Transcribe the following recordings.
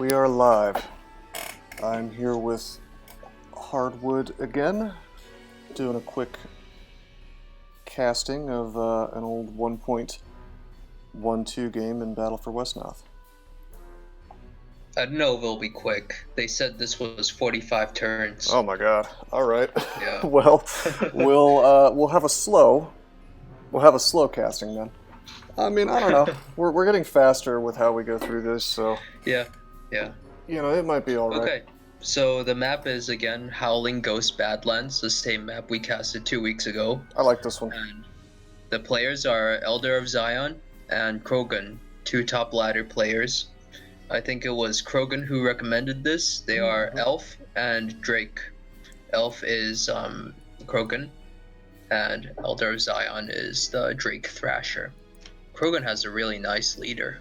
We are live. I'm here with Hardwood again, doing a quick casting of an old 1.12 game in Battle for Wesnoth. I don't know if it'll be quick. They said this was 45 turns. Oh my god. Alright. Yeah. Well, we'll have a slow casting then. I mean, I don't know. We're getting faster with how we go through this, so Yeah. you know, it might be alright. Okay. So the map is again Howling Ghost Badlands, the same map we casted 2 weeks ago. I like this one. And the players are ElderofZion and Krogen, two top ladder players. I think it was Krogen who recommended this. They are Elf and Drake. Elf is Krogen, and ElderofZion is the Drake Thrasher. Krogen has a really nice leader.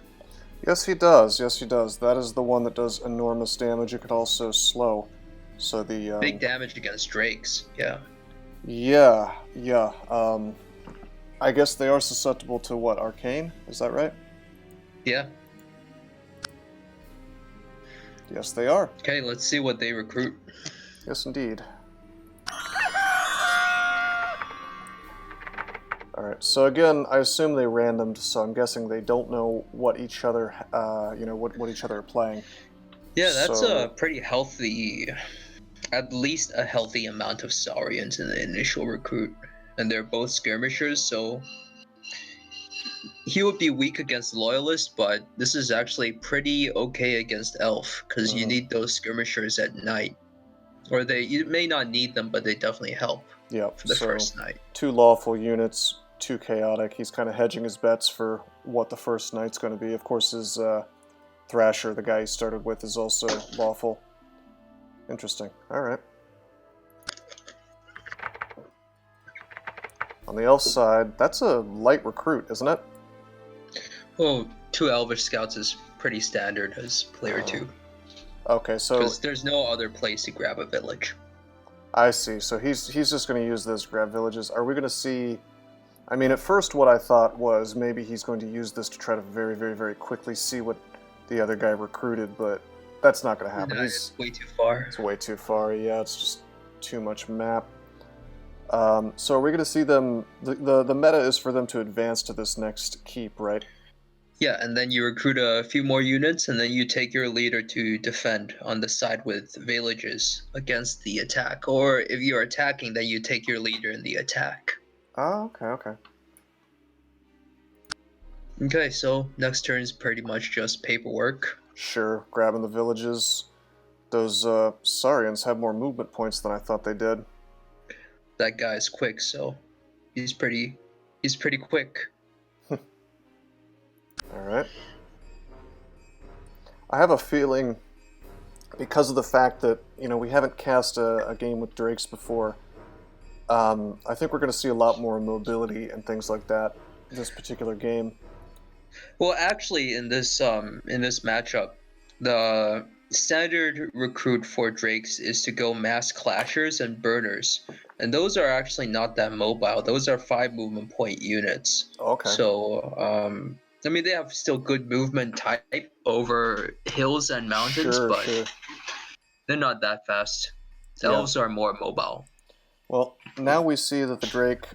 Yes, he does. That is the one that does enormous damage. It could also slow. So the Big damage against Drakes, yeah. Yeah. I guess they are susceptible to what, arcane? Is that right? Yeah. Yes, they are. Okay, let's see what they recruit. Yes, indeed. Alright, so again, I assume they randomed, so I'm guessing they don't know what each other, what each other are playing. Yeah, that's So- a pretty healthy, at least a healthy amount of Saurians in the initial recruit. And they're both skirmishers, so he would be weak against Loyalists, but this is actually pretty okay against Elf, because you need those skirmishers at night. Or you may not need them, but they definitely help Yep, for the so first night. 2 lawful units, 2 chaotic. He's kind of hedging his bets for what the first night's going to be. Of course, his Thrasher, the guy he started with, is also lawful. Interesting. Alright. On the elf side, that's a light recruit, isn't it? Well, 2 Elvish Scouts is pretty standard as player 2. Okay, so Because there's no other place to grab a village. I see. So he's just going to use this to grab villages. Are we going to see... I mean, at first what I thought was maybe he's going to use this to try to very, very, very quickly see what the other guy recruited, but that's not going to happen. No, it's way too far. It's way too far, yeah. It's just too much map. So are we going to see them... The meta is for them to advance to this next keep, right? Yeah, and then you recruit a few more units, and then you take your leader to defend on the side with villages against the attack. Or if you're attacking, then you take your leader in the attack. Oh, okay. Okay, so next turn is pretty much just paperwork. Sure, grabbing the villages. Those Saurians have more movement points than I thought they did. That guy's quick, so he's pretty quick. Alright. I have a feeling, because of the fact that, we haven't cast a game with Drakes before, I think we're going to see a lot more mobility and things like that this particular game. Well, actually, in this matchup, the standard recruit for Drakes is to go mass clashers and burners, and those are actually not that mobile. Those are 5 movement point units. Okay. So, I mean, they have still good movement type over hills and mountains, Sure. they're not that fast. The Yeah. elves are more mobile. Well, now we see that the Drake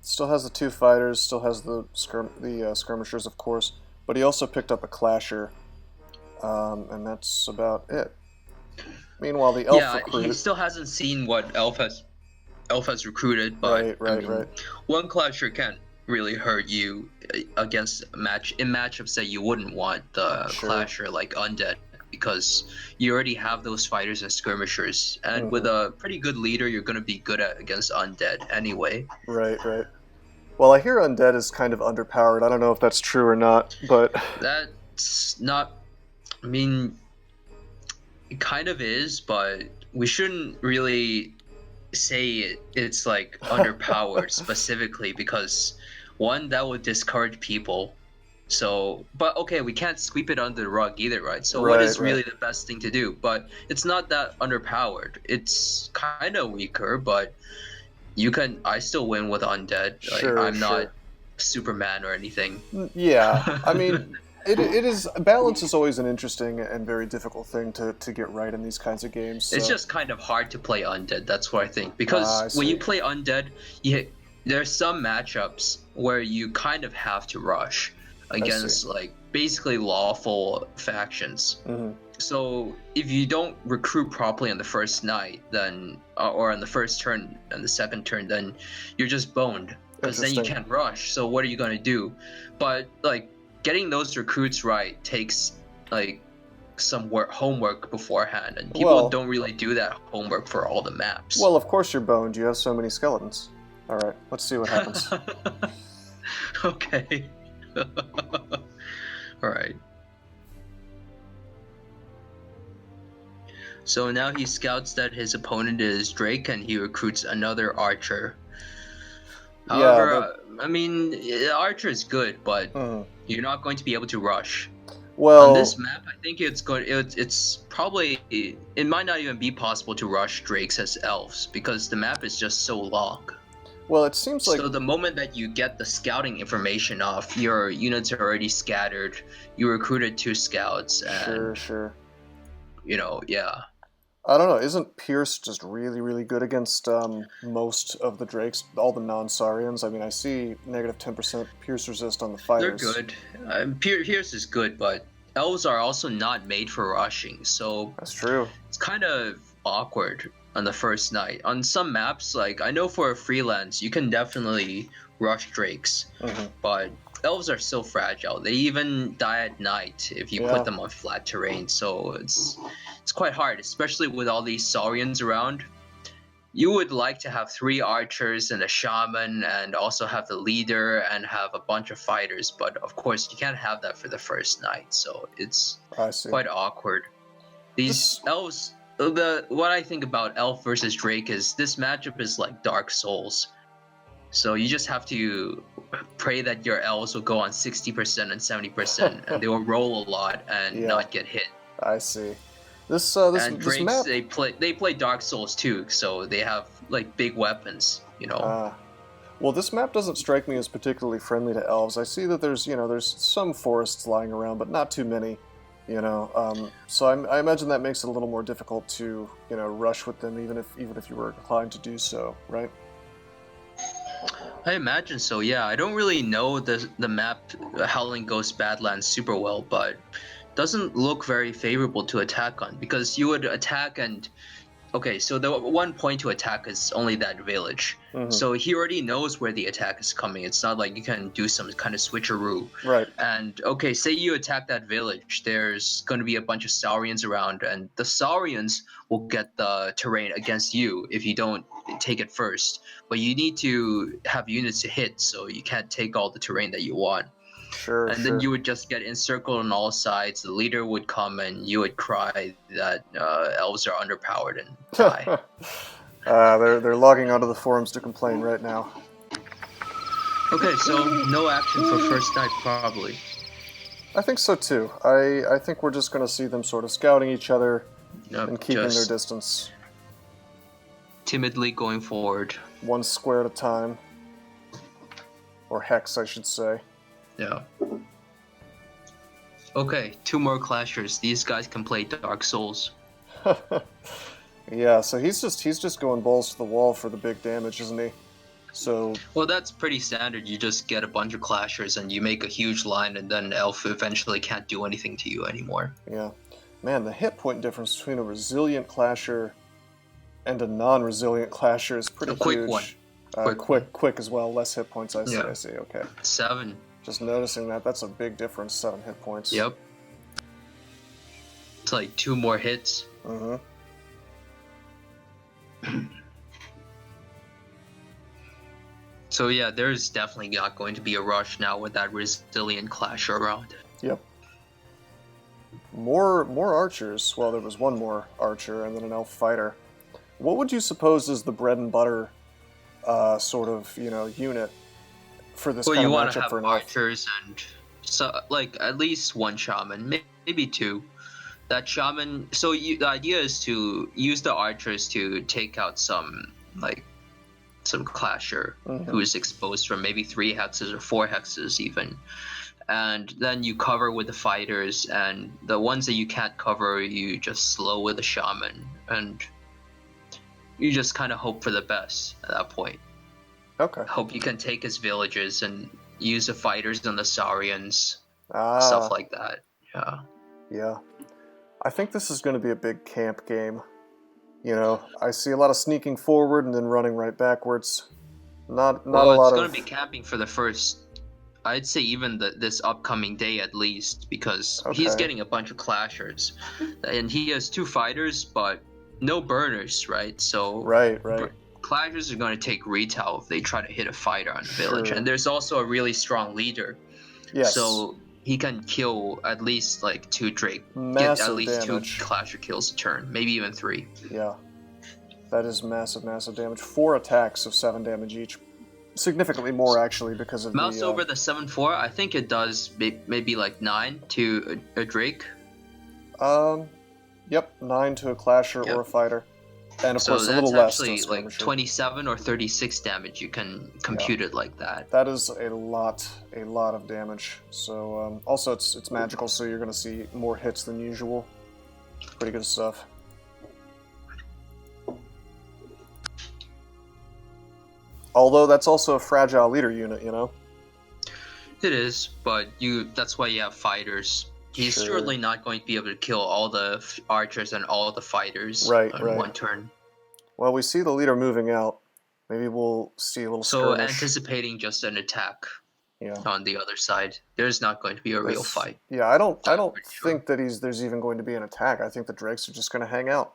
still has the 2 fighters, still has the skirmishers, of course, but he also picked up a clasher, and that's about it. Meanwhile, the elf recruit... he still hasn't seen what elf has recruited, but Right. One clasher can really hurt you against in matchups that you wouldn't want the clasher like undead, because you already have those fighters and skirmishers, and with a pretty good leader you're going to be good against undead anyway. Right. Well, I hear undead is kind of underpowered. I don't know if that's true or not, but That's not, I mean, it kind of is, but we shouldn't really say it's like underpowered specifically, because one, that would discourage people. So, but okay, we can't sweep it under the rug either, right? So what is really the best thing to do? But it's not that underpowered. It's kind of weaker, but I still win with undead. Like, I'm not Superman or anything. Yeah, I mean, It is balance is always an interesting and very difficult thing to get right in these kinds of games. So. It's just kind of hard to play undead. That's what I think, I because when see. you play undead, there's some matchups where you kind of have to rush against like basically lawful factions. Mm-hmm. So if you don't recruit properly on the first night, then or on the first turn and the second turn, then you're just boned, because then you can't rush. So what are you gonna do? But like getting those recruits right takes like some homework beforehand, and people don't really do that homework for all the maps. Well, of course you're boned. You have so many skeletons. All right, let's see what happens. Okay. All right. So now he scouts that his opponent is Drake, and he recruits another archer. However, I mean, archer is good, but you're not going to be able to rush. Well, on this map, I think it's good. It's probably, it might not even be possible to rush Drakes as elves, because the map is just so long. Well, it seems like... So the moment that you get the scouting information off, your units are already scattered. You recruited 2 scouts. And, Sure. You know, yeah. I don't know. Isn't Pierce just really, really good against most of the Drakes, all the non-Saurians? I mean, I see negative 10% Pierce resist on the fighters. They're good. Pierce is good, but elves are also not made for rushing. So that's true. It's kind of awkward on the first night. On some maps, like I know for a freelance, you can definitely rush Drakes, but elves are so fragile. They even die at night if you put them on flat terrain. So it's quite hard, especially with all these Saurians around. You would like to have 3 archers and a shaman, and also have the leader and have a bunch of fighters, but of course you can't have that for the first night. So it's quite awkward. These elves. What I think about elf versus Drake is this matchup is like Dark Souls. So you just have to pray that your elves will go on 60% and 70%, and they will roll a lot and not get hit. I see. This Drakes, map... they play Dark Souls too, so they have like big weapons, you know. Well, this map doesn't strike me as particularly friendly to elves. I see that there's some forests lying around, but not too many. So I imagine that makes it a little more difficult to rush with them, even if you were inclined to do so, right? I imagine so. Yeah, I don't really know the map Howling Ghost Badlands super well, but doesn't look very favorable to attack on, because you would attack and okay, so the one point to attack is only that village. So he already knows where the attack is coming. It's not like you can do some kind of switcheroo. Right. And okay, say you attack that village, there's going to be a bunch of Saurians around, and the Saurians will get the terrain against you if you don't take it first. But you need to have units to hit, so you can't take all the terrain that you want. Sure. Then you would just get encircled on all sides. The leader would come, and you would cry that elves are underpowered and die. They're logging onto the forums to complain right now. Okay, so no action for first night, probably. I think so too. I think we're just going to see them sort of scouting each other and keeping their distance. Timidly going forward. 1 square at a time. Or hex, I should say. Yeah. Okay, 2 more clashers. These guys can play Dark Souls. Yeah, so he's just going balls to the wall for the big damage, isn't he? So. Well, that's pretty standard. You just get a bunch of clashers and you make a huge line, and then elf eventually can't do anything to you anymore. Yeah, man, the hit point difference between a resilient clasher and a non-resilient clasher is pretty huge. A quick one. Quick as well. Less hit points. I see. I see. Okay. 7. Just noticing that's a big difference. 7 hit points. Yep. It's like 2 more hits. So yeah, there's definitely not going to be a rush now with that resilient clasher around. Yep. More archers. Well, there was 1 more archer and then an elf fighter. What would you suppose is the bread and butter sort of unit for this kind of matchup for an elf? Well, you want to have archers and like at least 1 shaman, maybe 2. That shaman. So the idea is to use the archers to take out some clasher who is exposed from maybe 3 hexes or 4 hexes even, and then you cover with the fighters, and the ones that you can't cover, you just slow with the shaman, and you just kind of hope for the best at that point. Okay. Hope you can take his villages and use the fighters on the Saurians, Ah. stuff like that. Yeah. Yeah. I think this is going to be a big camp game. You know, I see a lot of sneaking forward and then running right backwards. Not a lot it's of... going to be camping for the first, I'd say even this upcoming day at least, because he's Okay. getting a bunch of clashers. And he has 2 fighters, but no burners, right? So Right. clashers are going to take retail if they try to hit a fighter on the village. Sure. And there's also a really strong leader. Yes. So he can kill at least like 2 Drake. Massive get at least damage. 2 clasher kills a turn, maybe even 3. Yeah. That is massive damage. 4 attacks of 7 damage each. Significantly more, actually, because of Mouse the... over the 7/4, I think it does maybe like 9 to a Drake. Yep, 9 to a clasher or a fighter. And of course a little less to a that's actually like skirmisher. 27 or 36 damage. You can compute it like that. That is a lot of damage. So also it's magical, so you're going to see more hits than usual. Pretty good stuff. Although that's also a fragile leader unit, you know? It is, but that's why you have fighters. He's Sure. surely not going to be able to kill all the archers and all the fighters Right. one turn. Well, we see the leader moving out. Maybe we'll see a little So skirmish. anticipating just an attack Yeah. on the other side. There's not going to be a real fight. Yeah, I don't pretty sure. think that there's even going to be an attack. I think the Drakes are just going to hang out.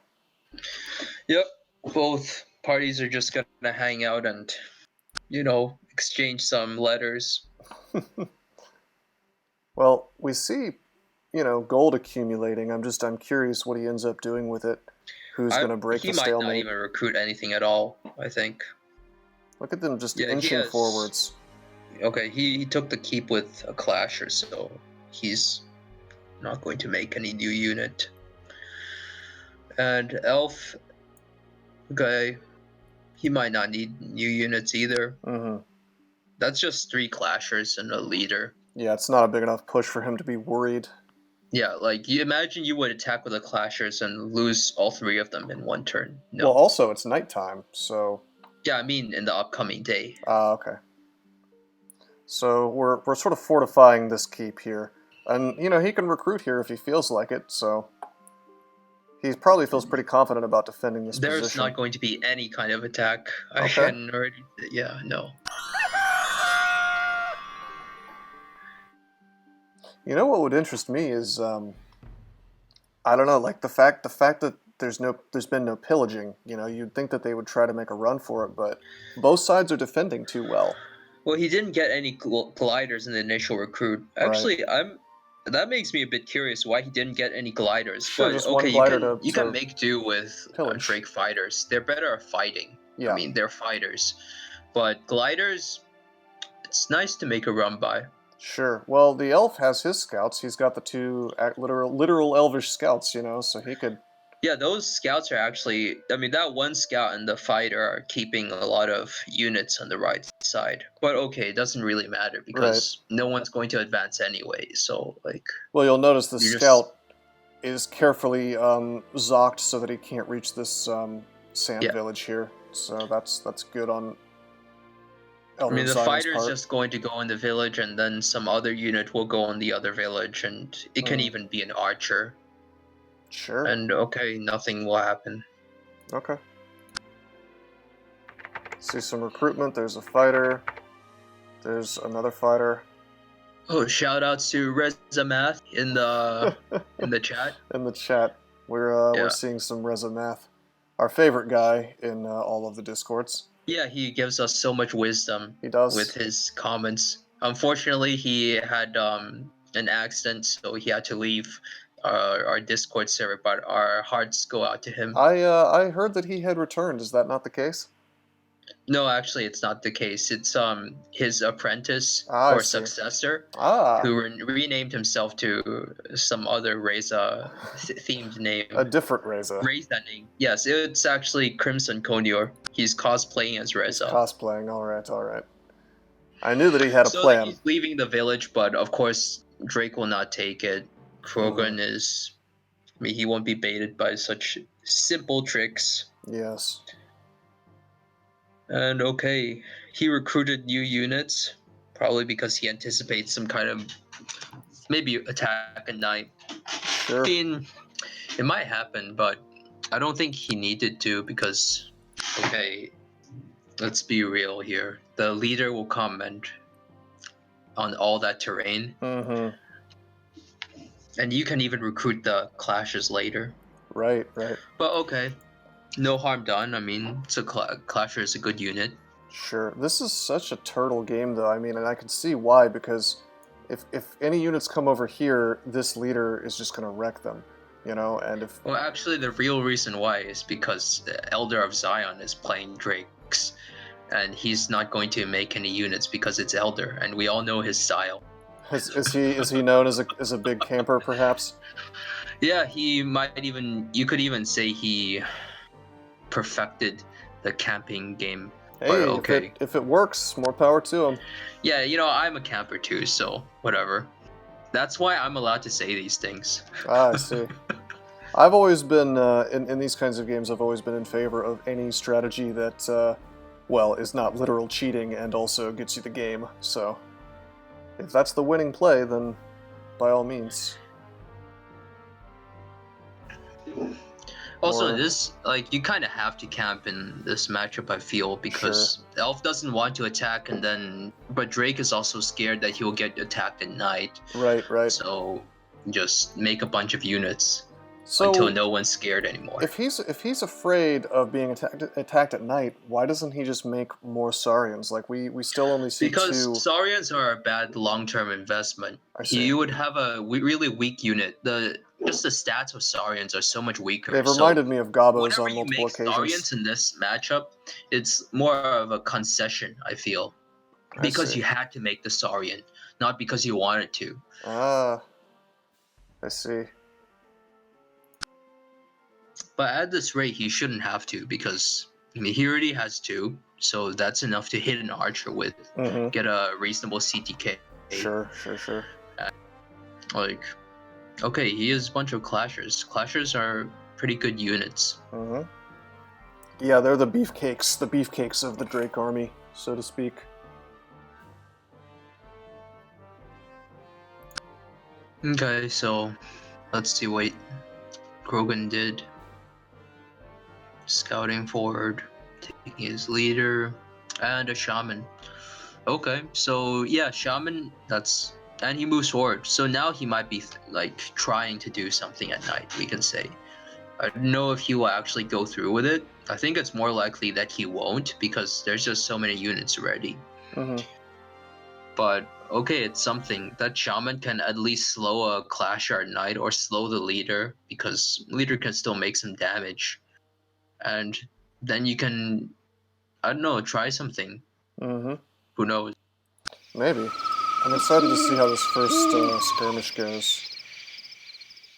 Yep. Both parties are just going to hang out and, exchange some letters. Well, we see, gold accumulating. I'm curious what he ends up doing with it. Who's going to break the stalemate? He might not even recruit anything at all, I think. Look at them just inching forwards. Okay, he took the keep with a clasher, so he's not going to make any new unit. And Elf, okay, he might not need new units either. Mm-hmm. That's just 3 clashers and a leader. Yeah, it's not a big enough push for him to be worried. Yeah, like, you imagine you would attack with the clashers and lose all 3 of them in one turn. No. Well, also, it's nighttime, so... Yeah, I mean in the upcoming day. Okay. So we're sort of fortifying this keep here. And, he can recruit here if he feels like it, so... He probably feels pretty confident about defending this position. There's not going to be any kind of attack. Okay. I hadn't already... Yeah, no. You know what would interest me is, I don't know, like the fact that there's been no pillaging. You'd think that they would try to make a run for it, but both sides are defending too well. Well, he didn't get any gliders in the initial recruit. Actually, that makes me a bit curious why he didn't get any gliders. Sure, but just okay, one glider you can make do with Drake fighters. They're better at fighting. Yeah. I mean, they're fighters. But gliders, it's nice to make a run by. Sure. Well, the elf has his scouts. He's got the 2 literal elvish scouts, so he could... Yeah, those scouts are actually... I mean, that one scout and the fighter are keeping a lot of units on the right side. But okay, it doesn't really matter because no one's going to advance anyway, so, like... Well, you'll notice the scout is carefully zocked so that he can't reach this sand village here. So that's good on... I mean, the ElderofZion's fighter's part. just going to go in the village, and then some other unit will go in the other village, and it can even be an archer. Sure. And okay, nothing will happen. Okay. See some recruitment. There's a fighter. There's another fighter. Oh, shout outs to Rezamath in the in the chat. In the chat, we're seeing some Rezamath, our favorite guy in all of the discords. Yeah, he gives us so much wisdom. He does. With his comments. Unfortunately, he had an accident, so he had to leave our Discord server. But our hearts go out to him. I heard that he had returned. Is that not the case? No, actually, it's not the case. It's his apprentice or successor who renamed himself to some other Reza themed name. A different Reza. Reza name. Yes, it's actually Crimson Conure. He's cosplaying as Reza. He's cosplaying. All right. I knew that he had a So plan. he's leaving the village, but of course Drake will not take it. Krogen is, I mean, he won't be baited by such simple tricks. Yes. And okay, he recruited new units, probably because he anticipates some kind of maybe attack at night. Sure. I mean, it might happen, but I don't think he needed to because, okay, let's be real here. The leader will comment on all that terrain, Mm-hmm. and you can even recruit the clashes later. Right, right. But okay, no harm done. I mean, it's a clasher is a good unit. Sure. This is such a turtle game, though. I mean, and I can see why, because if any units come over here, this leader is just going to wreck them, you know? And if... Well, actually, the real reason why is because the Elder of Zion is playing Drakes, and he's not going to make any units because it's Elder, and we all know his style. Is he known as a big camper, perhaps? Yeah, he might even, you could even say he perfected the camping game. Hey, but okay. if it works, more power to him. Yeah, you know, I'm a camper too, so whatever. That's why I'm allowed to say these things. Ah, I see. I've always been, in these kinds of games, I've always been in favor of any strategy that, well, is not literal cheating and also gets you the game. So, if that's the winning play, then by all means. Also, Or... this, like, you kind of have to camp in this matchup, I feel, because Elf doesn't want to attack, and then, but Drake is also scared that he will get attacked at night. Right, right. So, just make a bunch of units So, until no one's scared anymore. if he's afraid of being attacked at night, why doesn't he just make more Saurians? Like we still only see Because two. Saurians are a bad long-term investment. I see. You would have a really weak unit. Just the stats of Saurians are so much weaker. They've reminded me of Gabos whenever on you multiple make occasions. Saurians in this matchup, it's more of a concession, I feel. Because see. you had to make the Saurian, not because you wanted to. Ah, I see. But at this rate, he shouldn't have to, because I mean, he already has 2, so that's enough to hit an archer with, get a reasonable CTK. Sure. Like, okay, he has a bunch of clashers. Clashers are pretty good units. Yeah, they're the beefcakes of the Drake army, so to speak. Okay, so let's see what Krogen did. Scouting forward, taking his leader, and a shaman. Okay, so yeah, shaman, and he moves forward. So now he might be like trying to do something at night, we can say. I don't know if he will actually go through with it. I think it's more likely that he won't, because there's just so many units already. But okay, it's something. That shaman can at least slow a clasher at night, or slow the leader, because leader can still make some damage. And then you can, I don't know, try something. Who knows? Maybe. I'm excited to see how this first skirmish goes.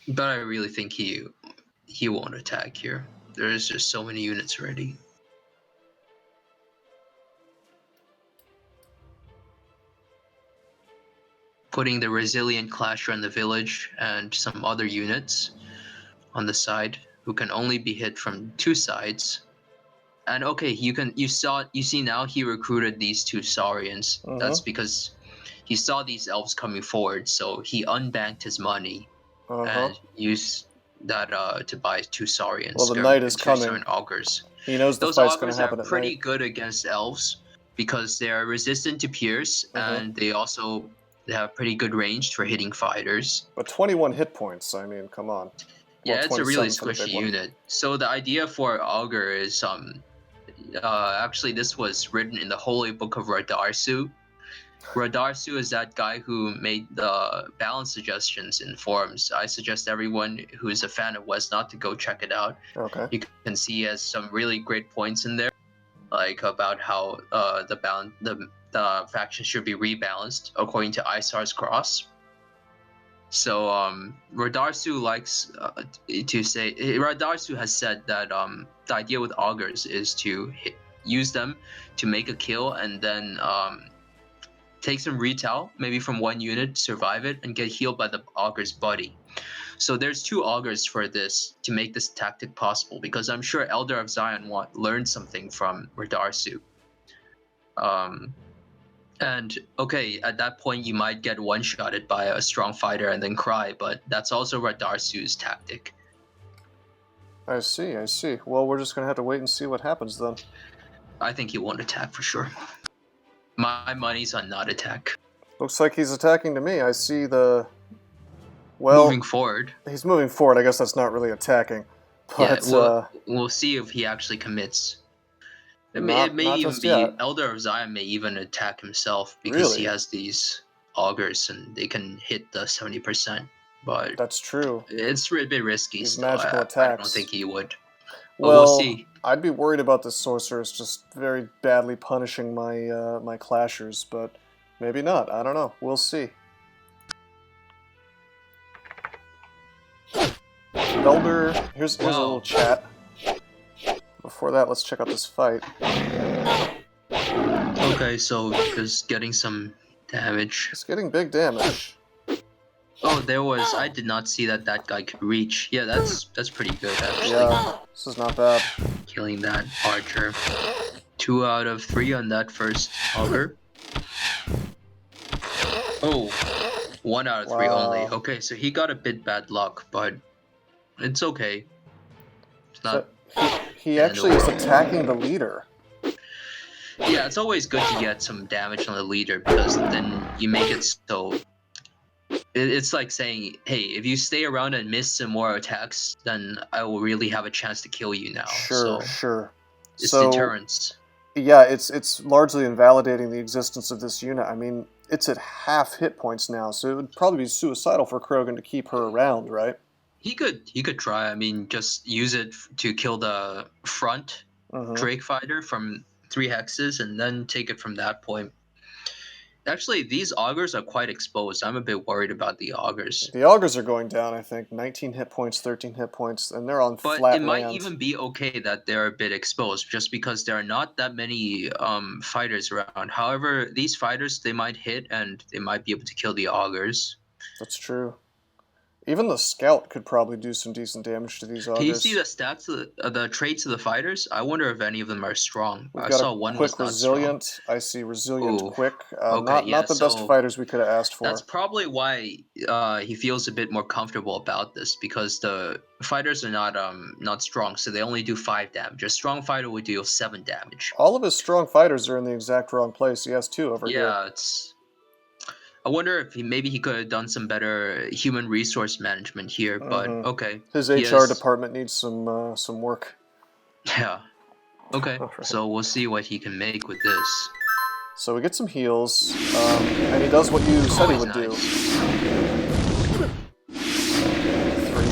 But I really think he won't attack here. There's just so many units already. Putting the resilient clasher in the village and some other units on the side who can only be hit from 2 sides. And okay, you see now he recruited these 2 Saurians. That's because he saw these elves coming forward, so he unbanked his money and used that to buy 2 Saurians. Well, the night is coming. 2 augurs. He knows the Those fight's going augurs to happen are at pretty night. good against elves because they are resistant to pierce, and they have pretty good range for hitting fighters. But 21 hit points, I mean, come on. Yeah, well, it's a really 27 for the squishy big one. unit. So the idea for augur is actually this was written in the Holy Book of Radarsu. Radarsu is that guy who made the balance suggestions in forums. I suggest everyone who is a fan of Wesnoth to go check it out. Okay. You can see he has some really great points in there, like about how the faction should be rebalanced according to Isar's cross. So Radarsu likes to say, Radarsu has said that the idea with augurs is to use them to make a kill and then take some retail, maybe from one unit, survive it, and get healed by the Augur's buddy. So there's 2 Augurs for this to make this tactic possible, because I'm sure Elder of Zion learned something from Radarsu. And okay, at that point you might get one-shotted by a strong fighter and then cry, but that's also Radarsu's tactic. I see, I see. Well, we're just gonna have to wait and see what happens then. I think he won't attack for sure. My money's on not attack. Looks like he's attacking to me. I see the... Well, Moving forward. He's moving forward. I guess that's not really attacking. But, yeah, we'll see if he actually commits. It may even be yet. Elder of Zion may even attack himself because Really? he has these augurs and they can hit the 70%. But that's true. It's a bit risky. These Still. magical I attacks. don't think he would. But Well, we'll see. I'd be worried about the sorceress just very badly punishing my my clashers, but maybe not. I don't know. We'll see. Elder, here's a little chat. Before that, let's check out this fight. Okay, so just getting some damage. It's getting big damage. Oh, there was. I did not see that guy could reach. Yeah, that's pretty good actually. Yeah, this is not bad. Killing that archer. 2 out of 3 on that first augur. Oh, 1 out of 3 only. Okay, so he got a bit bad luck, but it's okay. It's not. So he actually is attacking the leader. Yeah, it's always good to get some damage on the leader because then you make it so. It's like saying, hey, if you stay around and miss some more attacks, then I will really have a chance to kill you now. Sure, so sure. It's so, deterrence. Yeah, it's largely invalidating the existence of this unit. I mean, it's at half hit points now, so it would probably be suicidal for Krogen to keep her around, right? He could try. I mean, just use it to kill the front Drake fighter from 3 hexes and then take it from that point. Actually, these augurs are quite exposed. I'm a bit worried about the augurs. The augurs are going down, I think. 19 hit points, 13 hit points, and they're on flat land. But it might even be okay that they're a bit exposed, just because there are not that many fighters around. However, these fighters, they might hit, and they might be able to kill the augurs. That's true. Even the scout could probably do some decent damage to these augurs. Can you see the stats, the traits of the fighters? I wonder if any of them are strong. We've I got saw a one quick was not resilient. strong. I see resilient Ooh. quick. Okay, not the best fighters we could have asked for. That's probably why he feels a bit more comfortable about this, because the fighters are not strong, so they only do 5 damage. A strong fighter would deal 7 damage. All of his strong fighters are in the exact wrong place. He has 2 over here. Yeah, it's. I wonder if maybe he could have done some better human resource management here, but okay. His HR department needs some work. Yeah. Okay. Right. So we'll see what he can make with this. So we get some heals, and he does what you said he would do. 3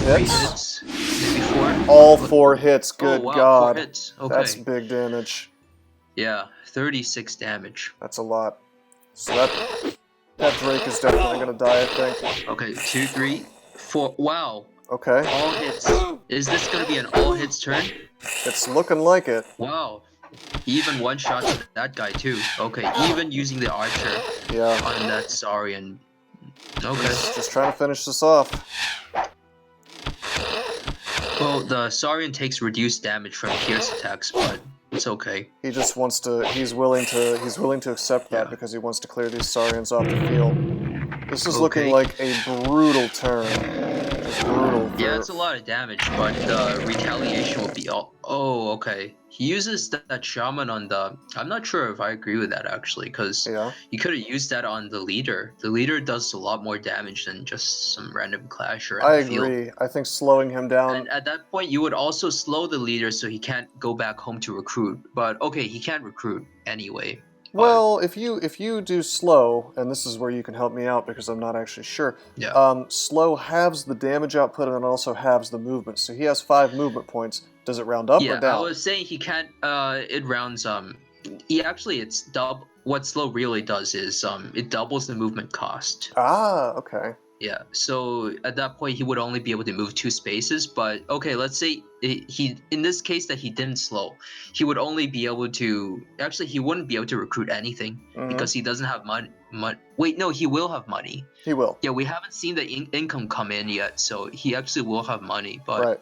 hits. Maybe 4. All 4 hits. Good wow, God. 4 hits. Okay. That's big damage. Yeah, 36 damage. That's a lot. So that Drake is definitely gonna die, I think. Okay, 2, 3, 4. Wow. Okay. All hits. Is this gonna be an all hits turn? It's looking like it. Wow. He even one-shots that guy too. Okay, even using the archer on that Saurian. Okay. Just trying to finish this off. Well, the Saurian takes reduced damage from pierce attacks, but it's okay. He just wants to. He's willing to accept that because he wants to clear these Saurians off the field. This is looking like a brutal turn. Just brutal. Yeah, it's a lot of damage, but the retaliation will be all. Oh, okay. He uses that shaman on the. I'm not sure if I agree with that actually, because you could have used that on the leader. The leader does a lot more damage than just some random clasher. I agree. I think slowing him down. And at that point, you would also slow the leader so he can't go back home to recruit. But okay, he can't recruit anyway. Well, if you do slow, and this is where you can help me out because I'm not actually sure. Yeah. Slow halves the damage output and it also halves the movement. So he has 5 movement points. Does it round up or down? Yeah, I was saying he can't. It rounds. What slow really does is it doubles the movement cost. Ah, okay. Yeah, so at that point he would only be able to move 2 spaces, but okay, let's say he in this case that he didn't slow, he would only be able to actually he wouldn't be able to recruit anything because he doesn't have money. Wait, no, he will have money. He will. Yeah, we haven't seen the income come in yet, so he actually will have money. But Right.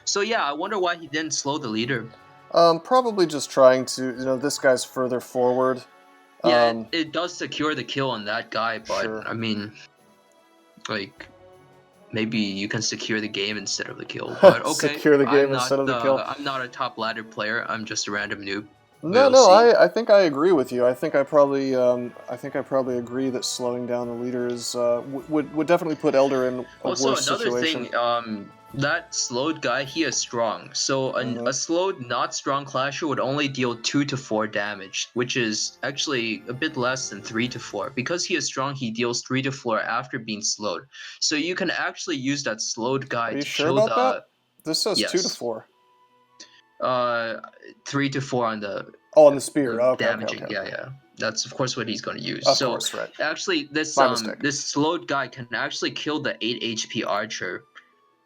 so yeah, I wonder why he didn't slow the leader. Probably just trying to, this guy's further forward. Yeah, it does secure the kill on that guy, but Sure. I mean, like, maybe you can secure the game instead of the kill. But okay, Secure the game instead of the kill. I'm not a top ladder player. I'm just a random noob. No, We'll see. I think I agree with you. I think I probably agree that slowing down the leader is would definitely put Elder in a Also, worse another situation. thing, that slowed guy, he is strong. So a slowed, not strong clasher would only deal 2 to 4 damage, which is actually a bit less than 3 to 4. Because he is strong, he deals 3 to 4 after being slowed. So you can actually use that slowed guy Are you to sure kill about the that? This says 2 to 4. 3 to 4 on the on the spear. Okay, damaging. okay. Yeah. That's of course what he's going to use. Of course, right. Actually, this My mistake. this slowed guy can actually kill the 8 HP archer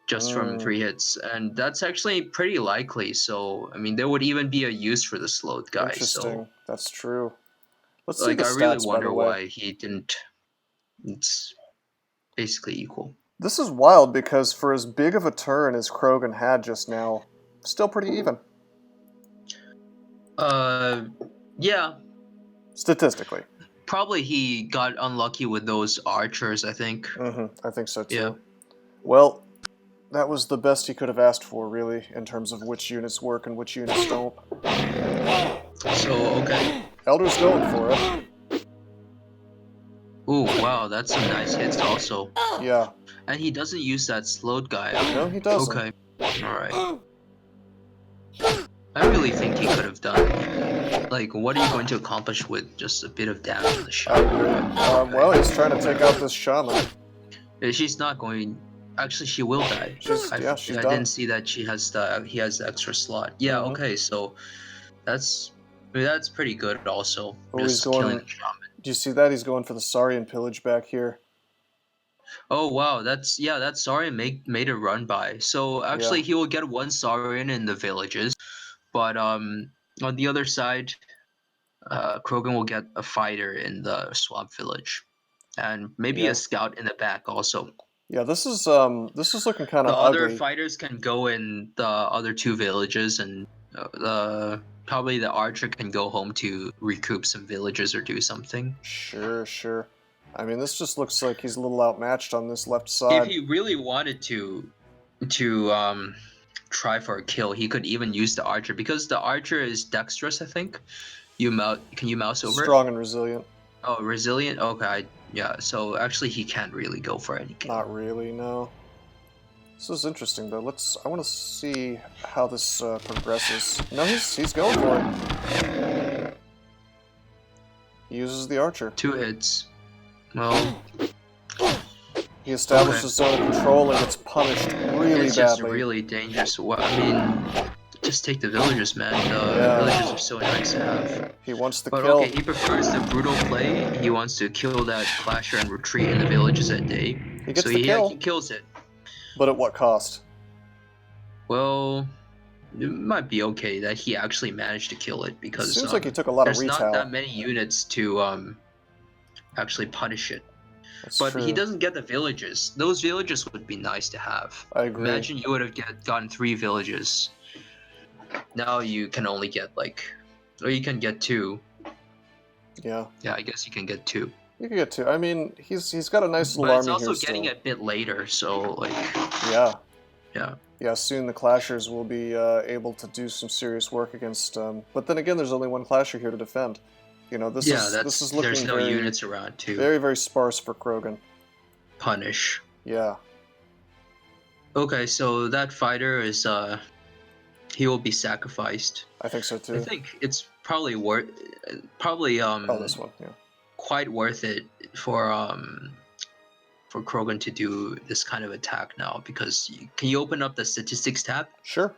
just from 3 hits, and that's actually pretty likely. So I mean, there would even be a use for the slowed guy. Interesting. So That's true. Let's see like, the I stats, really by the wonder way. why he didn't. It's basically equal. This is wild because for as big of a turn as Krogen had just now, still pretty even. Yeah. Statistically. Probably he got unlucky with those archers, I think. I think so too. Yeah. Well, that was the best he could have asked for, really, in terms of which units work and which units don't. So, okay. Elder's going for it. Ooh, wow, that's some nice hits also. Yeah. And he doesn't use that slowed guy. No, he doesn't. Okay. Alright. I really think he could have done. Like, what are you going to accomplish with just a bit of damage on the shaman? Well, he's trying to take out this shaman. She's not going. Actually, she will die. She's I done. didn't see that he has the extra slot. Yeah. Okay. So that's pretty good. Also, Oh, just killing the shaman. Do you see that? He's going for the Saurian pillage back here. Oh wow, that Saurian made a run by. So actually, he will get 1 Saurian in the villages, but on the other side, Krogen will get a fighter in the swamp village, and maybe a scout in the back also. Yeah, this is looking kind of ugly. The other fighters can go in the other 2 villages, and probably the archer can go home to recoup some villages or do something. Sure. I mean, this just looks like he's a little outmatched on this left side. If he really wanted to try for a kill, he could even use the archer, because the archer is dexterous, I think. Can you mouse over Strong and resilient. Oh, resilient? Okay, yeah, so actually he can't really go for any kill. Not really, no. This is interesting, though. I want to see how this progresses. No, he's going for it. He uses the archer. 2 hits. Well, he establishes zone of control and gets punished really it's badly. Just really dangerous. Well, I mean, just take the villagers, man. The villagers are so nice to have. He wants the but kill. Okay, he prefers the brutal play. He wants to kill that clasher and retreat in the villages at day. He gets the kill. He kills it. But at what cost? Well, it might be okay that he actually managed to kill it, because seems like he took a lot of there's retail. not that many units to actually punish it. That's but true. he doesn't get the villages. Those villages would be nice to have. I agree. Imagine you would have gotten 3 villages. Now you can only get or you can get 2. Yeah. Yeah, I guess you can get 2. You can get 2. I mean, he's got a nice little but army here. It's also getting a bit later, so Yeah. Yeah. Yeah, soon the Clashers will be able to do some serious work against. But then again, there's only 1 Clasher here to defend. This is looking there's no very, units around too. very, very sparse for Krogen. Punish. Yeah. Okay, so that fighter is he will be sacrificed. I think so too. I think it's probably this one, yeah. Quite worth it for Krogen to do this kind of attack now, because can you open up the statistics tab? Sure.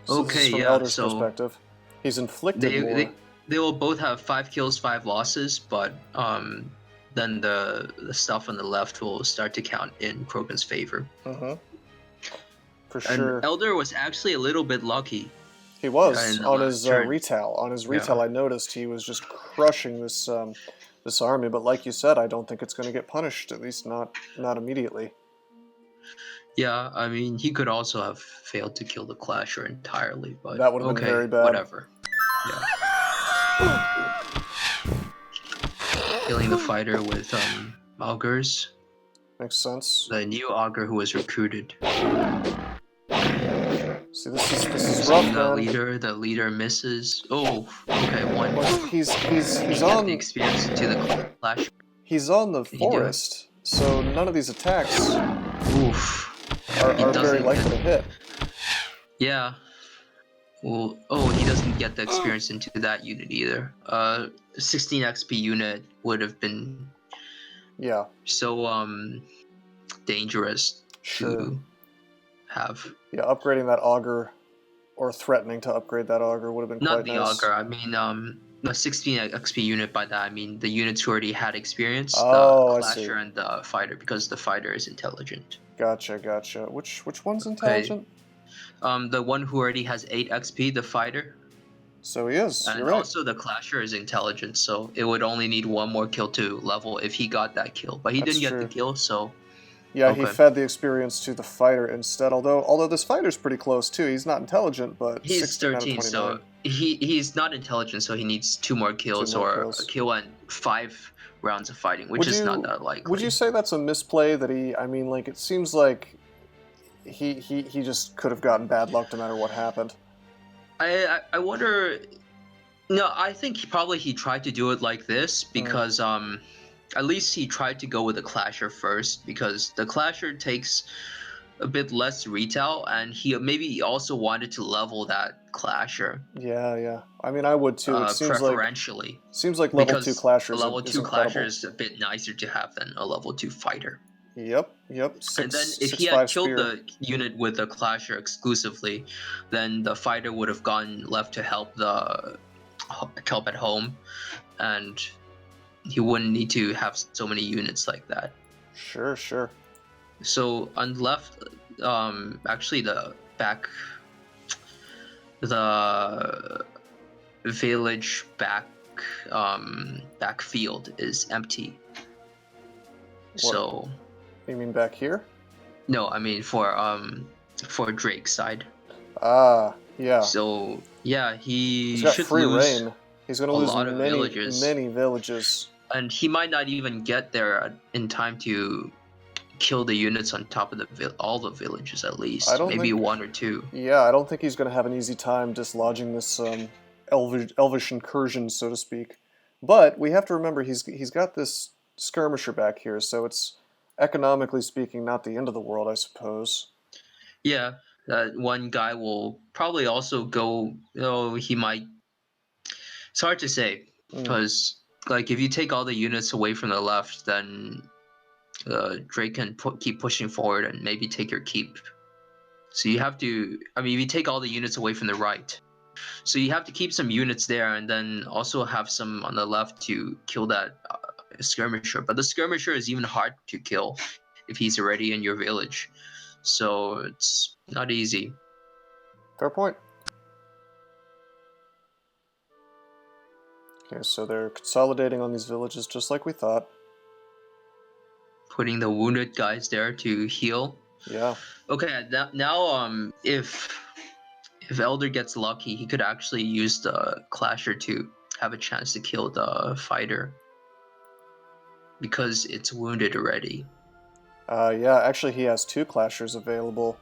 So this is from Elder's perspective. He's inflicted more. They will both have 5 kills, 5 losses, but then the stuff on the left will start to count in Krogen's favor. Mm-hmm. For And sure. Elder was actually a little bit lucky. He was in the on last his turn. retail. On his Yeah. retail, I noticed he was just crushing this this army. But like you said, I don't think it's going to get punished. At least not immediately. Yeah, I mean, he could also have failed to kill the Clasher entirely, but That would have been okay, very bad. whatever. Yeah. Killing the fighter with augurs. Makes sense. The new augur who was recruited. See, this is rough, man. The leader misses. Oh, okay, one. Well, he's Get on the experience into the Clasher. He's on the Can he do it? forest, so none of these attacks Oof. are very doesn't likely to hit. Yeah. Well, oh, he doesn't get the experience into that unit either. 16 XP unit would have been Yeah, so dangerous sure. to have. Yeah, upgrading that augur, or threatening to upgrade that augur, would have been Not quite the nice. augur. I mean, the 16 XP unit. By that, I mean the units who already had experience. Oh, the I see. Clasher and the fighter, because the fighter is intelligent. Gotcha. Which one's intelligent? The one who already has 8 XP, the fighter. So he is. And You're right. also the Clasher is intelligent, so it would only need one more kill to level if he got that kill. But he That's didn't get true. the kill, so Yeah, he okay. fed the experience to the fighter instead. Although this fighter's pretty close too. He's not intelligent, but He's 16 out of 13, 29. so he's not intelligent, so he needs 2 more kills, or a kill and 5 rounds of fighting, which is not that likely. Would you say that's a misplay that he? I mean, like, it seems like he just could have gotten bad luck no matter what happened. I wonder. No, I think he tried to do it like this because at least he tried to go with the Clasher first, because the Clasher takes a bit less retail, and he also wanted to level that Clasher. Yeah. I mean, I would too. It seems preferentially. Seems like level 2 Clasher a is level 2 incredible. Clasher is a bit nicer to have than a level 2 fighter. Yep. And then if he had killed the unit with the Clasher exclusively, then the fighter would have gone left to help at home, and he wouldn't need to have so many units like that. Sure. So on the left, actually the village backfield is empty. What? So You mean back here? no, I mean for Drake's side. Ah, yeah. So yeah, He's got should free lose reign. He's going to lose lot of villages. many villages. And he might not even get there in time to kill the units on top of all the villages at least. Maybe 1 or 2. Yeah, I don't think he's going to have an easy time dislodging this elvish incursion, so to speak. But we have to remember he's got this skirmisher back here, so it's economically speaking not the end of the world, I suppose. Yeah, that one guy will probably also go. He might. It's hard to say because, like, if you take all the units away from the left, then Drake can keep pushing forward and maybe take your keep. So you have to. I mean, if you take all the units away from the right, so you have to keep some units there, and then also have some on the left to kill that skirmisher. But the skirmisher is even hard to kill if he's already in your village. So it's not easy. Fair point. Okay, so they're consolidating on these villages just like we thought. Putting the wounded guys there to heal. Yeah. Okay, now if Elder gets lucky, he could actually use the Clasher to have a chance to kill the fighter, because it's wounded already. Yeah, actually he has 2 Clashers available,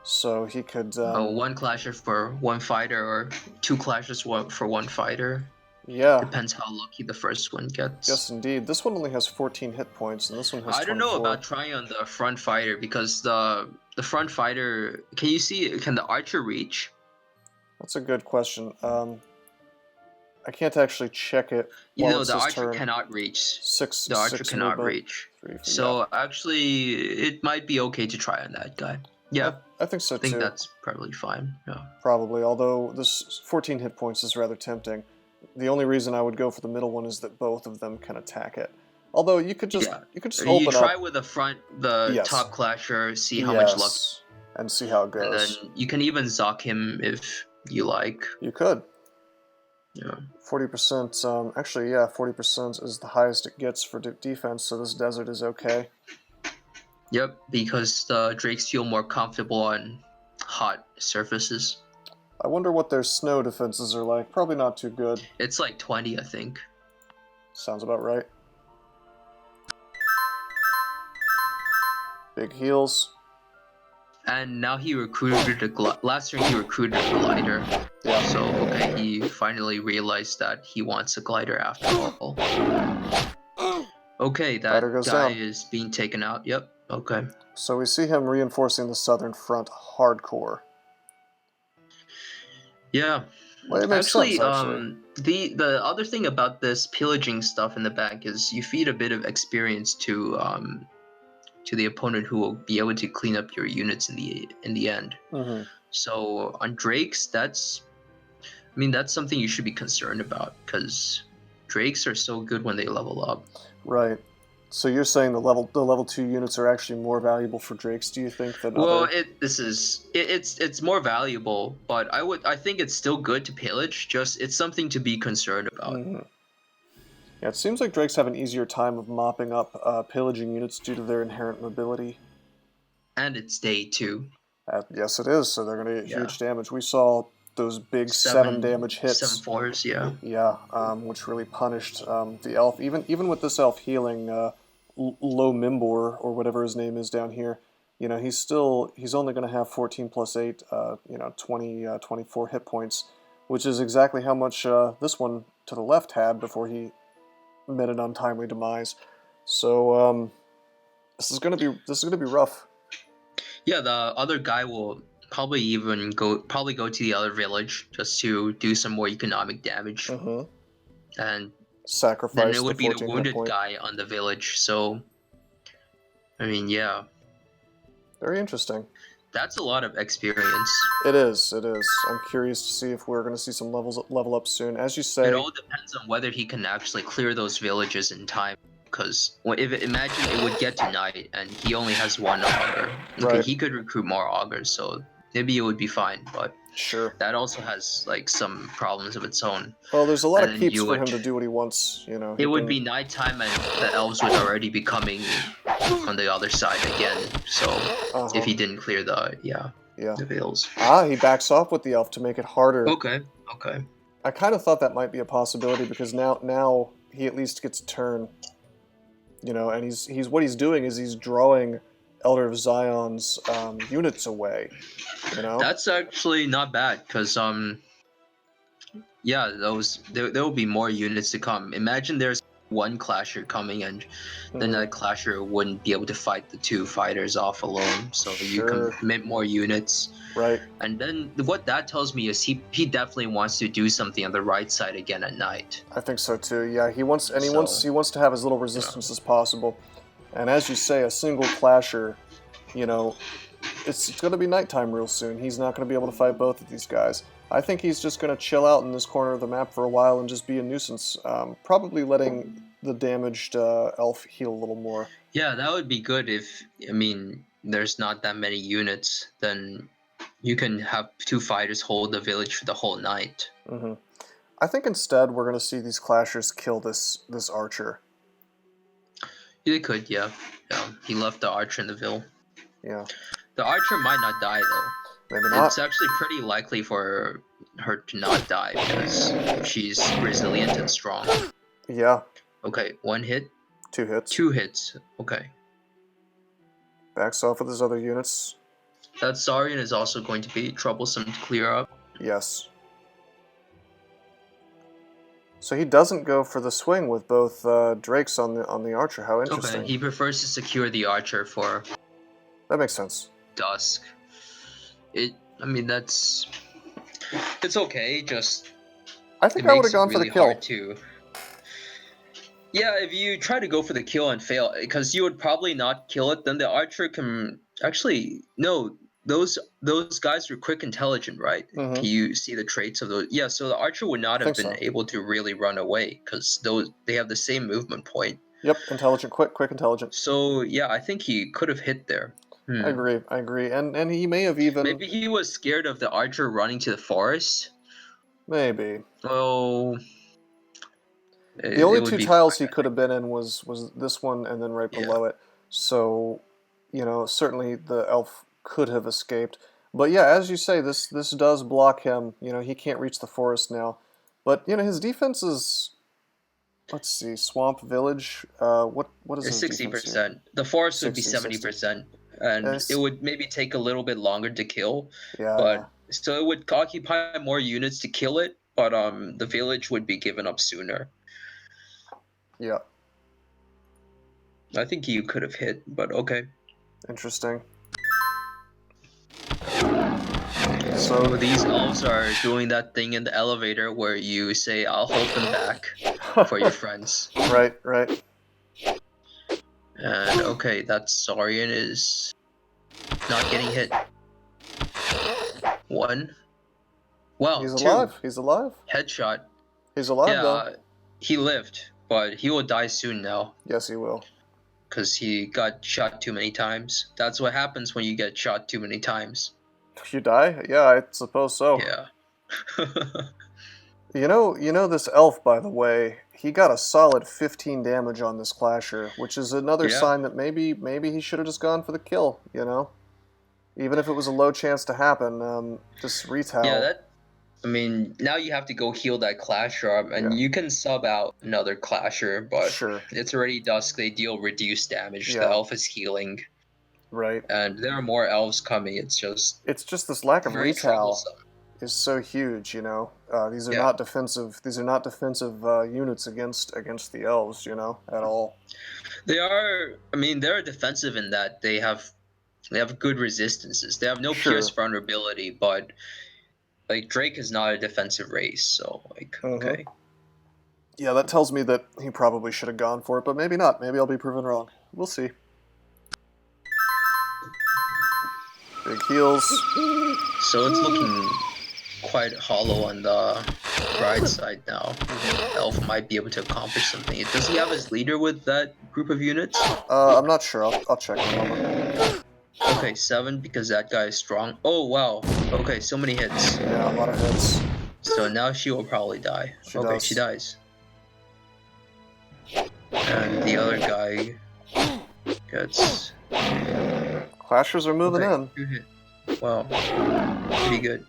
so he could... 1 Clasher for 1 fighter, or 2 Clashers for 1 fighter. Yeah. Depends how lucky the first one gets. Yes, indeed. This one only has 14 hit points, and this one has 24. I don't know about trying on the front fighter, because the front fighter... Can the archer reach? That's a good question. I can't actually check it. The archer cannot reach. The archer cannot reach. So actually, it might be okay to try on that guy. Yeah, I think so too. I think that's probably fine. Yeah. Probably, although this 14 hit points is rather tempting. The only reason I would go for the middle one is that both of them can attack it. Although you could just Yeah. open You try up. with the Yes. top clasher, see how much luck, Yes. And see how it and then goes. you can even zock him if you like. You could. Yeah. 40%. Actually, yeah, 40% is the highest it gets for defense. So this desert is okay. Yep, because the drakes feel more comfortable on hot surfaces. I wonder what their snow defenses are like. Probably not too good. It's like 20, I think. Sounds about right. Big heals. And now he recruited last turn he recruited a glider. Yeah. So okay, he finally realized that he wants a glider after all. Okay, that Glider goes guy down. is being taken out. Yep. Okay. So we see him reinforcing the southern front hardcore. Yeah. Well, it makes sense, actually. The other thing about this pillaging stuff in the back is you feed a bit of experience to the opponent, who will be able to clean up your units in the end. Mm-hmm. So on drakes, that's something you should be concerned about, because drakes are so good when they level up. Right. So you're saying the level 2 units are actually more valuable for drakes, do you think, than Well, other? it's more valuable, but I think it's still good to pillage. Just it's something to be concerned about. Mm-hmm. Yeah, it seems like drakes have an easier time of mopping up pillaging units due to their inherent mobility. And it's day 2. Yes, it is. So they're going to get huge damage. We saw those big 7 damage hits. 7/4s, yeah. Yeah, which really punished the elf. Even with this elf healing, Low Mimbor, or whatever his name is down here, he's only going to have 14 plus 8, 20, 24 hit points, which is exactly how much this one to the left had before he met an untimely demise. So this is gonna be rough. Yeah, the other guy will probably go to the other village just to do some more economic damage. Mm-hmm. And Sacrifice then it would be the 14 hit wounded point. guy on the village. So, yeah. Very interesting. That's a lot of experience. It is. I'm curious to see if we're going to see some level up soon. As you say, It all depends on whether he can actually clear those villages in time. Because imagine it would get to night and he only has 1 augur. Okay, right. he could recruit more augurs, so maybe it would be fine. But sure, that also has like some problems of its own. well, there's a lot And of then keeps for him to do what he wants. It would be nighttime and the elves would already be coming on the other side again. So if he didn't clear the veils. He backs off with the elf to make it harder. Okay. I kind of thought that might be a possibility, because now he at least gets a turn. And he's what he's doing is he's drawing ElderofZion's units away. That's actually not bad, because there will be more units to come. Imagine there's 1 clasher coming, and then that clasher wouldn't be able to fight the 2 fighters off alone. So you can commit more units. Right. And then what that tells me is he definitely wants to do something on the right side again at night. I think so too. Yeah, he wants to have as little resistance as possible. And as you say, a single clasher, it's going to be nighttime real soon. He's not going to be able to fight both of these guys. I think he's just going to chill out in this corner of the map for a while and just be a nuisance, probably letting the damaged elf heal a little more. Yeah, that would be good if, there's not that many units, then you can have 2 fighters hold the village for the whole night. Mm-hmm. I think instead we're going to see these clashers kill this archer. They could, yeah. He left the archer in the ville. Yeah. The archer might not die, though. Maybe not. It's actually pretty likely for her to not die, because she's resilient and strong. Yeah. Okay, 1 hit. 2 hits. 2 hits. Okay. Backs off with his other units. That Saurian is also going to be troublesome to clear up. Yes. So he doesn't go for the swing with both drakes on the archer. How interesting. Okay, he prefers to secure the archer for... That makes sense. Dusk. It's okay, just... I think I would have gone for the kill. Yeah, if you try to go for the kill and fail, because you would probably not kill it, then the archer can... Actually, no, those guys were quick intelligent, right? Mm-hmm. You see the traits of those. So the archer would not have been able to really run away, because they have the same movement point. Yep, intelligent, quick, intelligent. So yeah, I think he could have hit there. I agree, and he may have even Maybe he was scared of the archer running to the forest. maybe. Well, The it only would two be tiles fine. he could have been in was this one and then right Yeah. below it. So, certainly the elf could have escaped. But yeah, as you say, this does block him. He can't reach the forest now. But his defense is, let's see, Swamp Village. What is It's his defense here? 60%. The forest would be 60, 60. 70%, and it Yes. would maybe take a little bit longer to kill, Yeah. but still it would occupy more units to kill it. But the village would be given up sooner. Yeah. I think you could have hit, but okay. Interesting. So these elves are doing that thing in the elevator where you say, "I'll hold them back for your friends." Right. And okay, that Saurian is not getting hit. One. Wow, He's two. alive. He's alive. Headshot. He's alive Yeah, though. he lived, but he will die soon now Yes, he will. because he got shot too many times. That's what happens when you get shot too many times. You die? Yeah, I suppose so. Yeah. This elf, by the way, he got a solid 15 damage on this clasher, which is another Yeah. sign that maybe he should have just gone for the kill, Even if it was a low chance to happen, this retail. Yeah, I mean, now you have to go heal that clasher up, and Yeah. you can sub out another clasher, but Sure. it's already dusk. They deal reduced damage. Yeah. The elf is healing, Right. and there are more elves coming. It's just this lack of very retail troublesome. is so huge, These are Yeah. not defensive. These are not defensive units against the elves, at all. They are. I mean, they're defensive in that they have good resistances. They have no Sure. pierce vulnerability, but like Drake is not a defensive race, so like okay. Yeah, that tells me that he probably should have gone for it, but maybe not. Maybe I'll be proven wrong. We'll see. Big heals. So it's looking quite hollow on the right side now. Elf might be able to accomplish something. Does he have his leader with that group of units? I'm not sure. I'll check in a moment. Okay, 7 because that guy is strong. Oh wow. Okay, so many hits. Yeah, a lot of hits. So now she will probably die. She dies. And the other guy gets. Clashers are moving in. 2 hit. Wow. Pretty good.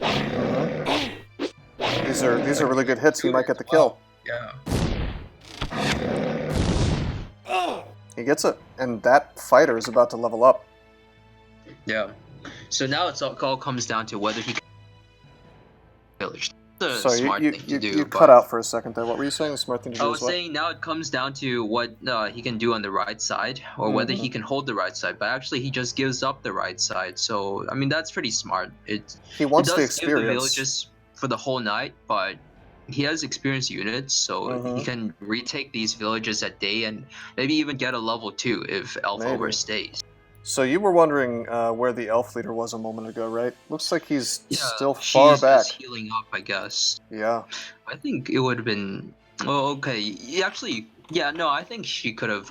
These are really good hits. He might get the kill. Yeah. He gets it, and that fighter is about to level up. Yeah. So now it's all comes down to whether he can village. That's a Sorry, smart thing to do. you cut out for a second there. What were you saying? The smart thing to do I is was what? saying now it comes down to what he can do on the right side, or whether he can hold the right side. But actually, he just gives up the right side. So I mean, that's pretty smart. He wants it the does experience. give the villages for the whole night, but he has experienced units, so he can retake these villages at day and maybe even get a level 2 if Elf overstays. So you were wondering where the elf leader was a moment ago, right? Looks like he's still she's far back. Just healing up, I guess. Yeah. I think it would have been. Oh, okay. Actually, yeah. No, I think she could have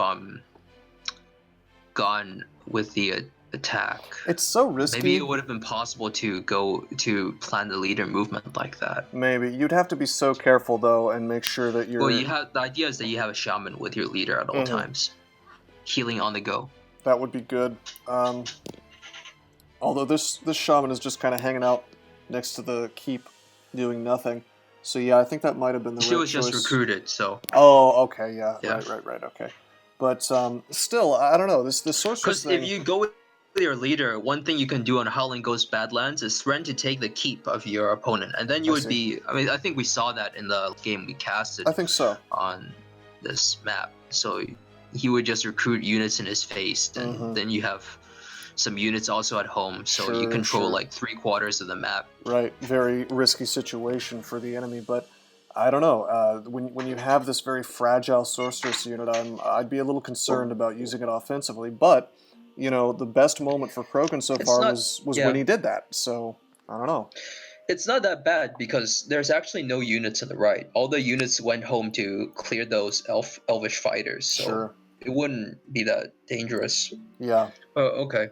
gone with the attack. It's so risky. Maybe it would have been possible to go to plan the leader movement like that. Maybe you'd have to be so careful though, and make sure that you're. Well, the idea is that you have a shaman with your leader at all times, healing on the go. That would be good. Although this shaman is just kind of hanging out next to the keep, doing nothing. So yeah, I think that might have been the right choice. She was just recruited, so. Oh, okay, yeah. Right, okay. But still, I don't know. This sorceress thing. Because if you go with your leader, one thing you can do on Howling Goes Badlands is threaten to take the keep of your opponent, and then you would be. I mean, I think we saw that in the game we casted. I think so. On this map, so he would just recruit units in his face, and then you have some units also at home, so you control like 3/4 of the map. Right, very risky situation for the enemy, but I don't know. When you have this very fragile sorceress unit, I'd be a little concerned about using it offensively. But the best moment for Krogen so far was when he did that. So I don't know. It's not that bad because there's actually no units on the right. All the units went home to clear those elvish fighters. So. Sure. it wouldn't be that dangerous. Yeah. Okay.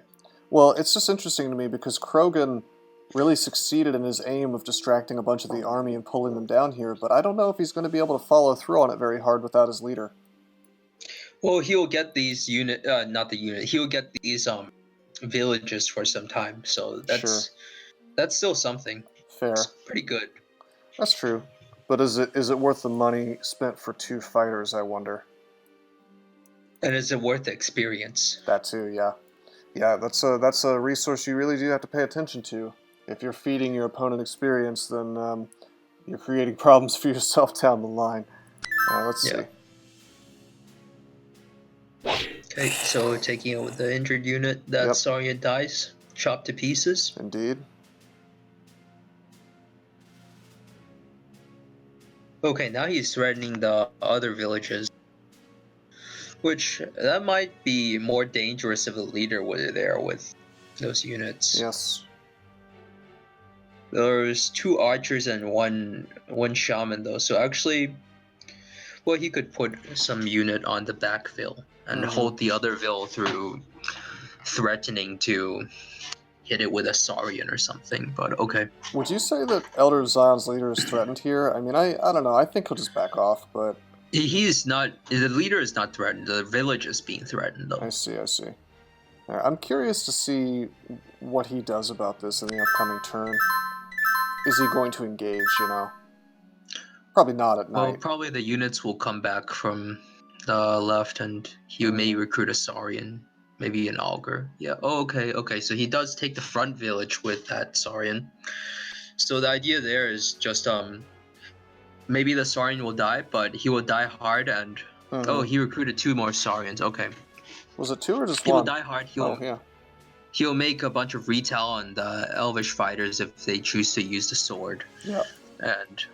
Well, it's just interesting to me because Krogen really succeeded in his aim of distracting a bunch of the army and pulling them down here, but I don't know if he's going to be able to follow through on it very hard without his leader. Well, he'll get these not the unit. He'll get these villages for some time. So Sure. that's still something. Fair. It's pretty good. That's true. But is it worth the money spent for 2 fighters, I wonder? And is it worth the experience? That too, yeah. Yeah, that's a resource you really do have to pay attention to. If you're feeding your opponent experience, then you're creating problems for yourself down the line. Let's see. Okay, so taking out the injured unit, that Saurian dies, chopped to pieces. Indeed. Okay, now he's threatening the other villages. Which, that might be more dangerous if the leader were there with those units. Yes. There's 2 archers and one shaman though, so actually, well, he could put some unit on the backfill and hold the other vill through threatening to hit it with a Saurian or something, but okay. Would you say that ElderofZion's leader is threatened here? I mean, I don't know. I think he'll just back off, but... He's not... The leader is not threatened. The village is being threatened, though. I see. Right, I'm curious to see what he does about this in the upcoming turn. Is he going to engage, you know? Probably not at night. Well, probably the units will come back from the left, and he may recruit a Saurian. Maybe an augur. Yeah. Oh, okay. So he does take the front village with that Saurian. So the idea there is just maybe the Saurian will die, but he will die hard, and oh, he recruited 2 more Saurians. Okay. Was it 2 or just 1? He will die hard. He'll make a bunch of retail on the Elvish fighters if they choose to use the sword. Yeah. And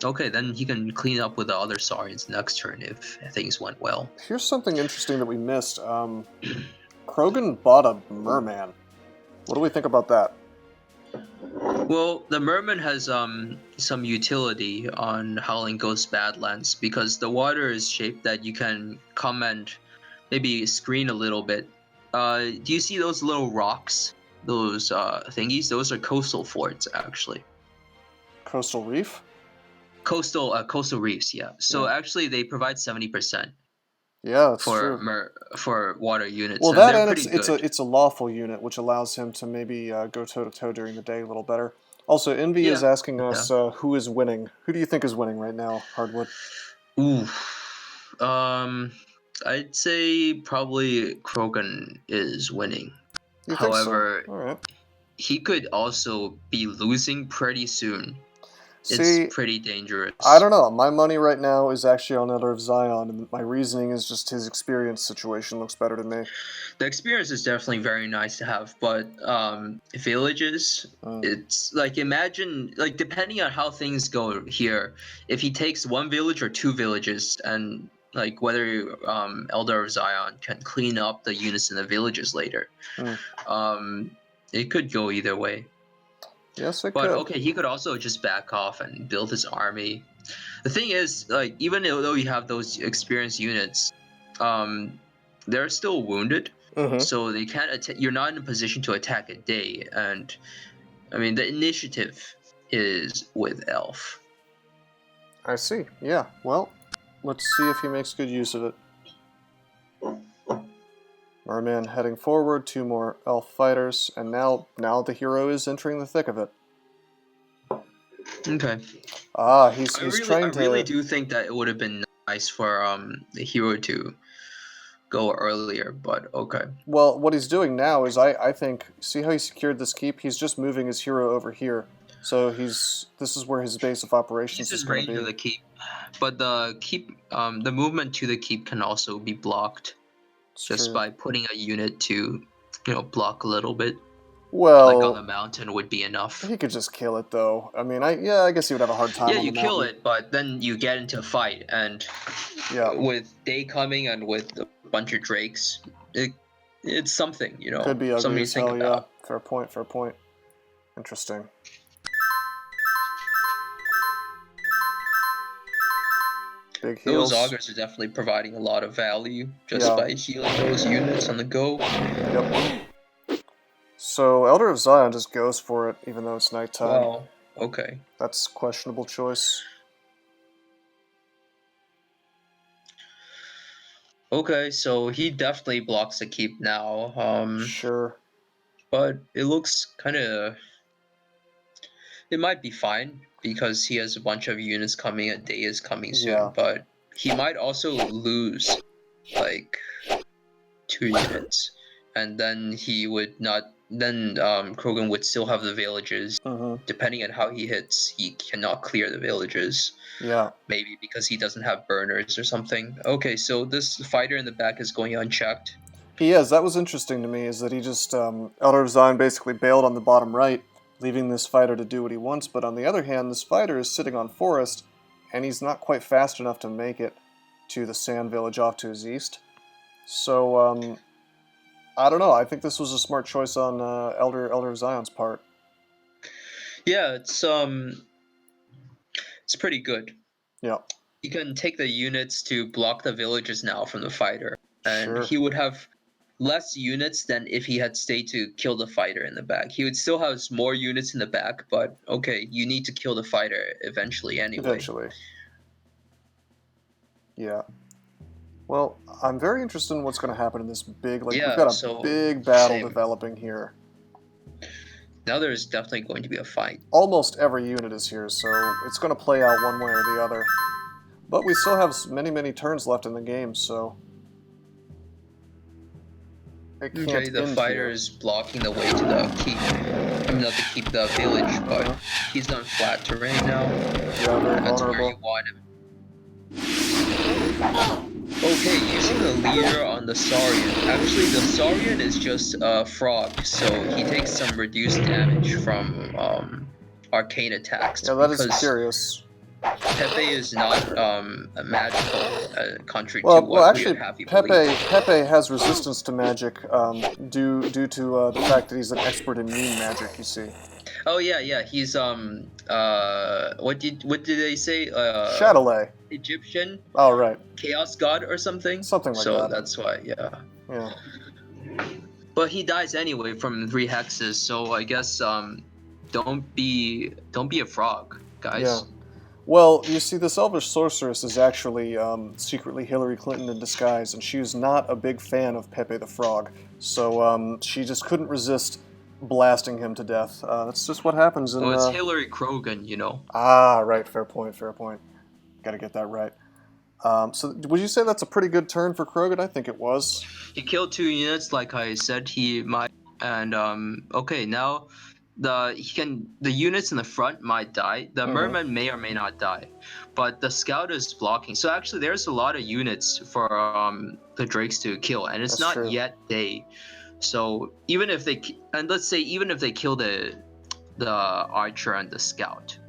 okay, then he can clean up with the other Saurians next turn if things went well. Here's something interesting that we missed. Krogen bought a merman. What do we think about that? Well, the merman has some utility on Howling Ghost Badlands because the water is shaped that you can come and maybe screen a little bit. Do you see those little rocks? Those thingies? Those are coastal forts, actually. Coastal reef? Coastal reefs, yeah. So actually, they provide 70%. Yeah, that's true. For water units. Well, that and it's a lawful unit, which allows him to maybe go toe-to-toe during the day a little better. Also, Envy is asking us who is winning. Who do you think is winning right now, Hardwood? Ooh. I'd say probably Krogen is winning. However, so? All right. He could also be losing pretty soon. See, it's pretty dangerous. I don't know. My money right now is actually on ElderofZion, and my reasoning is just his experience situation looks better to me. The experience is definitely very nice to have, but villages, it's like, imagine, like, depending on how things go here, if he takes 1 village or 2 villages, and like whether ElderofZion can clean up the units in the villages later, it could go either way. Yes, it could. But okay, he could also just back off and build his army. The thing is, like, even though you have those experienced units, they're still wounded, so they can't. You're not in a position to attack a day, and I mean the initiative is with Elf. I see. Yeah. Well, let's see if he makes good use of it. Merman heading forward, 2 more elf fighters, and now the hero is entering the thick of it. Okay. He's trying to... I really do think that it would have been nice for the hero to go earlier, but okay. Well, what he's doing now is, I think, see how he secured this keep? He's just moving his hero over here. So this is where his base of operations is going to be. He's just range of the keep, but the keep, the movement to the keep can also be blocked. Just by putting a unit to, block a little bit. Well, like on the mountain would be enough. He could just kill it, though. I mean, I guess he would have a hard time. Yeah, you kill it, but then you get into a fight, and with day coming and with a bunch of drakes, it's something, Could be ugly something as to think hell, about. Yeah. Fair point. Interesting. Big Those heals. augers are definitely providing a lot of value just Yeah. by healing those units on the go. Yep. So Elder of Zion just goes for it, even though it's nighttime. Wow. Okay. That's a questionable choice. Okay, so he definitely blocks a keep now. Sure. But it looks kind of. It might be fine because he has a bunch of units coming. A day is coming soon, Yeah. but he might also lose like 2 units, and then he would not. Then Krogen would still have the villages. Mm-hmm. Depending on how he hits, he cannot clear the villages. Yeah. Maybe because he doesn't have burners or something. Okay, so this fighter in the back is going unchecked. He is. That was interesting to me, is that he just, Elder of Zion basically bailed on the bottom right, leaving this fighter to do what he wants, but on the other hand, this fighter is sitting on forest, and he's not quite fast enough to make it to the sand village off to his east. So, I don't know. I think this was a smart choice on Elder of Zion's part. Yeah, it's pretty good. Yeah. He can take the units to block the villages now from the fighter, and Sure. he would have less units than if he had stayed to kill the fighter in the back. He would still have more units in the back, but okay, you need to kill the fighter eventually anyway. Eventually. Yeah. Well, I'm very interested in what's going to happen in this big, like, we've got a big battle developing here. Now there's definitely going to be a fight. Almost every unit is here, so it's going to play out one way or the other. But we still have many, many turns left in the game, so it can't Okay, the end fighter here. is blocking the way to the keep. I mean, not the keep, the village, but he's on flat terrain now. Yeah, very That's where vulnerable. you want him. Okay, using the leader on the Saurian. Actually, the Saurian is just a frog, so he takes some reduced damage from arcane attacks. Yeah, that is curious. Pepe is not a magical, contrary to Well, what actually, we have you believe. Pepe has resistance to magic due to the fact that he's an expert in immune magic. You see. Oh yeah, he's what did they say? Shadowlay. Egyptian. Oh right. Chaos god or something. Something like so that. That's why, yeah. Yeah. But he dies anyway from 3 hexes, so I guess don't be a frog, guys. Yeah. Well, you see, this elvish sorceress is actually secretly Hillary Clinton in disguise, and she was not a big fan of Pepe the Frog, so she just couldn't resist blasting him to death. That's just what happens in... Well, it's Hillary Krogen, you know. Ah, right, fair point, fair point. Gotta get that right. So would you say that's a pretty good turn for Krogen? I think it was. He killed 2 units, like I said he might, and okay, now the units in the front might die. The merman may or may not die, but the scout is blocking. So actually, there's a lot of units for the drakes to kill, and it's That's not true. yet day. So even if they kill the archer and the scout,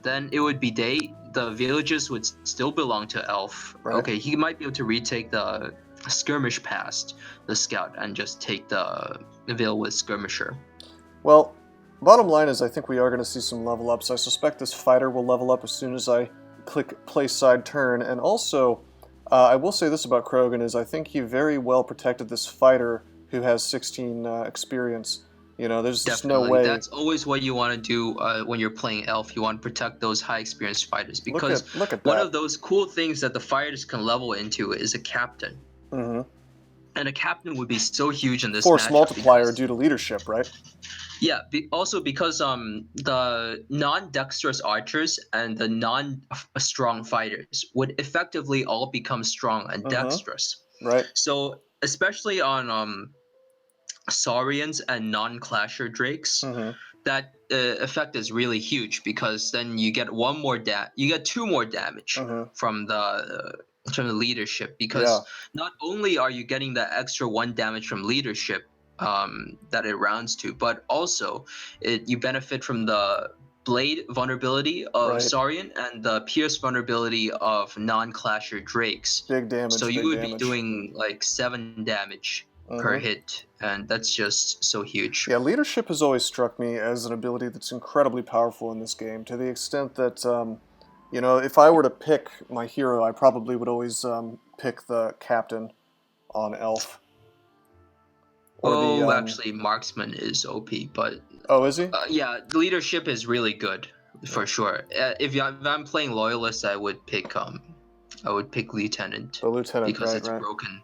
then it would be day. The villages would still belong to Elf. Right. Okay, he might be able to retake the skirmish past the scout and just take the ville with skirmisher. Well, bottom line is I think we are going to see some level ups. I suspect this fighter will level up as soon as I click place side turn. And also, I will say this about Krogen is I think he very well protected this fighter who has 16 experience. You know, there's just no way. That's always what you want to do when you're playing Elf. You want to protect those high experience fighters because look at one that. of those cool things that the fighters can level into is a captain. And a captain would be so huge in this Force matchup multiplier due to leadership, right? Yeah, also because the non-dexterous archers and the non-strong fighters would effectively all become strong and dexterous. Right. So especially on Saurians and non-clasher drakes, that effect is really huge because then you get 2 more damage from the leadership, because not only are you getting the extra 1 damage from leadership that it rounds to, but also you benefit from the blade vulnerability of Saurian and the pierce vulnerability of non-clasher drakes. Big damage. So you would be doing like 7 damage per hit, and that's just so huge. Yeah, leadership has always struck me as an ability that's incredibly powerful in this game, to the extent that You know, if I were to pick my hero, I probably would always pick the captain on elf. Or the Actually, marksman is OP, but oh, is he? yeah, leadership is really good for sure. If I'm playing loyalist, I would pick lieutenant The lieutenant, because right, it's right. broken.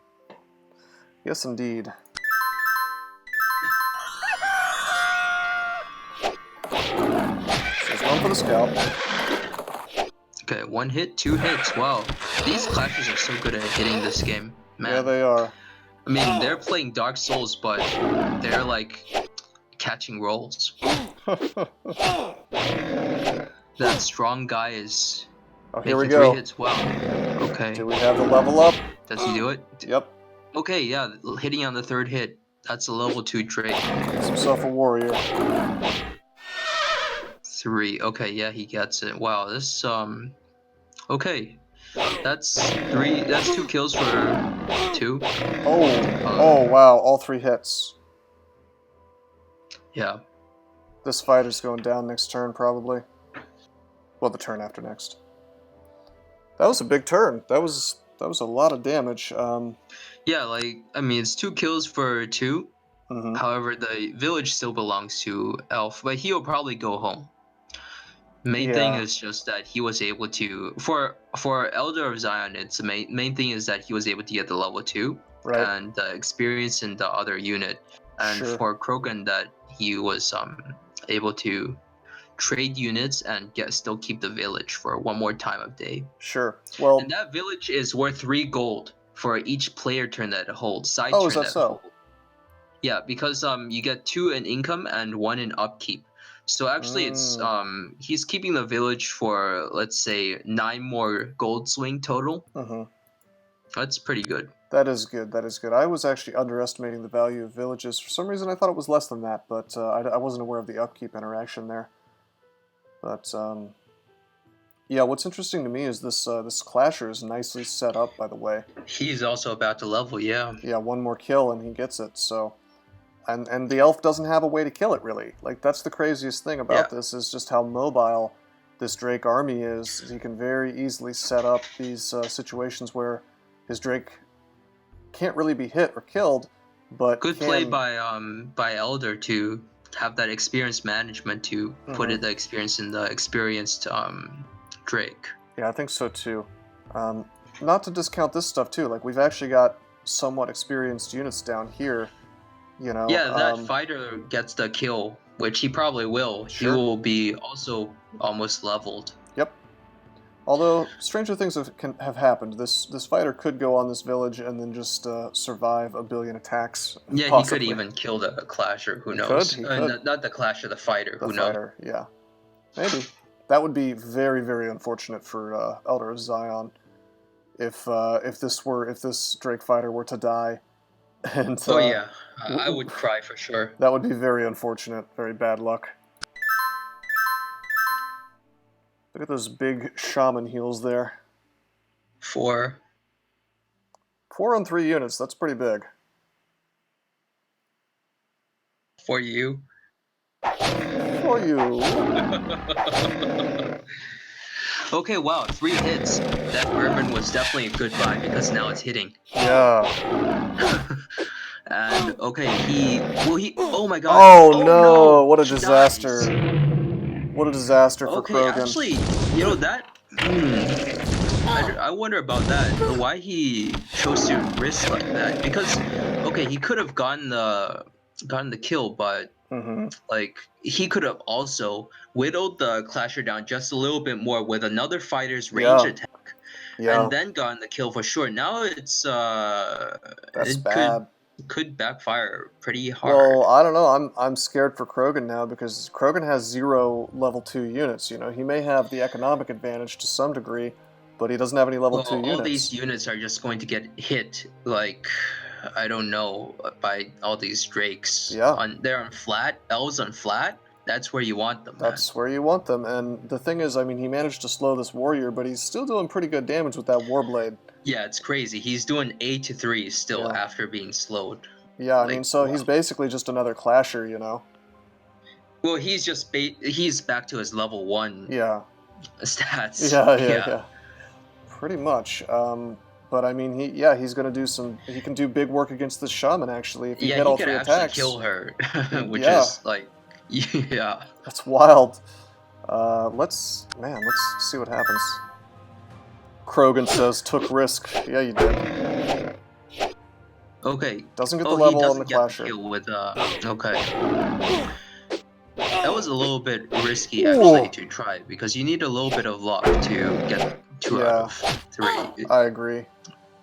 Yes, indeed. So he's going for the scalp. Okay, 1 hit, 2 hits. Wow, these clashes are so good at hitting this game, man. Yeah, they are. I mean, they're playing Dark Souls, but they're like catching rolls. That strong guy is Oh, here we making 3 go. hits. Wow. Okay. Do we have the level up? Does he do it? Yep. Okay, yeah, hitting on the 3rd hit. That's a level 2 Drake. Makes himself a warrior. 3. Okay, yeah, he gets it. Wow, this okay. That's 3. That's 2 kills for 2. Oh, wow, all 3 hits. Yeah. This fighter's going down next turn, probably. Well, the turn after next. That was a big turn. That was a lot of damage. Yeah, like, I mean, it's 2 kills for 2. Mm-hmm. However, the village still belongs to Elf, but he'll probably go home. Main thing is just that he was able to, for ElderofZion, it's the main thing is that he was able to get the level 2 and the experience in the other unit, and for Krogen that he was able to trade units and still keep the village for 1 more time of day. Sure. Well, and that village is worth 3 gold for each player turn that it holds. Side oh, turn is that so? Yeah, because you get 2 in income and 1 in upkeep. So actually, it's he's keeping the village for, let's say, 9 more gold swing total. Mm-hmm. That's pretty good. That is good. That is good. I was actually underestimating the value of villages. For some reason, I thought it was less than that, but I wasn't aware of the upkeep interaction there. But yeah, what's interesting to me is this clasher is nicely set up. By the way, he's also about to level. Yeah. Yeah, 1 more kill and he gets it. So. And the elf doesn't have a way to kill it, really. Like, that's the craziest thing about this, is just how mobile this Drake army is. He can very easily set up these situations where his Drake can't really be hit or killed, but good play by Elder to have that experience management to put the experience in the experienced Drake. Yeah, I think so too. Not to discount this stuff too. Like, we've actually got somewhat experienced units down here. You know, yeah, that fighter gets the kill, which he probably will. He will be also almost leveled. Yep. Although stranger things have happened. This fighter could go on this village and then just survive 1 billion attacks. Yeah, possibly. He could even kill the clasher. Who He knows? could. Not the clasher, the fighter. The fighter, yeah, maybe. That would be very, very unfortunate for ElderofZion if this Drake fighter were to die. And, oh yeah, I would cry for sure. That would be very unfortunate, very bad luck. Look at those big shaman heals there. 4. 4 on 3 units, that's pretty big. For you. For you. Okay, wow, 3 hits. That Vermin was definitely a good buy because now it's hitting. Yeah. And okay, oh my god. Oh no, what a disaster. What a disaster for Krogen. Okay, actually, you know that I wonder about that. Why he chose to risk like that? Because okay, he could have gotten the kill, but like he could have also whittled the clasher down just a little bit more with another fighter's range attack, and then gotten the kill for sure. Now it's that's bad. Could backfire pretty hard. Well, I don't know. I'm scared for Krogen now because Krogen has 0 level 2 units. You know, he may have the economic advantage to some degree, but he doesn't have any level 2 units. All these units are just going to get hit, like, I don't know, by all these Drakes. Yeah. They're on flat, elves on flat. That's where you want them. That's where you want them. And the thing is, I mean, he managed to slow this warrior, but he's still doing pretty good damage with that warblade. Yeah, it's crazy. He's doing 8 to 3 still after being slowed. Yeah, I mean, so he's basically just another clasher, you know? Well, he's back to his level 1. Yeah. stats. Yeah. Pretty much. But I mean, he's gonna do he can do big work against the shaman actually if he Yeah, hit he all could 3 actually attacks. kill her, which Yeah, is like, yeah. that's wild. Let's see what happens. Krogen says, took risk. Yeah, you did. Okay. Doesn't get the Oh, he level on the doesn't get the clasher. kill with okay. That was a little bit risky Ooh. actually to try because you need a little bit of luck to get 2 out of 3. I agree.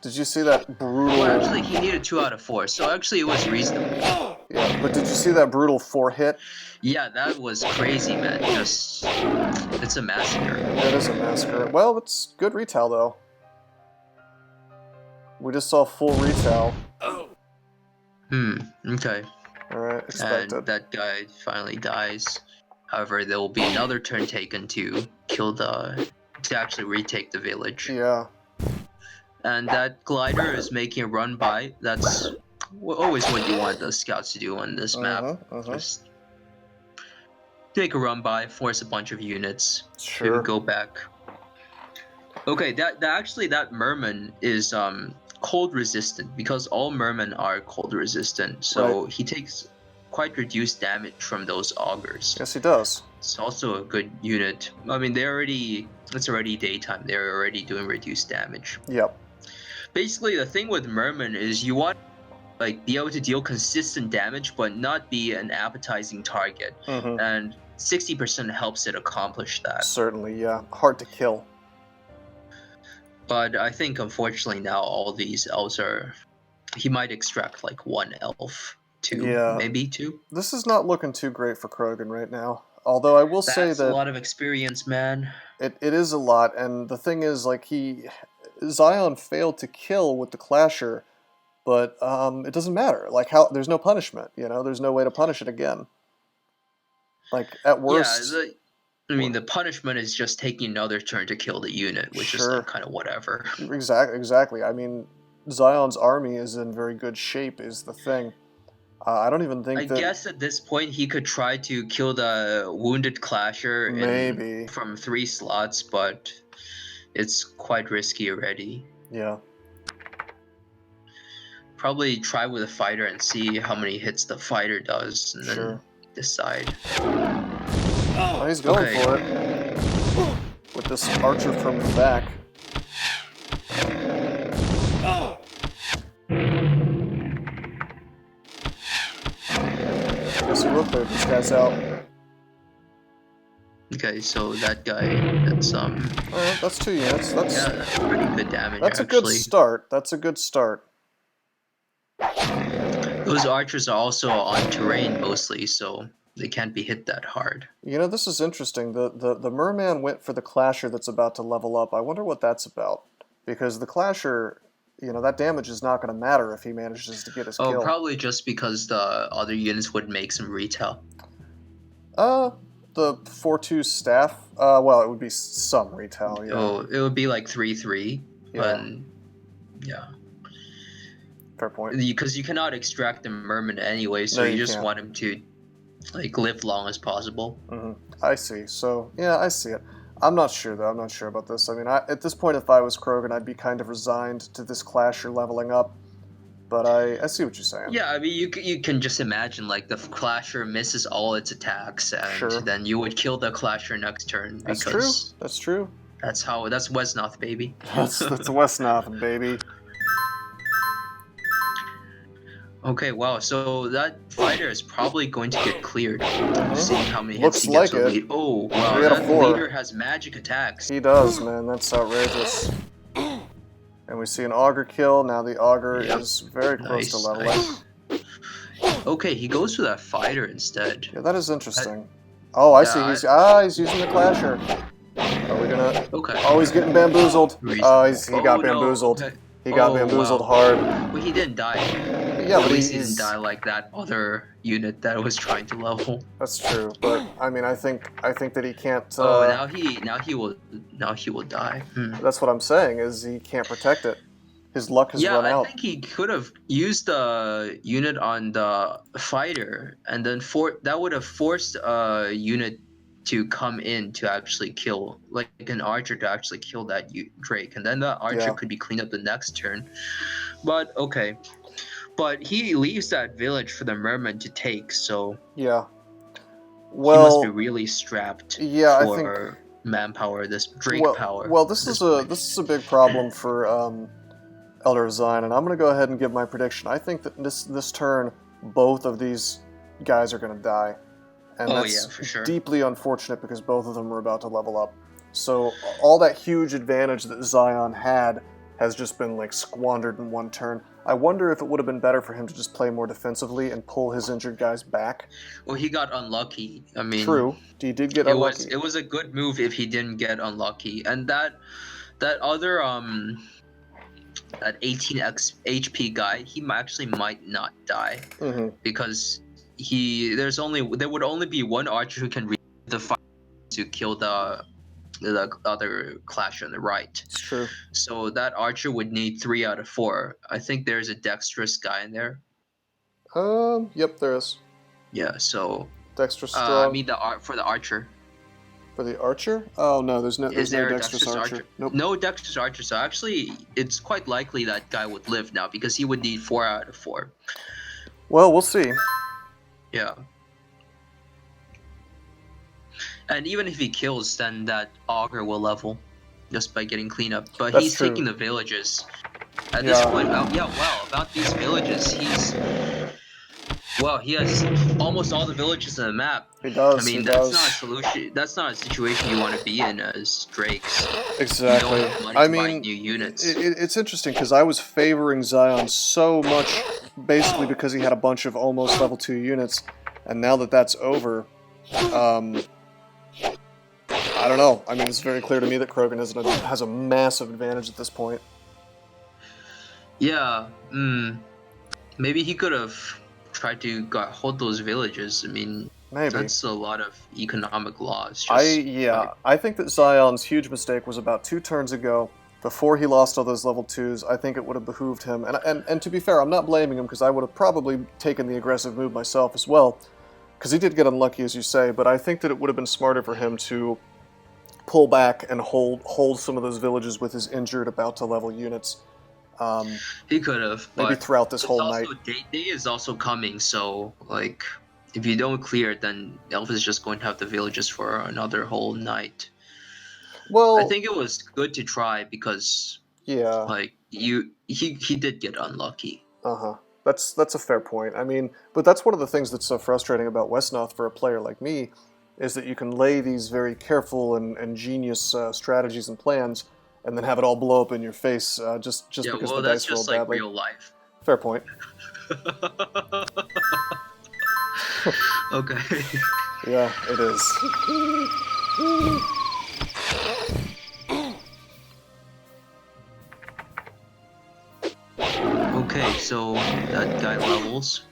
Did you see that brutal... Well, actually, he needed 2 out of 4, so actually it was reasonable. Yeah, but did you see that brutal 4-hit? Yeah, that was crazy, man. It's a massacre. It is a massacre. Well, it's good retail, though. We just saw full retail. Okay. Alright, expected. And that guy finally dies. However, there will be another turn taken to actually retake the village. Yeah. And that glider is making a run by. That's always what you want the scouts to do on this map. Just take a run by, force a bunch of units to go back. Okay, that merman is cold resistant because all mermen are cold resistant. So he takes quite reduced damage from those augurs. Yes, he does. It's also a good unit. I mean, it's already daytime. They're already doing reduced damage. Yep. Basically, the thing with merman is you want be able to deal consistent damage, but not be an appetizing target. And 60% helps it accomplish that. Certainly, yeah. Hard to kill. But I think, unfortunately, now all these elves he might extract like 1 elf, 2, maybe 2. This is not looking too great for Krogen right now. Although I will say that... That's a lot of experience, man. It is a lot, and the thing is, like, Zion failed to kill with the clasher, but it doesn't matter. Like, there's no punishment, you know? There's no way to punish it again. Like, at worst... Yeah, the punishment is just taking another turn to kill the unit, which is like kind of whatever. Exactly. I mean, Zion's army is in very good shape, is the thing. I don't even think I guess at this point he could try to kill the wounded clasher from 3 slots, but it's quite risky already. Yeah. Probably try with a fighter and see how many hits the fighter does, and then decide. Oh, he's going for it. With this archer from the back. Guess he will clear these guys out. Okay, so that guy, that's Alright, that's 2 units. that's pretty good damage. That's a good start. That's a good start. Those archers are also on terrain mostly, so they can't be hit that hard. You know, this is interesting. The merman went for the clasher that's about to level up. I wonder what that's about. Because the clasher, you know, that damage is not going to matter if he manages to get his kill. Oh, probably just because the other units would make some retail. The 4-2 staff? Well, it would be some retail, yeah. Oh, it would be like 3-3. But, yeah. Fair point. Because you cannot extract the merman anyway, so you just want him to live long as possible. I see. So yeah, I see it. I'm not sure though. I'm not sure about this. I mean, at this point, if I was Krogen, I'd be kind of resigned to this clasher leveling up. But I see what you're saying. Yeah, I mean, you can just imagine like the clasher misses all its attacks, and then you would kill the clasher next turn. That's true. That's true. That's Wesnoth, baby. That's Wesnoth, baby. Okay, wow. So that fighter is probably going to get cleared. Seeing how many hits he Looks gets like with lead. Oh, wow. That leader has magic attacks. He does, man. That's outrageous. And we see an augur kill. Now the augur is very close to leveling. Okay, he goes for that fighter instead. Yeah, that is interesting. Oh, I see. He's using the clasher. Are we gonna... Okay. Oh, he's getting bamboozled. He got bamboozled. No. Okay. He got bamboozled hard. Well, he didn't die. Yeah, but at least he didn't die like that other unit that was trying to level. That's true, but I mean, I think that he can't. Now he will die. That's what I'm saying. Is he can't protect it? His luck has run out. Yeah, I think he could have used the unit on the fighter, and then that would have forced a unit to come in to actually kill, like an archer to actually kill that Drake, and then the archer could be cleaned up the next turn. But okay, but he leaves that village for the merman to take, so Yeah. he must be Well, really strapped yeah, I think. for manpower. This Drake power. Well, this is a big problem for ElderofZion, and I'm gonna go ahead and give my prediction. I think that this turn, both of these guys are gonna die, and that's for sure. deeply unfortunate because both of them are about to level up. So all that huge advantage that Zion had has just been like squandered in one turn. I wonder if it would have been better for him to just play more defensively and pull his injured guys back. Well, he got unlucky. I mean, true, he did get unlucky. It was a good move if he didn't get unlucky, and that other that 18 HP guy, he actually might not die because there would only be one archer who can reach the fight to kill the other clash on the right. It's true. So that archer would need 3 out of 4. I think there's a dexterous guy in there. Yep, there is. Yeah, so dexterous strong. I mean for the archer. For the archer? Oh no, there's no dexterous archer. Nope. No dexterous archer. So actually, it's quite likely that guy would live now because he would need 4 out of 4. Well, we'll see. Yeah. And even if he kills, then that augur will level just by getting cleanup. But That's he's true. taking the villages. At this point, about these villages, he has almost all the villages on the map. He does. I mean, that's not a solution. That's not a situation you want to be in as Drakes. Exactly. You don't have money to buy new units. It's interesting because I was favoring Zion so much, basically because he had a bunch of almost level 2 units, and now that that's over, I don't know. I mean, it's very clear to me that Krogen has a massive advantage at this point. Yeah. Maybe he could have tried to hold those villages. I mean, maybe that's a lot of economic loss. I think that Zion's huge mistake was about 2 turns ago, before he lost all those level 2s. I think it would have behooved him, and to be fair, I'm not blaming him because I would have probably taken the aggressive move myself as well, because he did get unlucky, as you say. But I think that it would have been smarter for him to pull back and hold some of those villages with his injured, about to level units. He could have, maybe throughout this whole night. Day is also coming, so like, if you don't clear it, then Elf is just going to have the villages for another whole night. Well, I think it was good to try because like he did get unlucky. That's a fair point. I mean, but that's one of the things that's so frustrating about Wesnoth for a player like me, is that you can lay these very careful and genius strategies and plans, and then have it all blow up in your face just because the dice roll badly. That's just like real life. Fair point. Okay. Yeah, it is. Okay, so that guy levels.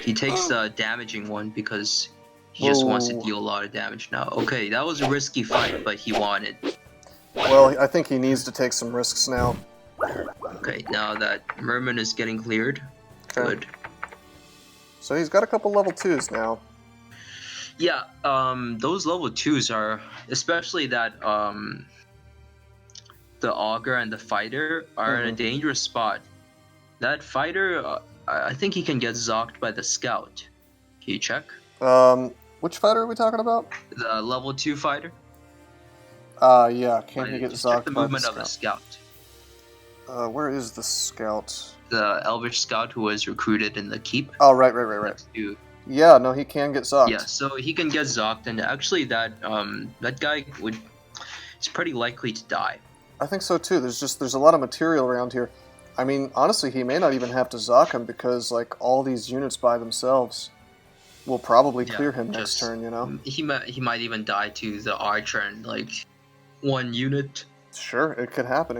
He takes the damaging one because he just wants to deal a lot of damage now. Okay, that was a risky fight, but he won it. Well, I think he needs to take some risks now. Okay, now that Merman is getting cleared. Okay. Good. So he's got a couple level 2s now. Yeah, those level 2s are, especially that the augur and the fighter are in a dangerous spot. That fighter, I think he can get zocked by the scout. Can you check? Which fighter are we talking about? The level 2 fighter. Yeah, can he get zocked the by movement the of the scout? Where is the scout? The elvish scout who was recruited in the keep. Oh, right. Yeah, no, he can get zocked. Yeah, so he can get zocked, and actually that guy is pretty likely to die. I think so too. There's a lot of material around here. I mean, honestly, he may not even have to zock him because like all these units by themselves will probably clear him next turn. You know, he might even die to the archer and like 1 unit. Sure, it could happen.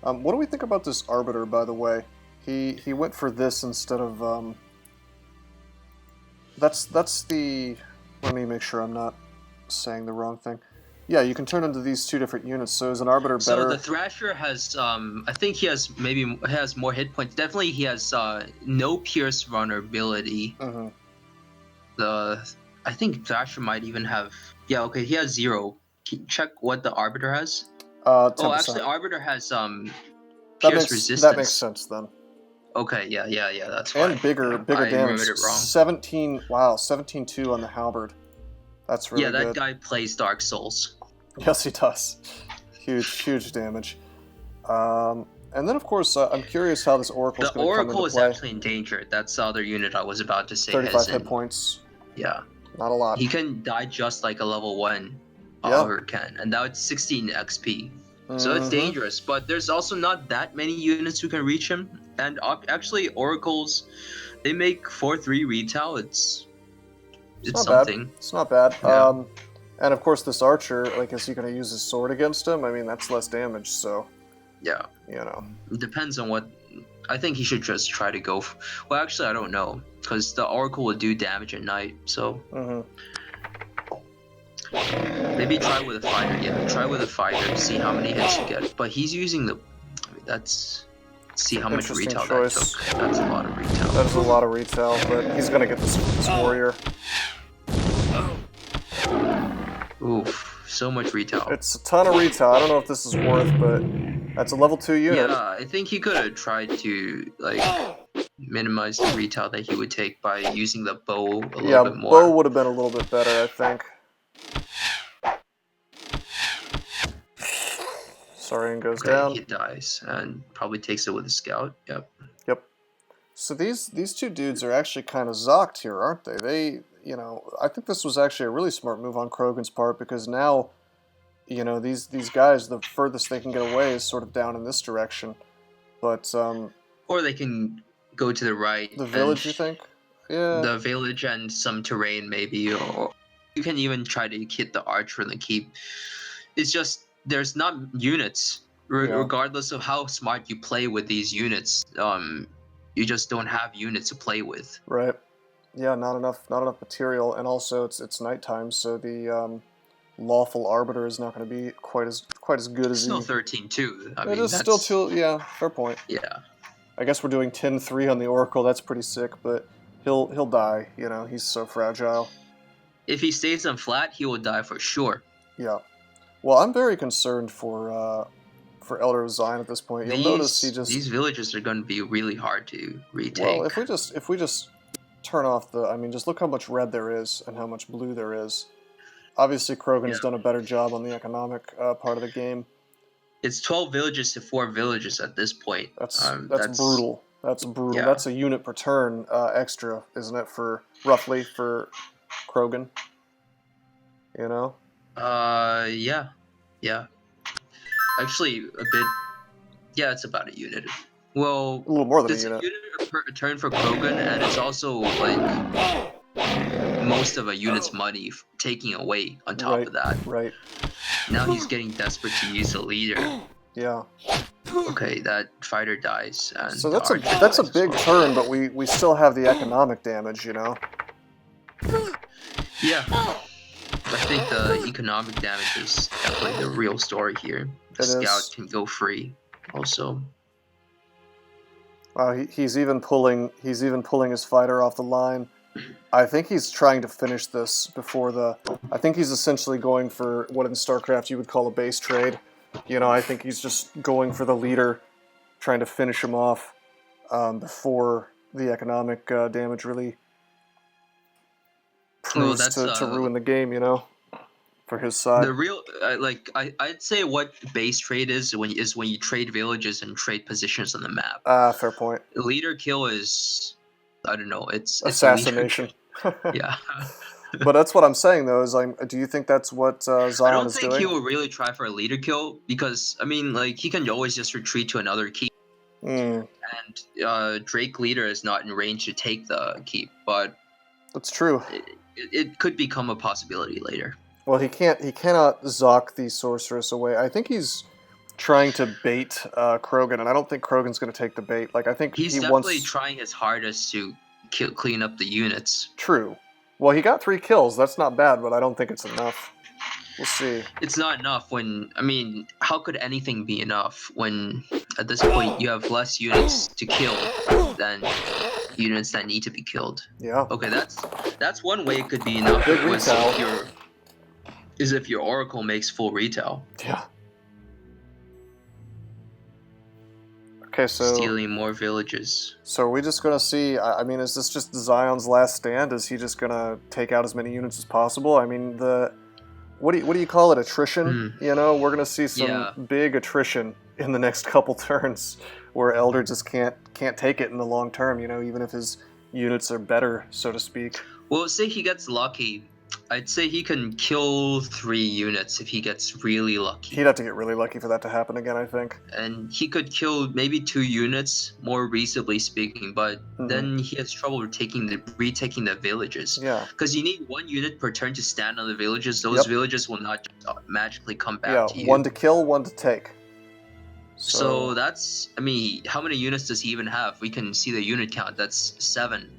What do we think about this arbiter, by the way? He went for this instead of That's the. Let me make sure I'm not saying the wrong thing. Yeah, you can turn into these 2 different units. So is an arbiter better? So the Thrasher has, I think he has more hit points. Definitely, he has no pierce vulnerability. I think Thrasher might even have Yeah, okay, he has 0. Check what the Arbiter has. 10%. Oh, actually, Arbiter has that pierce makes resistance. sense then. Okay, yeah, that's fine. And bigger I damage. remembered it wrong. 17. Wow, 17-2 on the halberd. That's really Yeah, that good. guy plays Dark Souls. Yes, he does. Huge damage. And then, of course, I'm curious how this Oracle is The going to come into Oracle is play. actually endangered. That's the other unit I was about to say. 35 hit points. Yeah. Not a lot. He can die just like a level 1 Augur can, and now it's 16 XP. So it's dangerous, but there's also not that many units who can reach him. And actually, Oracles, they make 4/3 retail. It's not something. Bad. It's not bad. Yeah. And of course, this archer, like, is he going to use his sword against him? I mean, that's less damage, so. Yeah. You know. It depends on what. I think he should just try to go. Well, actually, I don't know, because the Oracle will do damage at night. So. Maybe try with a fighter. Yeah, try with a fighter to see how many hits you get. But he's using the. I mean, that's. See how much retail that took. That's a lot of retail. That is a lot of retail, but he's gonna get this warrior. Oof, so much retail. It's a ton of retail. I don't know if this is worth, but that's a level 2 unit. Yeah, I think he could have tried to like minimize the retail that he would take by using the bow a little bit more. Yeah, bow would have been a little bit better, I think. Saurian goes down. He dies and probably takes it with a scout. Yep. So these two dudes are actually kind of zocked here, aren't they? They, you know, I think this was actually a really smart move on Krogen's part, because now, you know, these guys, the furthest they can get away is sort of down in this direction. But or they can go to the right. The village, you think? Yeah. The village and some terrain maybe, or you can even try to hit the archer in the keep. It's just there's not units, regardless of how smart you play with these units. You just don't have units to play with. Right. Yeah, not enough material, and also it's nighttime, so the lawful arbiter is not going to be quite as good as still 13-2. I mean, it is still too. Yeah, fair point. Yeah. I guess we're doing 10-3 on the Oracle. That's pretty sick, but he'll die. You know, he's so fragile. If he stays on flat, he will die for sure. Yeah. Well, I'm very concerned for ElderofZion at this point. You'll notice these villages are going to be really hard to retake. Well, if we just turn off the, I mean, just look how much red there is and how much blue there is. Obviously, Krogen's done a better job on the economic part of the game. It's 12 villages to 4 villages at this point. That's brutal. That's brutal. Yeah. That's a unit per turn extra, isn't it? Roughly for Krogen. You know. Yeah. Actually, a bit. Yeah, it's about a unit. Well, a little more than a unit per turn for Krogen, and it's also like most of a unit's money taking away on top of that. Right. Now he's getting desperate to use a leader. Yeah. Okay, that fighter dies. And so that's a big turn, but we still have the economic damage, you know. Yeah. I think the economic damage is definitely the real story here. The scout can go free, also. He's even pulling his fighter off the line. I think he's trying to finish this before the. I think he's essentially going for what in StarCraft you would call a base trade. You know, I think he's just going for the leader, trying to finish him off before the economic damage really proves to ruin the game. You know, for his side. The real I'd say what base trade is when you trade villages and trade positions on the map. Fair point. Leader kill is, I don't know, it's assassination. Yeah. But that's what I'm saying, though. Is do you think that's what Zion is doing? I don't think he will really try for a leader kill, because I mean, like, he can always just retreat to another keep. And Drake leader is not in range to take the keep, but that's true. It could become a possibility later. Well, he cannot zock the sorceress away. I think he's trying to bait Krogen, and I don't think Krogen's going to take the bait. Like, I think he's definitely trying his hardest to clean up the units. True. Well, he got 3 kills. That's not bad, but I don't think it's enough. We'll see. It's not enough when, I mean, how could anything be enough when at this point you have less units to kill than units that need to be killed? Yeah. Okay, that's one way it could be enough. Big retail. is if your Oracle makes full retail. Yeah. Okay, so Stealing more villages. So are we just gonna see? I mean, is this just Zion's last stand? Is he just gonna take out as many units as possible? I mean, what do you call it? Attrition? You know, we're gonna see some big attrition in the next couple turns, where Elder just can't take it in the long term. You know, even if his units are better, so to speak. Well, say he gets lucky. I'd say he can kill 3 units if he gets really lucky. He'd have to get really lucky for that to happen again, I think. And he could kill maybe 2 units, more reasonably speaking, but then he has trouble retaking the villages. Yeah. Because you need 1 unit per turn to stand on the villages. Those villages will not just magically come back to you. Yeah, 1 to kill, 1 to take. So that's, I mean, how many units does he even have? We can see the unit count. That's 7,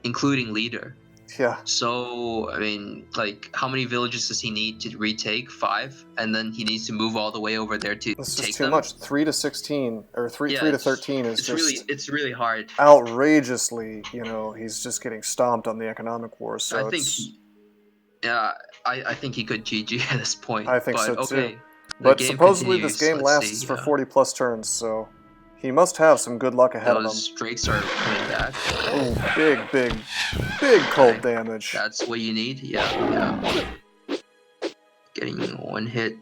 including leader. Yeah. So, I mean, like, how many villages does he need to retake? 5? And then he needs to move all the way over there to take them? This is too much. 3 to 16, or 3 to 13 is it's really hard. Outrageously, you know, he's just getting stomped on the economic war, so I think I think he could GG at this point. I think so, okay, too. But supposedly this game lasts for 40 plus turns, so he must have some good luck ahead of him. Those drakes are coming back. Oh, big cold damage. That's what you need? Yeah. Getting 1 hit.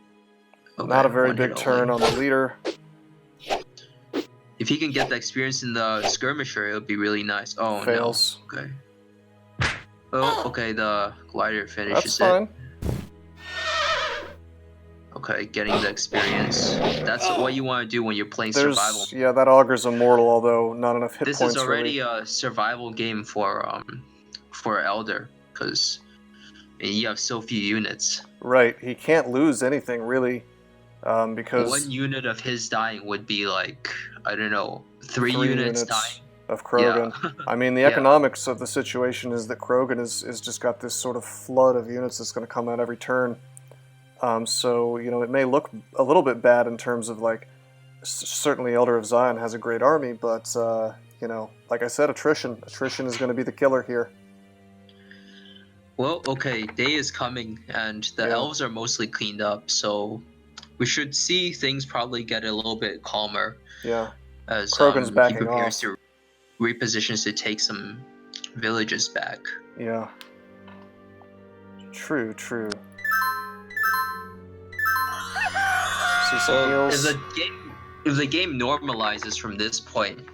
Okay, not a very big turn on the leader. If he can get the experience in the skirmisher, it would be really nice. Oh, Fails. No. Okay. Oh, okay, the glider finishes That's fine. Okay, getting the experience. That's what you want to do when you're playing survival. Yeah, that augur's immortal, although not enough hit points. This is already a survival game for Elder, because you have so few units. Right, he can't lose anything really, because 1 unit of his dying would be like, I don't know, 3 units dying of Krogen. Yeah. I mean, the economics of the situation is that Krogen is just got this sort of flood of units that's going to come out every turn. So, you know, it may look a little bit bad in terms of, like, certainly ElderofZion has a great army, but, you know, like I said, attrition. Attrition is going to be the killer here. Well, okay, day is coming, and the elves are mostly cleaned up, so we should see things probably get a little bit calmer. Yeah. As Krogen's backing he prepares off. to repositions to take some villages back. Yeah. True. See some heals. If the game normalizes from this point,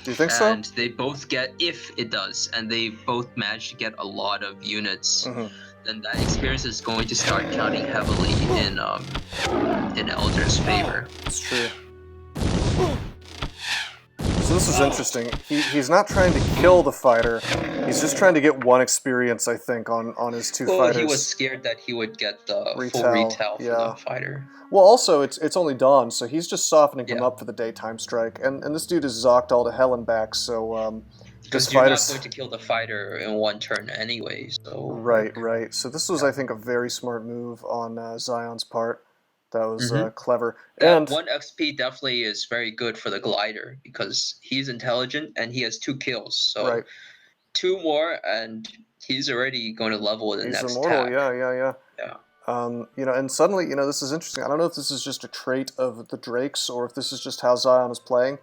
do you think so? And they both get, if it does, and they both manage to get a lot of units, then that experience is going to start counting heavily in Elder's favor. It's true. So this is interesting. He's not trying to kill the fighter. He's just trying to get 1 experience, I think, on his 2 fighters. He was scared that he would get the full retail for the fighter. Well, also, it's only dawn, so he's just softening him up for the daytime strike. And this dude is zocked all to hell and back, so... Because you're not going to kill the fighter in 1 turn anyway, so... Right. So this was, I think, a very smart move on Zion's part. That was clever. And 1 XP definitely is very good for the glider, because he's intelligent and he has 2 kills. So 2 more, and he's already going to level the next immortal, attack. Yeah. Yeah. You know, and suddenly, you know, this is interesting. I don't know if this is just a trait of the Drakes or if this is just how Zion is playing,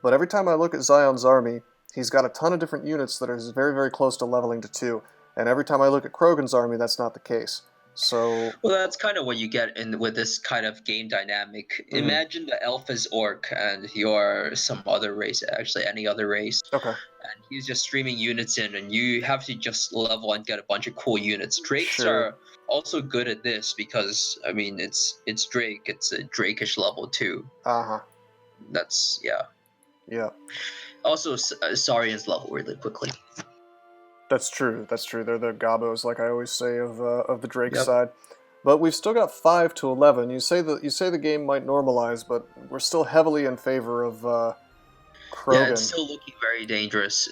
but every time I look at Zion's army, he's got a ton of different units that are very, very close to leveling to 2. And every time I look at Krogen's army, that's not the case. So... Well, that's kind of what you get with this kind of game dynamic. Imagine the elf is orc and you're some other race, actually any other race. Okay. And he's just streaming units in, and you have to just level and get a bunch of cool units. Drakes are also good at this because, I mean, it's Drake. It's a Drakish level too. That's, Yeah. Also, Saurian's level really quickly. That's true. They're the gobos, like I always say, of the Drake side. But we've still got 5 to 11. You say the game might normalize, but we're still heavily in favor of Krogen. Yeah, it's still looking very dangerous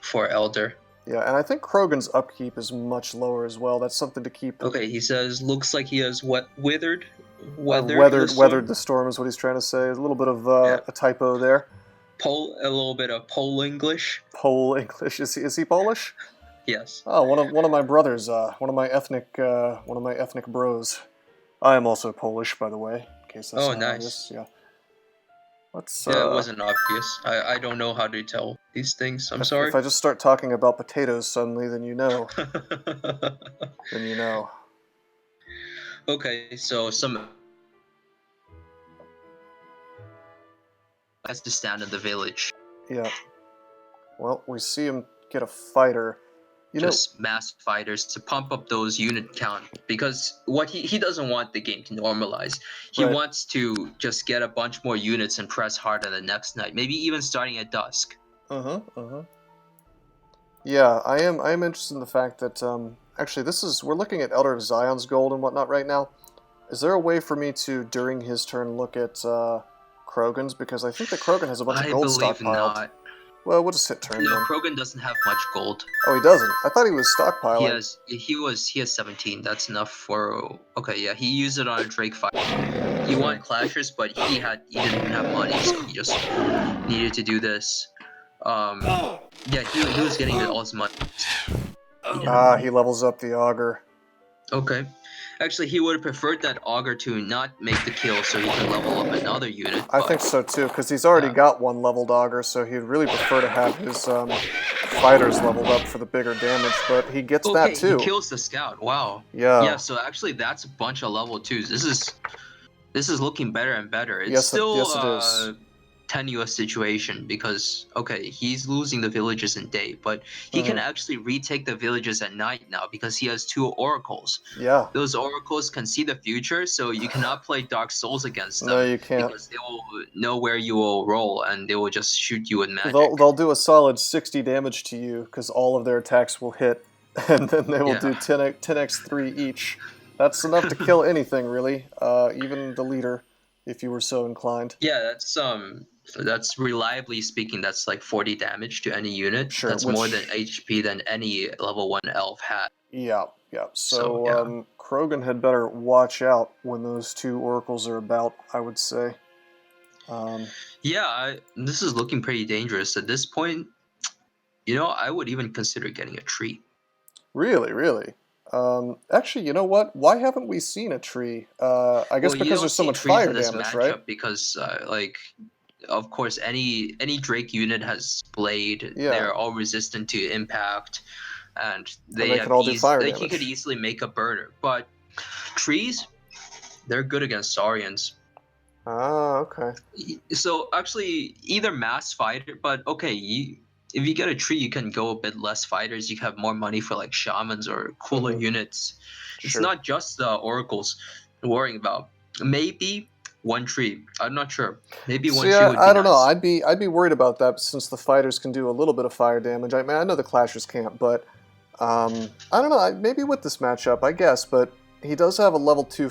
for Elder. Yeah, and I think Krogen's upkeep is much lower as well. That's something to keep. Okay, he says looks like he has weathered the storm is what he's trying to say. A little bit of a typo there. A little bit of Pole English. Pole English. Is he Polish? Yes. Oh, one of my brothers, one of my ethnic bros. I am also Polish, by the way, in case that's Oh, not nice. obvious. Yeah. Let's Yeah, it wasn't obvious. I don't know how to tell these things. I'm if sorry. I just start talking about potatoes suddenly, then you know. Then you know. Okay, so some has to stand in the village. Yeah. Well, we see him get a fighter. You know, Just mass fighters to pump up those unit count, because what he doesn't want the game to normalize. He right. wants to just get a bunch more units and press hard on the next night, maybe even starting at dusk. Yeah, I am interested in the fact that actually we're looking at Elder of Zion's gold and whatnot right now. Is there a way for me to during his turn look at Krogan's, because I think that Krogan has a bunch of I gold believe stockpiled. not. Well, we'll just hit turn No, then. Krogan doesn't have much gold. Oh, he doesn't. I thought he was stockpiling. He has 17. That's enough for. Okay, yeah, he used it on a Drake fight. He wanted clashers, but he didn't have money, so he just needed to do this. Yeah, he was getting all his money. He didn't have money. He levels up the auger. Okay. Actually, he would have preferred that auger to not make the kill so he can level up another unit. I think so too, because he's already got one leveled auger, so he'd really prefer to have his fighters leveled up for the bigger damage, but he gets that too. He kills the scout. Wow. Yeah. Yeah, so actually that's a bunch of level 2s. This is looking better and better. It's still yes, it is. tenuous situation because he's losing the villages in day, but he can actually retake the villages at night now because he has 2 oracles. Yeah. Those oracles can see the future, so you cannot play Dark Souls against them. No, you can't. Because they will know where you will roll and they will just shoot you with magic. They'll do a solid 60 damage to you because all of their attacks will hit, and then they will do 10x3 each. That's enough to kill anything, really, even the leader, if you were so inclined. Yeah, that's reliably speaking, that's like 40 damage to any unit. Sure, that's more than HP than any level 1 elf had. Yeah. So Krogan had better watch out when those 2 oracles are about, I would say. This is looking pretty dangerous at this point. I would even consider getting a tree. Really? Actually, you know what? Why haven't we seen a tree? I guess because there's so much fire damage, right? Because, of course, any Drake unit has blade. Yeah. They're all resistant to impact, and they can all do fire damage. He could easily make a burner. But trees, they're good against Saurians. Ah, okay. So actually, either mass fighter, but if you get a tree, you can go a bit less fighters. You have more money for like shamans or cooler units. It's not just the oracles you're worrying about. Maybe 1 tree. I'm not sure. Maybe 1 tree would be I don't know. nice. I'd be worried about that since the fighters can do a little bit of fire damage. I mean, I know the clashers can't, but I don't know. Maybe with this matchup, I guess. But he does have a level 2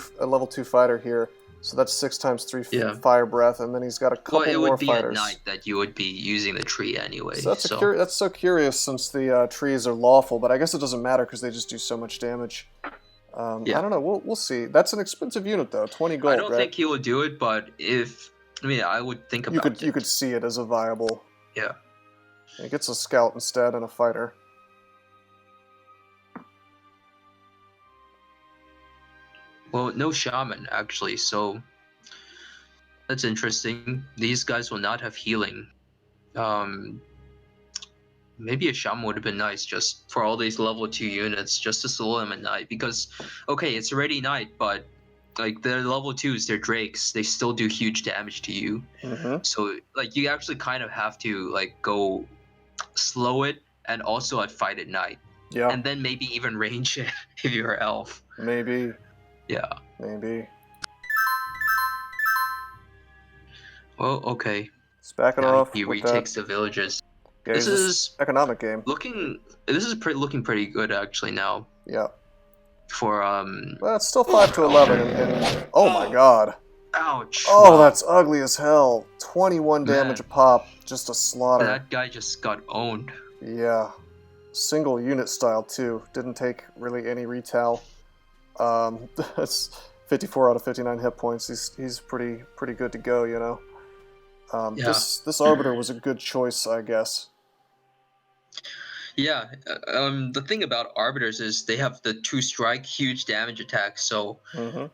fighter here. So that's 6 times 3 fire breath, and then he's got a couple more fighters. Well, it would be at night that you would be using the tree anyway. So that's so curious since the trees are lawful, but I guess it doesn't matter because they just do so much damage. I don't know. We'll see. That's an expensive unit though, 20 gold. I don't think he will do it, but I would think about it. You could see it as a viable. Yeah. He gets a scout instead and a fighter. Well, no shaman, actually, so that's interesting. These guys will not have healing. Maybe a shaman would have been nice just for all these level 2 units, just to slow them at night. Because, it's already night, but like they're level 2s, they're drakes, they still do huge damage to you. So like you actually kind of have to like go slow it and also fight at night. Yeah. And then maybe even range it if you're an elf. Maybe. Yeah. Maybe. Well, okay. It's backing off. He retakes the villages. Yeah, this is economic game. This is looking pretty good actually now. Yeah. For Well, it's still 5 to 11, and oh my god. Ouch. Oh, wow. That's ugly as hell. 21 damage a pop, just a slaughter. That guy just got owned. Yeah. Single unit style too. Didn't take really any retail. That's 54 out of 59 hit points. He's pretty good to go, you know. This Arbiter was a good choice, I guess. Yeah, the thing about arbiters is they have the 2 strike, huge damage attacks, so Mm-hmm.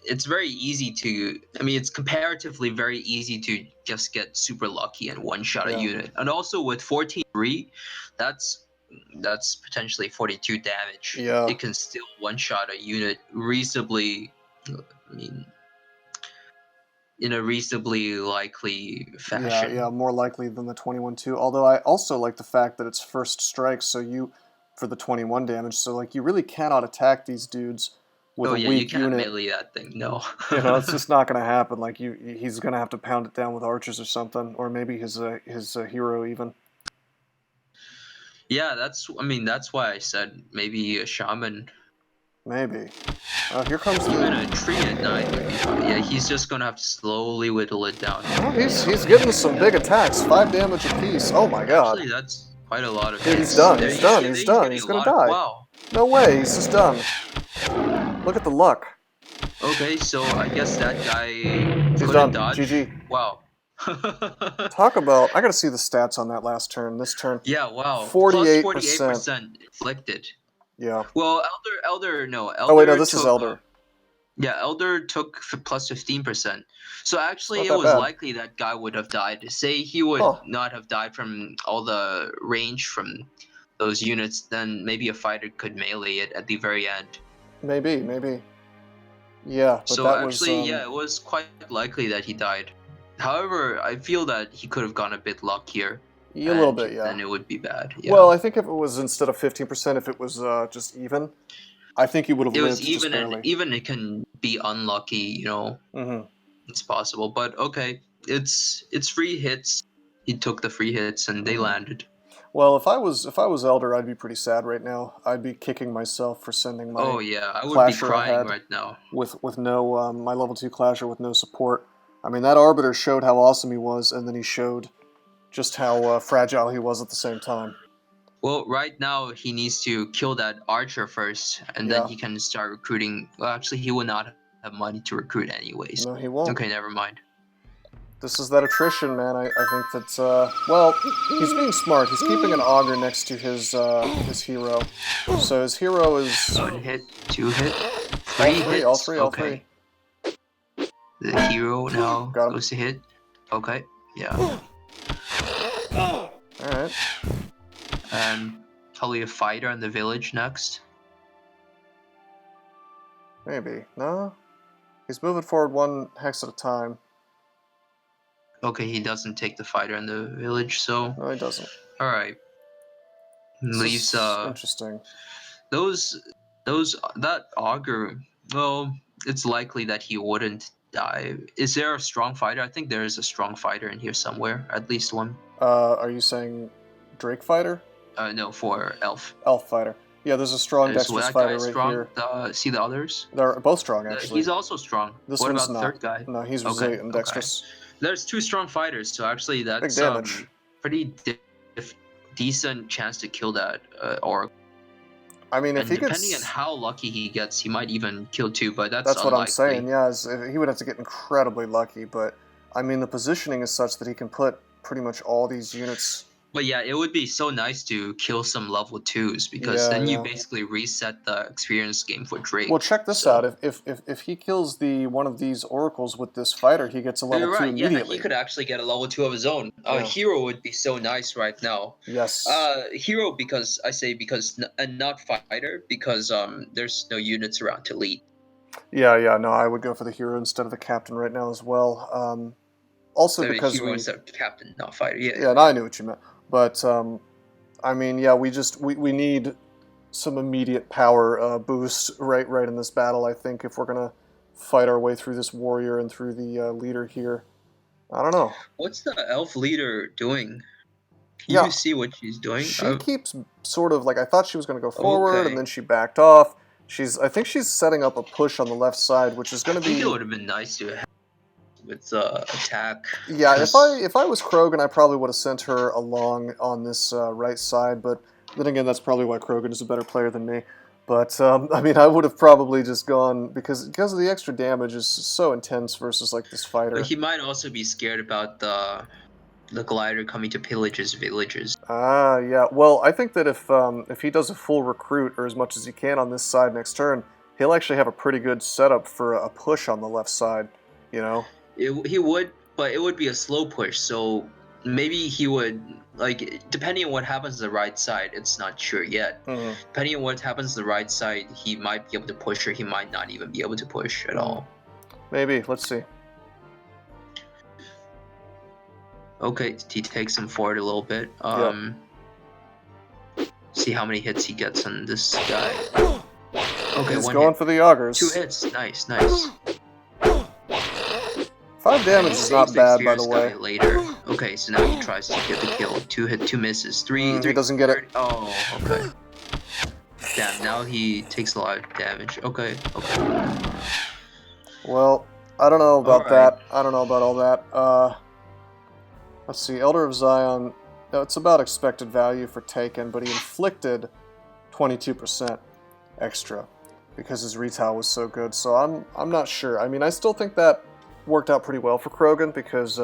it's very easy to. I mean, it's comparatively very easy to just get super lucky and one-shot a Yeah. unit. And also with 14-3, that's potentially 42 damage. Yeah. It can still one-shot a unit reasonably. I mean, in a reasonably likely Yeah, fashion. yeah, more likely than the 21-2. Although I also like the fact that it's first strike, so for the 21 damage, so like you really cannot attack these dudes with Oh a yeah, you weak can't unit. melee that thing. No. It's just not going to happen. Like he's going to have to pound it down with archers or something, or maybe his hero even. Yeah, I mean, that's why I said maybe a shaman. Maybe. Here comes Even the. a tree at night would be fine. Yeah, he's just gonna have to slowly whittle it down. Oh, he's getting some big attacks. 5 damage apiece. Oh my god. Actually, that's quite a lot of Dude, hits. he's done. There, He's done. He's he's done. getting He's a gonna lot of. die. Wow. No way. He's just done. Look at the luck. Okay, so I guess that guy He's couldn't done. dodge. GG. Wow. Talk about. I gotta see the stats on that last turn. This turn. Yeah, wow. Plus 48%. 48% inflicted. Yeah. Well, no, Oh wait, no, Elder this is took. Elder. Yeah, Elder took plus 15%. So It's actually, not it that was bad. likely that guy would have died. Say he would Huh. not have died from all the range from those units, then maybe a fighter could melee it at the very end. Maybe. Yeah, but So that was actually, yeah, it was quite likely that he died. However, I feel that he could have gone a bit luckier. a little And bit, yeah. then it would be bad. Yeah. Well, I think if it was instead of 15%, if it was just even, I think he would have It was lived just even, and barely. even it can be unlucky, Mm-hmm. it's possible. But okay, it's free hits. He took the free hits and they Mm-hmm. landed. Well, if I was Elder, I'd be pretty sad right now. I'd be kicking myself for sending Oh my yeah, I would be Clasher crying ahead right now. with no my level 2 Clasher with no support. I mean, that Arbiter showed how awesome he was, and then he showed just how fragile he was at the same time. Well, right now he needs to kill that archer first, and then Yeah. he can start recruiting. Well, actually, he will not have money to recruit anyways. No, he won't. Okay, never mind. This is that attrition, man. I think that's, well, he's being smart. He's keeping an auger next to his hero. So his hero is... 1 hit, 2 hit, 3 hits. All three. Okay. The hero now Got him. goes to hit. Okay, yeah. Alright. And probably a fighter in the village next. Maybe. No? He's moving forward 1 hex at a time. Okay, he doesn't take the fighter in the village, so... No, he doesn't. Alright. Leaves, interesting. That augur, well, it's likely that he wouldn't die. Is there a strong fighter? I think there is a strong fighter in here somewhere, at least one. Are you saying Drake fighter? No, for elf. Elf fighter. Yeah, there's a strong Is dexterous that fighter guy right strong? here. See the others? They're both strong, actually. He's also strong. This What one's about the not. third guy? No, he's Okay, resilient and okay. dexterous. There's 2 strong fighters, so actually that's Big damage. pretty decent chance to kill that oracle. I mean, if And he depending gets... on how lucky he gets, he might even kill 2, but that's That's what unlikely. I'm saying, yeah. He would have to get incredibly lucky, but, I mean, the positioning is such that he can put pretty much all these units... But yeah, it would be so nice to kill some level 2s, because then you basically reset the experience game for Drake. Well, check this out. If he kills one of these oracles with this fighter, he gets a level 2 immediately. Yeah, he could actually get a level 2 of his own. Hero would be so nice right now. Yes. Hero because and not fighter, because there's no units around to lead. Yeah, no, I would go for the hero instead of the captain right now as well. Also because hero instead of captain, not fighter. Yeah, no, I knew what you meant. But, I mean, yeah, we need some immediate power boost right in this battle, I think, if we're going to fight our way through this warrior and through the leader here. I don't know. What's the elf leader doing? Can you see what she's doing? She keeps sort of, like, I thought she was going to go forward, and then she backed off. I think she's setting up a push on the left side, which is going to be... I think it would have been nice to have with attack. Yeah, if I was Krogen, I probably would have sent her along on this right side, but then again, that's probably why Krogen is a better player than me. But, I mean, I would have probably just gone, because of the extra damage is so intense versus, like, this fighter. But he might also be scared about the the glider coming to pillage his villages. Ah, yeah. Well, I think that if he does a full recruit or as much as he can on this side next turn, he'll actually have a pretty good setup for a push on the left side. You know. He would, but it would be a slow push. So maybe he would, like, depending on what happens to the right side, it's not sure yet. Mm-hmm. Depending on what happens to the right side, he might be able to push, or he might not even be able to push at all. Maybe. Let's see. Okay, he takes him forward a little bit. See how many hits he gets on this guy. Okay, He's one going hit. for the augers. 2 hits. Nice, nice. 5 damage is not bad, by the way. Later. Okay, so now he tries to get the kill. 2 hit, 2 misses. 3. He doesn't get it. Oh, okay. Damn, now he takes a lot of damage. Okay, okay. Well, I don't know about Alright. that. I don't know about all that. Let's see. Elder of Zion. No, it's about expected value for Taken, but he inflicted 22% extra because his retail was so good. So I'm not sure. I mean, I still think that worked out pretty well for Krogen because,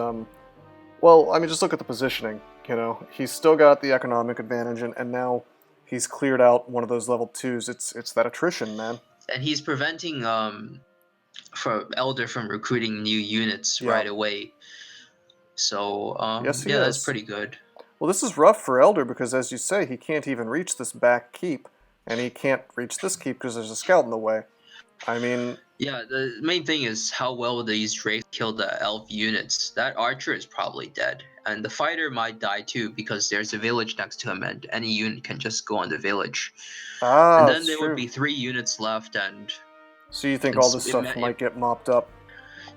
well, I mean, just look at the positioning. You know, he's still got the economic advantage, and now he's cleared out one of those level 2s. It's that attrition, man. And he's preventing for Elder from recruiting new units right away. So Yes, he yeah, is. that's pretty good. Well, this is rough for Elder because, as you say, he can't even reach this back keep, and he can't reach this keep because there's a scout in the way. I mean... Yeah, the main thing is how well these drakes kill the elf units. That archer is probably dead, and the fighter might die too because there's a village next to him, and any unit can just go on the village. Ah, and then that's there true. would be 3 units left, and... So you think all this stuff might get mopped up?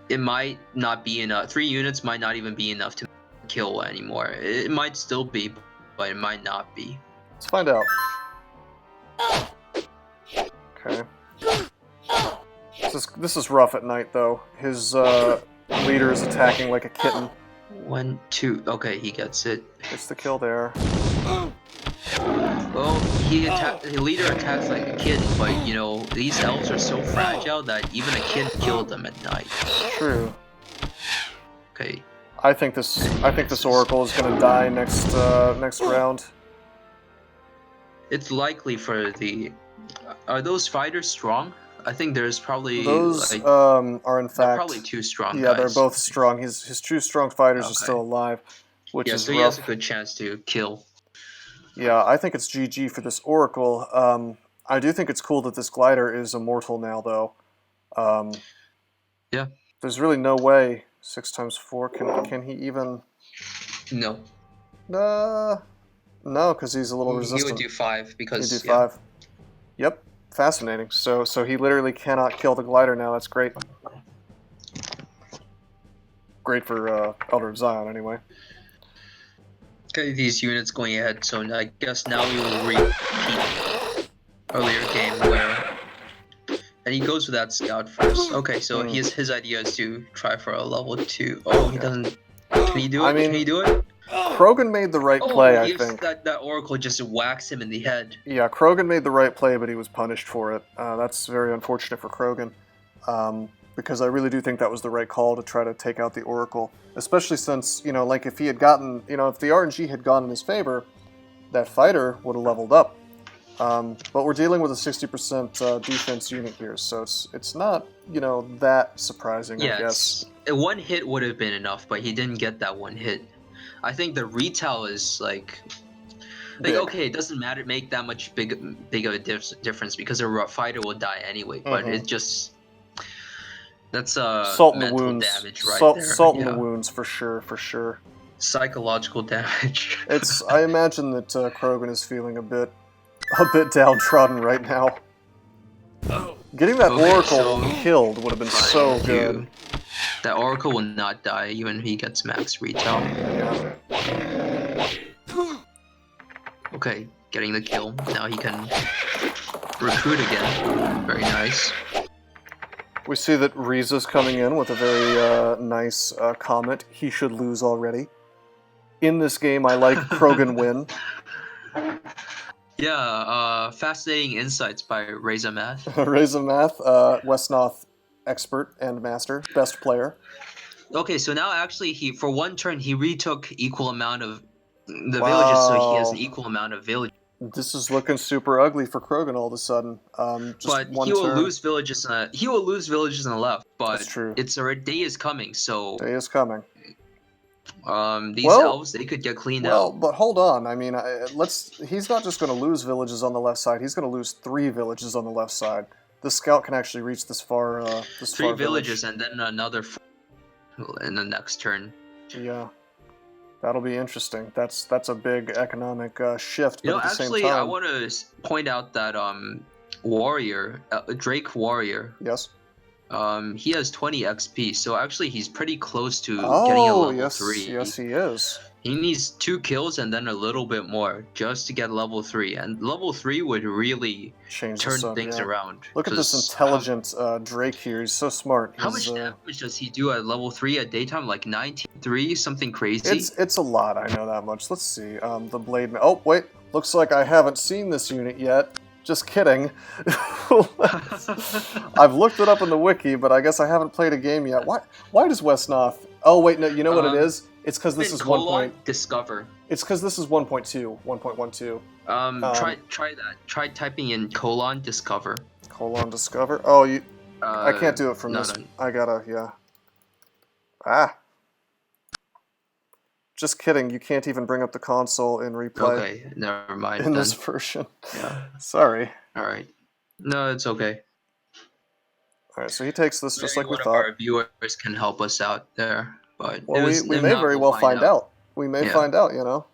It might not be enough. 3 units might not even be enough to kill anymore. It might still be, but it might not be. Let's find out. Okay. This is rough at night, though. His leader is attacking like a kitten. 1, 2. Okay, he gets it. Gets the kill there. Well, the leader attacks like a kid, but you know these elves are so fragile that even a kid killed them at night. True. Okay. I think this Oracle is gonna die next round. It's likely for the. Are those fighters strong? I think there's probably those like, are in fact probably 2 strong. Yeah, guys. they're both strong. His 2 strong fighters are still alive, which is so rough. he has a good chance to kill. Yeah, I think it's GG for this Oracle. I do think it's cool that this glider is immortal now, though. Yeah. There's really no way 6 times 4 can he even? No. No, because he's a little resistant. He would do 5 because. He'd do 5. Yep. Fascinating. So he literally cannot kill the glider now. That's great. Great for Elder of Zion, anyway. Okay, these units going ahead, so I guess now we will repeat earlier game where... And he goes with that scout first. Okay, so his idea is to try for a level 2. Oh, he doesn't... Can he do it? I mean, can he do it? Krogen made the right play, I think. That Oracle just whacks him in the head. Yeah, Krogen made the right play, but he was punished for it. That's very unfortunate for Krogen. Because I really do think that was the right call to try to take out the Oracle. Especially since, you know, like if he had gotten, you know, if the RNG had gone in his favor, that fighter would have leveled up. But we're dealing with a 60% defense unit here, so it's not, you know, that surprising, I guess. 1 hit would have been enough, but he didn't get that 1 hit. I think the retail is like okay, it doesn't matter, make that much big of a difference because a fighter will die anyway. But it just that's salt in the mental wounds. damage right there. Salt in the wounds for sure. Psychological damage. I imagine that Krogen is feeling a bit downtrodden right now. Getting that Oracle killed would have been so good. That Oracle will not die even if he gets max retail. Yeah. Okay, getting the kill. Now he can recruit again. Very nice. We see that Riza's coming in with a very nice comment. He should lose already. In this game, I like Krogen win. Yeah, fascinating insights by Razamath. Razamath, Wesnoth expert and master, best player. Okay, so now actually he for one turn he retook equal amount of the villages, so he has an Wow. equal amount of village. This is looking super ugly for Krogan all of a sudden. Just But one he will turn. lose villages. He will lose villages on the left. That's But true. it's already day is coming, so Day is coming. these Well, elves they could get cleaned well, out. but hold on. I mean, he's not just going to lose villages on the left side. He's going to lose 3 villages on the left side. The scout can actually reach this far. This 3 far villages village. and then another in the next turn. Yeah, that'll be interesting. That's a big economic shift. You But know, at the same actually, I time, want to point out that warrior Drake warrior. yes. He has 20 XP, so actually he's pretty close to getting a Oh, level yes, 3. yes, he is. He needs 2 kills and then a little bit more just to get level 3, and level 3 would really Change this turn up. things Yeah. around. Look at this Because intelligent Drake here. He's so smart. how He's much damage does he do at level 3 at daytime? Like 19.3, something crazy. it's a lot. I know that much. Let's see. The blade. Oh wait, looks like I haven't seen this unit yet. Just kidding. I've looked it up in the wiki, but I guess I haven't played a game yet. Why does Wesnoth? Oh wait, no. You know what it is? It's because this In is 1. colon, discover. It's because this is 1.2, 1.12. Try that. Try typing in colon discover. Colon discover. Oh, I can't do it from not this. on- I gotta, yeah. Ah. Just kidding. You can't even bring up the console in replay Okay, never mind. in then. this version. Yeah. Sorry. All right. No, it's okay. All right, so he takes this just Maybe like we one of thought. our viewers can help us out there, but Well, we if may not, very we'll well find out. We may Yeah. find out, you know.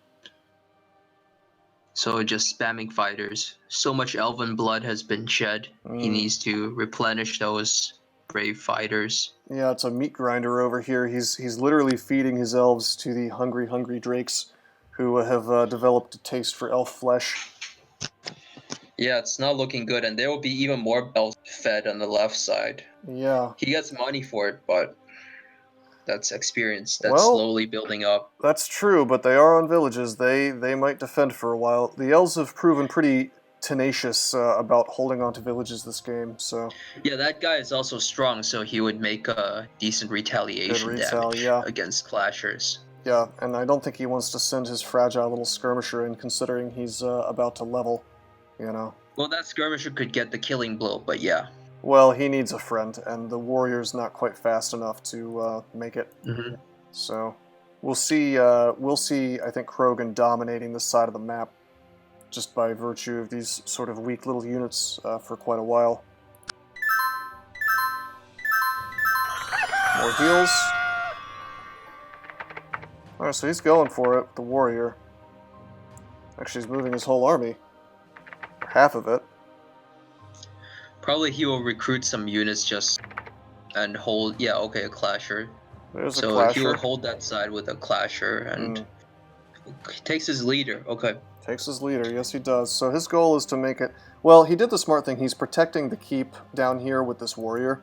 So just spamming fighters. So much elven blood has been shed. He needs to replenish those brave fighters. Yeah, it's a meat grinder over here. He's literally feeding his elves to the hungry drakes who have developed a taste for elf flesh. Yeah, it's not looking good, and there will be even more bells fed on the left side. Yeah. He gets money for it, but that's experience that's Well, slowly building up. That's true, but they are on villages. They might defend for a while. The elves have proven pretty tenacious about holding on to villages this game, so Yeah, that guy is also strong, so he would make a decent retaliation retail, damage yeah. against clashers. yeah, and I don't think he wants to send his fragile little skirmisher in, considering he's about to level, you know. Well, that skirmisher could get the killing blow, but yeah. Well, he needs a friend, and the warrior's not quite fast enough to make it. Mm-hmm. So we'll see. I think Krogen dominating this side of the map, just by virtue of these sort of weak little units for quite a while. More heals. Alright, so he's going for it, the warrior. Actually, he's moving his whole army. Half of it. Probably he will recruit some units just and hold. Yeah, okay, a clasher. There's a So clasher. he will hold that side with a clasher and he takes his leader. Okay. Takes his leader, yes he does. So his goal is to make it... Well, he did the smart thing. He's protecting the keep down here with this warrior,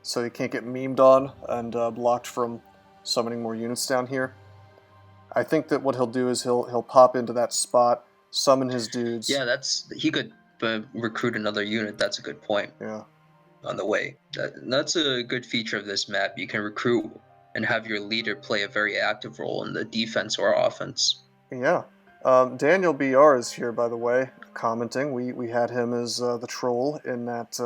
so he can't get memed on and blocked from summoning more units down here. I think that what he'll do is he'll pop into that spot, summon his dudes. Yeah, he could recruit another unit. That's a good point. Yeah. On the way. That's a good feature of this map. You can recruit and have your leader play a very active role in the defense or offense. Yeah. Daniel BR is here, by the way, commenting. We had him as the troll in that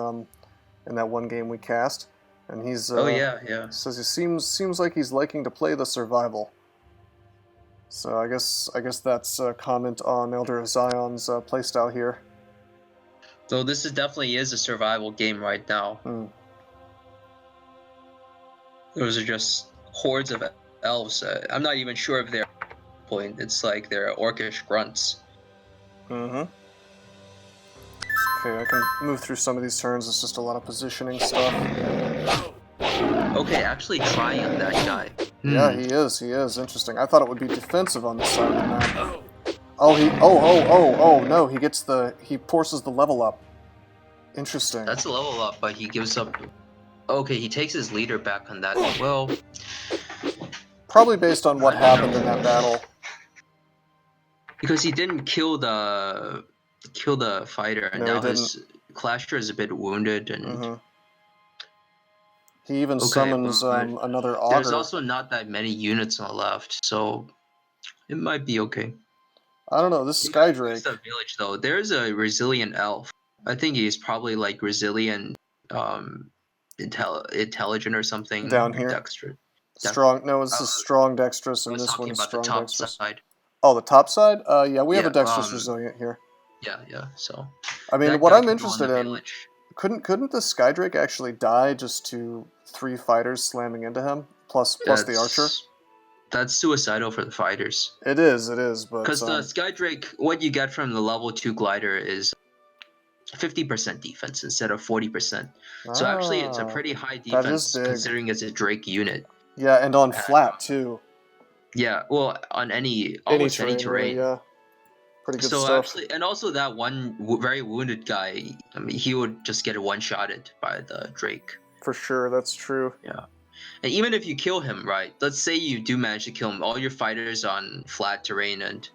one game we cast, and he's oh yeah. says he seems like he's liking to play the survival. So I guess that's a comment on ElderofZion's playstyle here. So this definitely is a survival game right now. Those are just hordes of elves. I'm not even sure if they're point. It's like they're orcish grunts. Mm-hmm. Okay, I can move through some of these turns. It's just a lot of positioning stuff. Okay, actually trying on that guy. Yeah, he is. Interesting. I thought it would be defensive on this side of the map. Oh, no, he forces the level up. Interesting. That's a level up, but he gives up. Okay, he takes his leader back on that. Well, probably based on what happened in that battle. Because he didn't kill the fighter, and now his clasher is a bit wounded, and He even Okay, summons but another there's augur. also not that many units on the left, so it might be okay. I don't know, this You gotta Skydrake. use the village though. There's a resilient elf. I think he's probably like resilient, intelligent or something. Down Or here. dexterous. Strong. No, this Uh, is strong dexterous, I and was this one talking is about the strong top dexterous. side. Oh, the top side? Yeah, we have a Yeah, dexterous resilient here. Yeah. So I mean, that what guy I'm can go on interested the in, village. couldn't the Skydrake actually die just to 3 fighters slamming into him, plus the archer? That's suicidal for the fighters. It is, but... Because the Skydrake, what you get from the level 2 glider is 50% defense instead of 40%. So actually, it's a pretty high defense considering it's a Drake unit. Yeah, and on flat, too. Yeah, well, on almost any terrain. Really, yeah. Pretty good so stuff. Actually, and also that one very wounded guy, I mean, he would just get one-shotted by the Drake. For sure, that's true. Yeah. And even if you kill him, right, let's say you do manage to kill him, all your fighters on flat terrain, and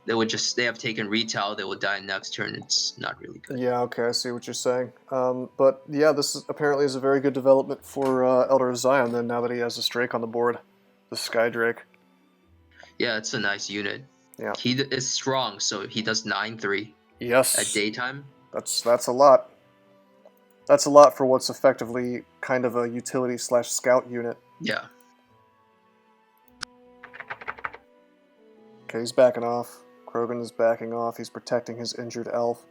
they have taken retail, they will die next turn. It's not really good. Yeah, okay, I see what you're saying. But yeah, this apparently is a very good development for ElderofZion then, now that he has this Drake on the board. The Skydrake. Yeah, it's a nice unit. Yeah. He is strong, so he does 9-3. Yes. At daytime. That's a lot. That's a lot for what's effectively kind of a utility/scout unit. Yeah. Okay, he's backing off. Krogen is backing off. He's protecting his injured elf.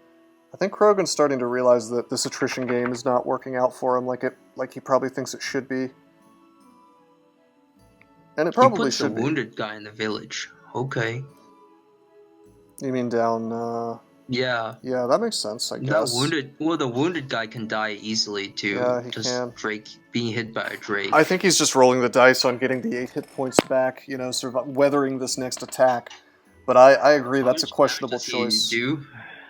I think Krogen's starting to realize that this attrition game is not working out for him like he probably thinks it should be. And it probably should be. He puts a wounded guy in the village. Okay. You mean down, Yeah. Yeah, that makes sense, I guess. The wounded guy can die easily too. Yeah, he can. Drake being hit by a Drake. I think he's just rolling the dice on getting the 8 hit points back, you know, weathering this next attack. But I agree, that's a questionable choice. Do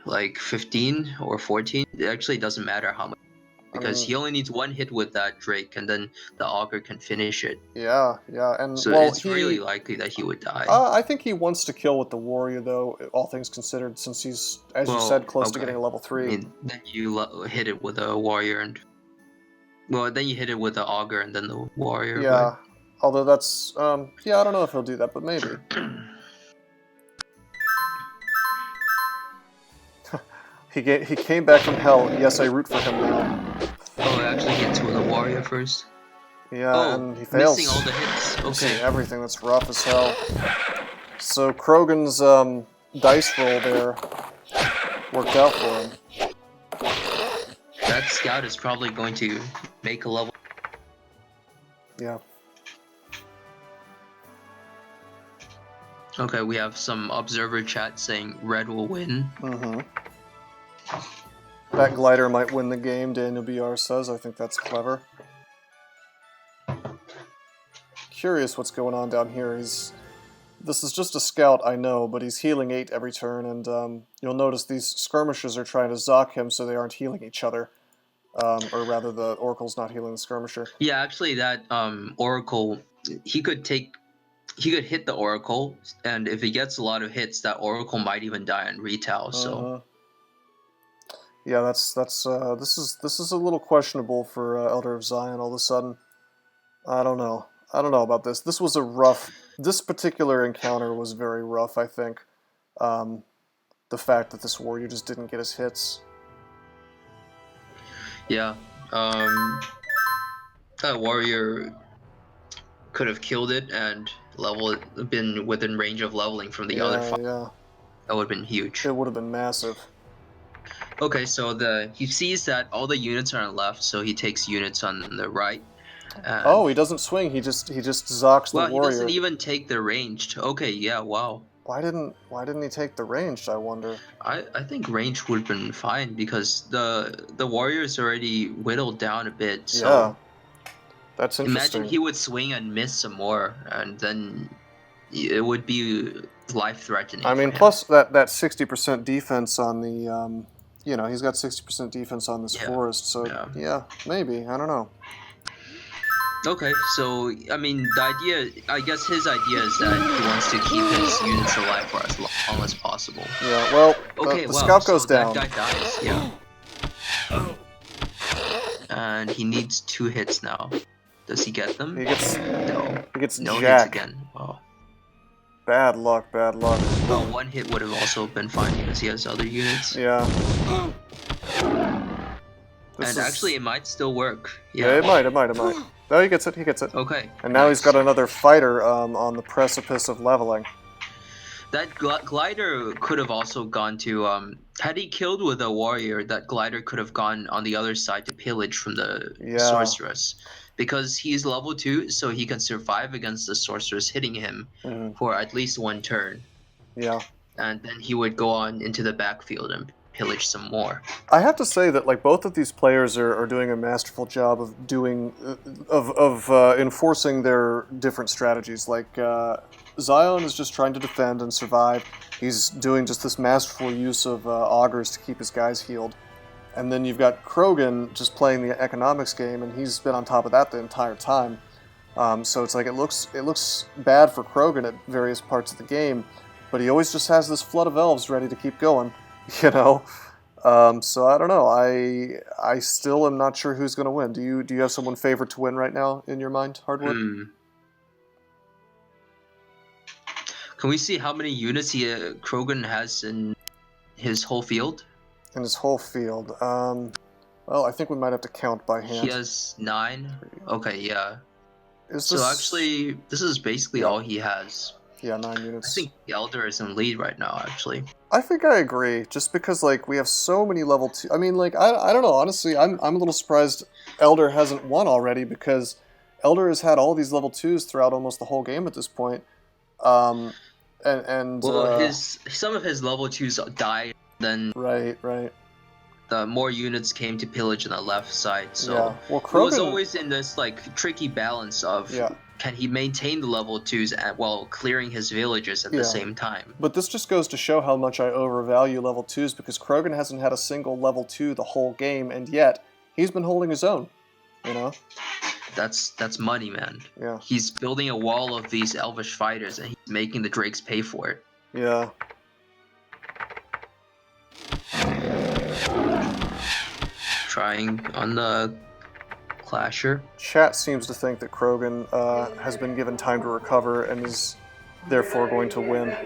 like 15 or 14? It actually doesn't matter how much. Because he only needs one hit with that Drake, and then the augur can finish it. Yeah, and so it's really likely that he would die. I think he wants to kill with the warrior, though, all things considered, since he's, as you said, close to getting a level 3. I mean, then you hit it with a warrior, and then you hit it with the augur and then the warrior. Yeah, although that's yeah, I don't know if he'll do that, but maybe. He came back from hell. Yes, I root for him now. Oh, it actually hits with a warrior first. Yeah, and he fails. Missing all the hits. Okay. Missing everything. That's rough as hell. So Krogen's dice roll there worked out for him. That scout is probably going to make a level. Yeah. Okay, we have some observer chat saying red will win. Mm-hmm. That glider might win the game, Daniel BR says. I think that's clever. Curious what's going on down here. This is just a scout, I know, but he's healing 8 every turn, and you'll notice these skirmishers are trying to zock him so they aren't healing each other. Or rather, the Oracle's not healing the skirmisher. Yeah, actually, that Oracle, he could hit the Oracle, and if he gets a lot of hits, that Oracle might even die on retail, so... Yeah, this is a little questionable for ElderofZion all of a sudden. I don't know about this. This particular encounter was very rough, I think. The fact that this warrior just didn't get his hits. Yeah, that warrior could have killed it and been within range of leveling from the other fight. Yeah. That would have been huge. It would have been massive. Okay, so he sees that all the units are on the left, so he takes units on the right. Oh, he doesn't swing. He just zocks the warrior. Well, he doesn't even take the ranged. Okay, yeah, wow. Why didn't he take the ranged, I wonder? I think ranged would have been fine because the warrior's already whittled down a bit. So yeah, that's interesting. Imagine he would swing and miss some more, and then it would be life-threatening. I mean, plus that 60% defense on the you know, he's got 60% defense on this forest, so yeah, maybe, I don't know. Okay, so, I mean, I guess his idea is that he wants to keep his units alive for as long as possible. Yeah, well, the scout goes down. That guy dies, yeah. And he needs 2 hits now. Does he get them? He gets No. he gets No hits Jack. again. Oh. Bad luck, bad luck. Well, one hit would have also been fine because he has other units. Yeah. And actually, it might still work. Yeah, it might. No, he gets it. Okay. And now nice. he's got another fighter on the precipice of leveling. That glider could have also gone to had he killed with a warrior, that glider could have gone on the other side to pillage from the sorceress, because he's level 2, so he can survive against the sorceress hitting him for at least one turn. Yeah. And then he would go on into the backfield and pillage some more. I have to say that like both of these players are doing a masterful job of doing enforcing their different strategies. Like Zion is just trying to defend and survive. He's doing just this masterful use of augurs to keep his guys healed. And then you've got Krogen just playing the economics game, and he's been on top of that the entire time. So it's like it looks bad for Krogen at various parts of the game, but he always just has this flood of elves ready to keep going, you know. So I don't know. I still am not sure who's going to win. Do you have someone favored to win right now in your mind, Hardwood? Can we see how many units Krogen has in his whole field? In his whole field. Well, I think we might have to count by hand. He has 9. Okay, yeah. So actually, this is basically all he has. Yeah, 9 units. I think Elder is in lead right now, actually. I think I agree, just because like we have so many level 2. I mean, like I don't know. Honestly, I'm a little surprised Elder hasn't won already, because Elder has had all these level 2s throughout almost the whole game at this point. Well, some of his level 2s died. Then right. The more units came to pillage on the left side, so yeah. Well, Krogen, it was always in this like tricky balance of can he maintain the level 2s while clearing his villages at the same time. But this just goes to show how much I overvalue level 2s, because Krogen hasn't had a single level 2 the whole game, and yet he's been holding his own, you know? That's money, man. Yeah. He's building a wall of these elvish fighters, and he's making the drakes pay for it. Yeah. Trying on the clasher. Chat seems to think that Krogen has been given time to recover and is therefore going to win.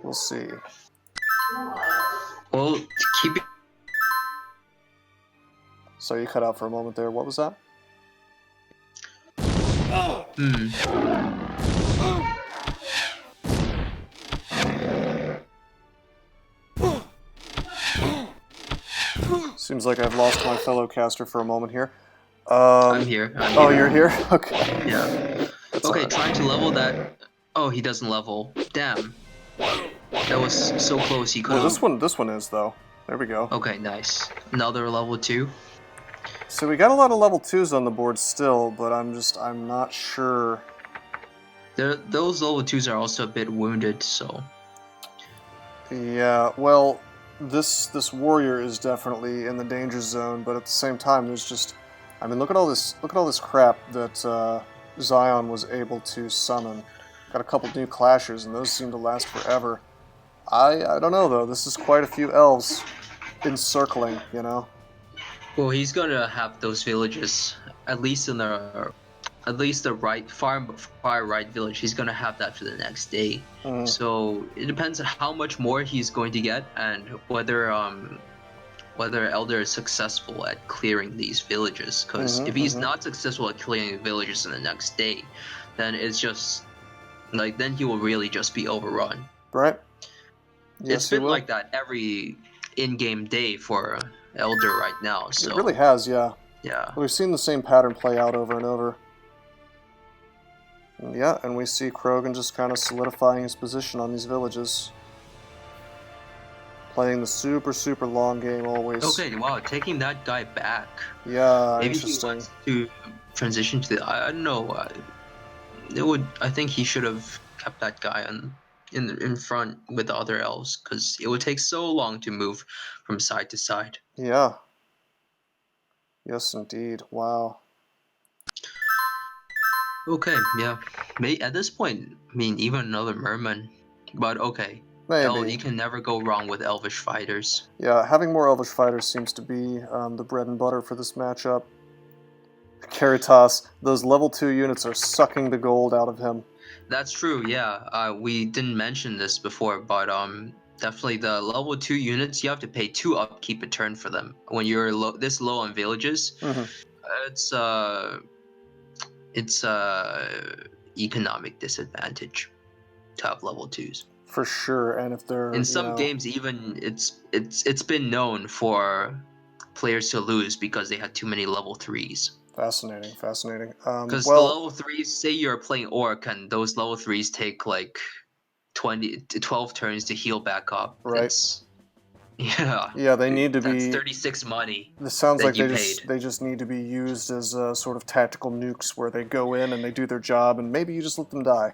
We'll see. Well, keep it. So you cut out for a moment there. What was that? Seems like I've lost my fellow caster for a moment here. I'm here. You're here? Okay. Yeah. Okay, trying to level that. Oh, he doesn't level. Damn. That was so close. He could. Well, this one is though. There we go. Okay, nice. Another level 2. So we got a lot of level 2s on the board still, but I'm not sure. Those level 2s are also a bit wounded, so. Yeah, well, this warrior is definitely in the danger zone, but at the same time, there's just, I mean, look at all this crap that Zion was able to summon. Got a couple new clashers, and those seem to last forever. I don't know though. This is quite a few elves encircling, you know. Well, he's gonna have those villages, at least the far right village. He's gonna have that for the next day. So it depends on how much more he's going to get, and whether Elder is successful at clearing these villages. Because if he's not successful at clearing villages in the next day, then it's just like then he will really just be overrun. Right. Yes, it's been like that every in-game day for Elder right now. So it really has, yeah. Yeah. We've seen the same pattern play out over and over. And yeah, and we see Krogen just kind of solidifying his position on these villages. Playing the super long game always. Okay, wow, taking that guy back. Yeah, maybe interesting. He wants to transition to the. I don't know. I think he should have kept that guy in front with the other elves, because it would take so long to move from side to side. Yeah. Yes, indeed. Wow. Okay, yeah. At this point, I mean, even another merman. But okay, Maybe. You can never go wrong with Elvish fighters. Yeah, having more Elvish fighters seems to be the bread and butter for this matchup. Caritas, those level 2 units are sucking the gold out of him. That's true, yeah. We didn't mention this before, but definitely the level 2 units, you have to pay 2 upkeep a turn for them. When you're this low on villages, it's economic disadvantage to have level 2s. For sure, and if they're in some games, even it's been known for players to lose because they had too many level 3s. Fascinating. Because the level 3s, say you're playing Orc, and those level 3s take like 20 to 12 turns to heal back up. Right. Yeah, they need to that's be 36 money. This sounds like they just need to be used as sort of tactical nukes where they go in and they do their job, and maybe you just let them die.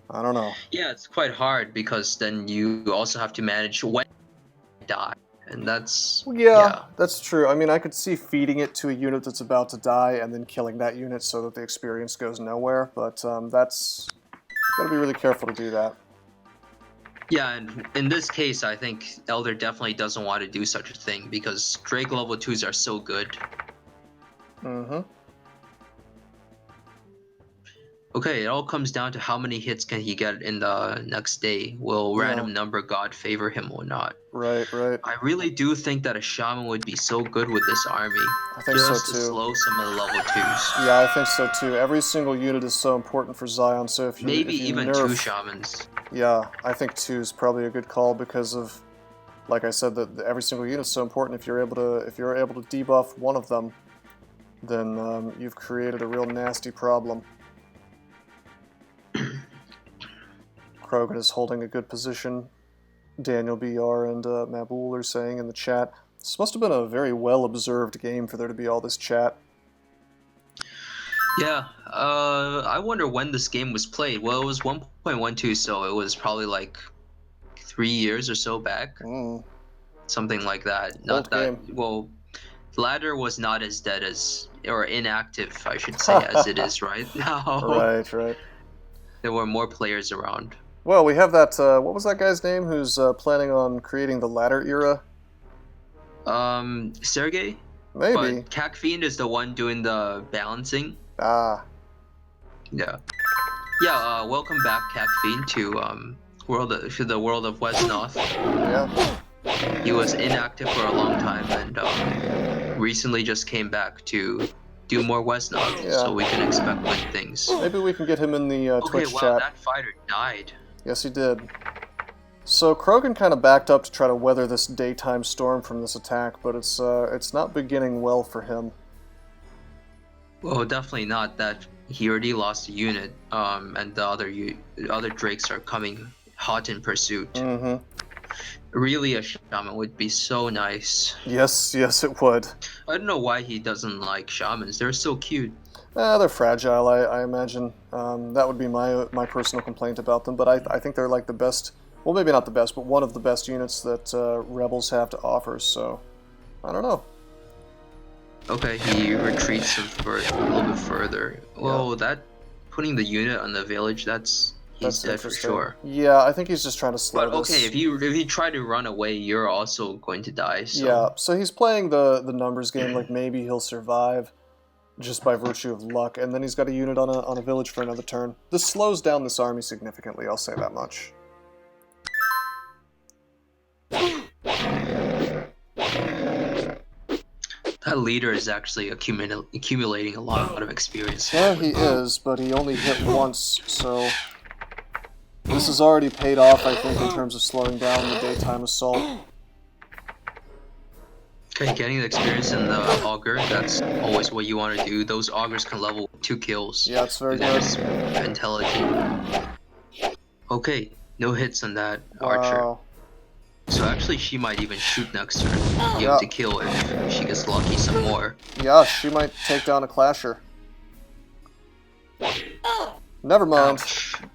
I don't know. Yeah, it's quite hard because then you also have to manage when they die. And that's... Yeah, that's true. I mean, I could see feeding it to a unit that's about to die and then killing that unit so that the experience goes nowhere, but that's... Gotta be really careful to do that. Yeah, and in this case, I think Elder definitely doesn't want to do such a thing because Drake level 2s are so good. Okay, it all comes down to how many hits can he get in the next day. Will random number god favor him or not? Right. I really do think that a shaman would be so good with this army. I think so too. To slow some of the level 2s. Yeah, I think so too. Every single unit is so important for Zion, so if you maybe if you even nerf, 2 shamans. Yeah, I think 2 is probably a good call because of, like I said, that every single unit is so important. If you're able to debuff one of them, then you've created a real nasty problem. Krogen is holding a good position. Daniel BR and Mabul are saying in the chat, this must have been a very well-observed game for there to be all this chat. Yeah, I wonder when this game was played. Well, it was 1.12, so it was probably like 3 years or so back. Something like that. Not that game. Well, Ladder was not as dead as, or inactive, I should say, as it is right now. Right. There were more players around. Well, we have that, what was that guy's name who's planning on creating the Ladder era? Sergey? Maybe. But Cac Fiend is the one doing the balancing. Ah. Yeah. Yeah, welcome back, Cac Fiend, to the world of Wesnoth. Yeah. He was inactive for a long time and recently just came back to do more Wesnoth, so we can expect good things. Maybe we can get him in the Twitch chat. Okay, wow, that fighter died. Yes, he did. So Krogen kind of backed up to try to weather this daytime storm from this attack, but it's not beginning well for him. Well, definitely not. That he already lost a unit, and the other drakes are coming hot in pursuit. Really, a shaman would be so nice. Yes, it would. I don't know why he doesn't like shamans. They're so cute. They're fragile, I imagine. That would be my personal complaint about them, but I think they're like the best, well, maybe not the best, but one of the best units that Rebels have to offer, so I don't know. Okay, he retreats a little bit further. Well, that putting the unit on the village, that's dead for sure. Yeah, I think he's just trying to slow this. But okay, if you try to run away, you're also going to die. So. Yeah, so he's playing the numbers game, like maybe he'll survive just by virtue of luck, and then he's got a unit on a village for another turn. This slows down this army significantly, I'll say that much. That leader is actually accumulating a lot of experience. Yeah, he is, but he only hit once, so this has already paid off, I think, in terms of slowing down the daytime assault. Okay, getting the experience in the augur, that's always what you want to do. Those augurs can level 2 kills. Yeah, it's very good. Intelligent. Okay, no hits on that archer. So actually, she might even shoot next turn. Be able to kill if she gets lucky some more. Yeah, she might take down a clasher. Never mind.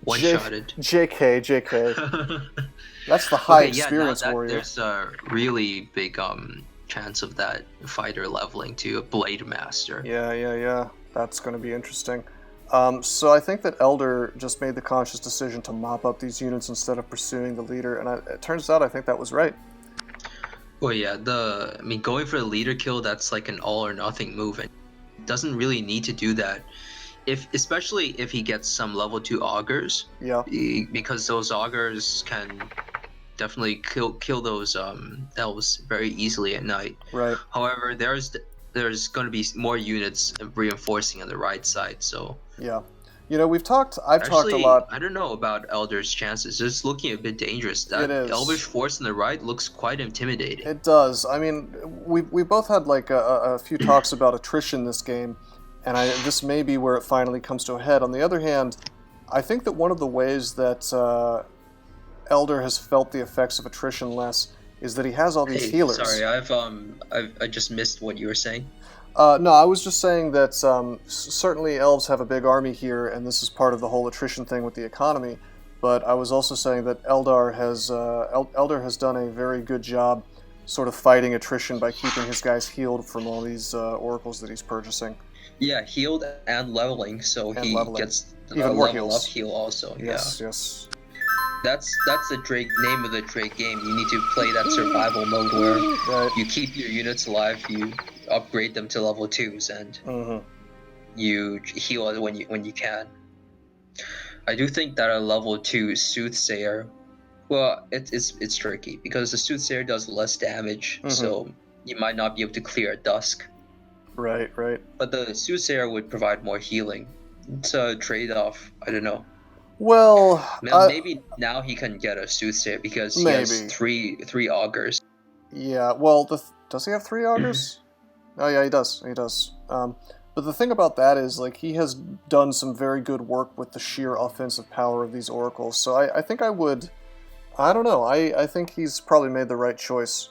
One-shotted. JK. That's the high experience warrior. There's a really big chance of that fighter leveling to a blade master. Yeah. That's going to be interesting. So I think that Elder just made the conscious decision to mop up these units instead of pursuing the leader, and it turns out I think that was right. Well, yeah, going for the leader kill, that's like an all or nothing move, and doesn't really need to do that. Especially if he gets some level 2 augurs. Yeah. Because those augurs can definitely kill those elves very easily at night. Right. However, there's going to be more units reinforcing on the right side, so. Yeah. I've talked a lot. I don't know about Elder's chances. It's looking a bit dangerous. That It is. Elvish force on the right looks quite intimidating. It does. I mean, we both had like a few talks about attrition this game, and this may be where it finally comes to a head. On the other hand, I think that one of the ways that Elder has felt the effects of attrition less is that he has all these healers. Sorry, I just missed what you were saying. No, I was just saying that certainly elves have a big army here, and this is part of the whole attrition thing with the economy. But I was also saying that Elder has done a very good job sort of fighting attrition by keeping his guys healed from all these oracles that he's purchasing. Yeah, healed and leveling, so he gets even more level heals. Up heal also. Yes, yeah. Yes. That's the Drake name of the Drake game. You need to play that survival mode where you keep your units alive, you upgrade them to level 2s, and you heal when you can. I do think that a level 2 soothsayer, well, it's tricky because the soothsayer does less damage, so you might not be able to clear at dusk. Right. But the soothsayer would provide more healing. It's a trade-off. I don't know. Well, maybe now he can get a soothsayer because he has three augurs. Yeah. Well, does he have 3 augurs? Oh yeah, he does. But the thing about that is, like, he has done some very good work with the sheer offensive power of these oracles. So I think I would. I don't know. I think he's probably made the right choice.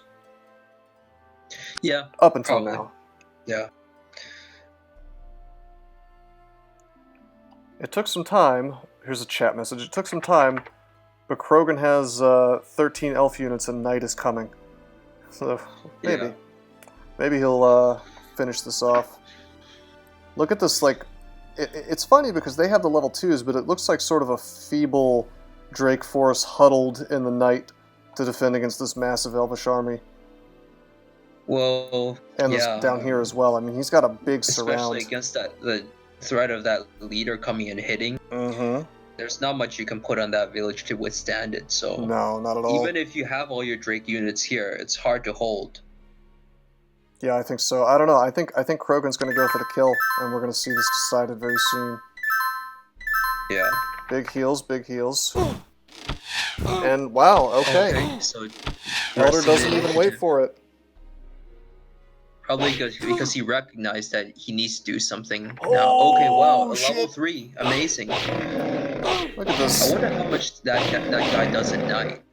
Yeah. Up until now. Yeah. It took some time. Here's a chat message. It took some time, but Krogen has 13 elf units and night is coming. So maybe he'll finish this off. Look at this, like, it's funny because they have the level 2s, but it looks like sort of a feeble Drake force huddled in the night to defend against this massive elvish army. Well, and this down here as well. I mean, he's got a big surround. Especially against the threat of that leader coming and hitting. There's not much you can put on that village to withstand it. So no, not at all. Even if you have all your Drake units here, it's hard to hold. Yeah, I think so. I don't know. I think Krogan's going to go for the kill, and we're going to see this decided very soon. Yeah. Big heals, big heals. And wow, okay. So Elder doesn't even wait for it. Probably because he recognized that he needs to do something now. Okay, wow, a level 3, amazing. Look at this. I wonder how much that guy does at night.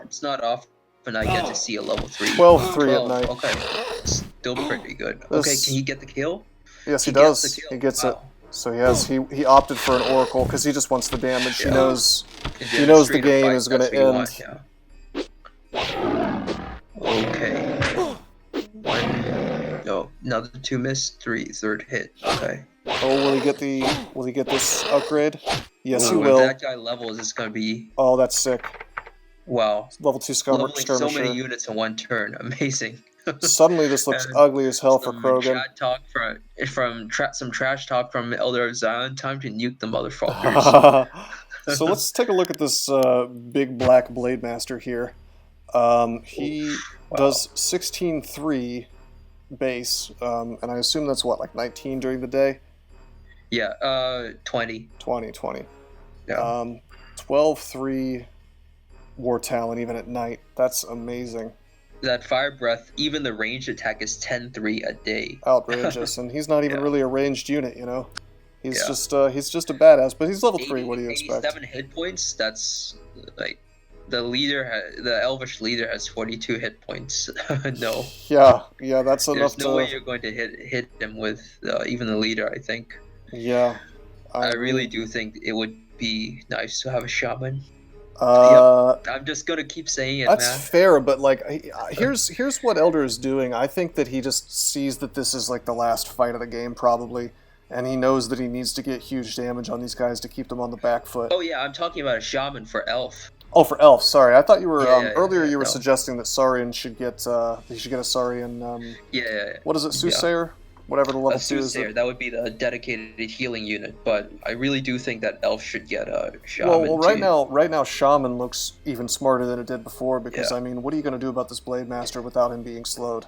It's not often I get to see a level 3. 12-3 at night. Okay, still pretty good. Okay, can he get the kill? Yes, he does. He gets it. So he opted for an oracle because he just wants the damage. He knows the game is going to end. Okay. No, another 2 miss, 3rd hit. Okay. Oh, will he get this upgrade? Yes, he will. If that guy levels, it's gonna be. Oh, that's sick. Wow. Level 2 skirmisher. So many units in one turn. Amazing. Suddenly, this looks ugly as hell for Krogen. Some trash talk from ElderofZion. Time to nuke the motherfuckers. So let's take a look at this big black blade master here. He does 16-3 base, and I assume that's what, like 19 during the day? Yeah, 20. 20. Yeah. 12-3 war talent even at night. That's amazing. That fire breath, even the ranged attack is 10-3 a day. Outrageous, and he's not even really a ranged unit, you know. He's just a badass, but he's level 3. What do you expect? 87 hit points. That's like the elvish leader has 42 hit points. No. Yeah, that's enough. There's no way you're going to hit him with even the leader. I think. Yeah. I really do think it would be nice to have a shaman. I'm just gonna keep saying it. That's fair, but like, here's what Elder is doing. I think that he just sees that this is like the last fight of the game, probably, and he knows that he needs to get huge damage on these guys to keep them on the back foot. Oh yeah, I'm talking about a shaman for elf. Oh, for elf. Sorry, I thought you were earlier. Yeah, You were no. suggesting that Saurian should get he should get a Saurian. Yeah. What is it, Soothsayer? Whatever the level 2 is. Soothsayer, that would be the dedicated healing unit, but I really do think that elf should get a shaman. Well, right now, shaman looks even smarter than it did before because I mean, what are you going to do about this Blade Master without him being slowed?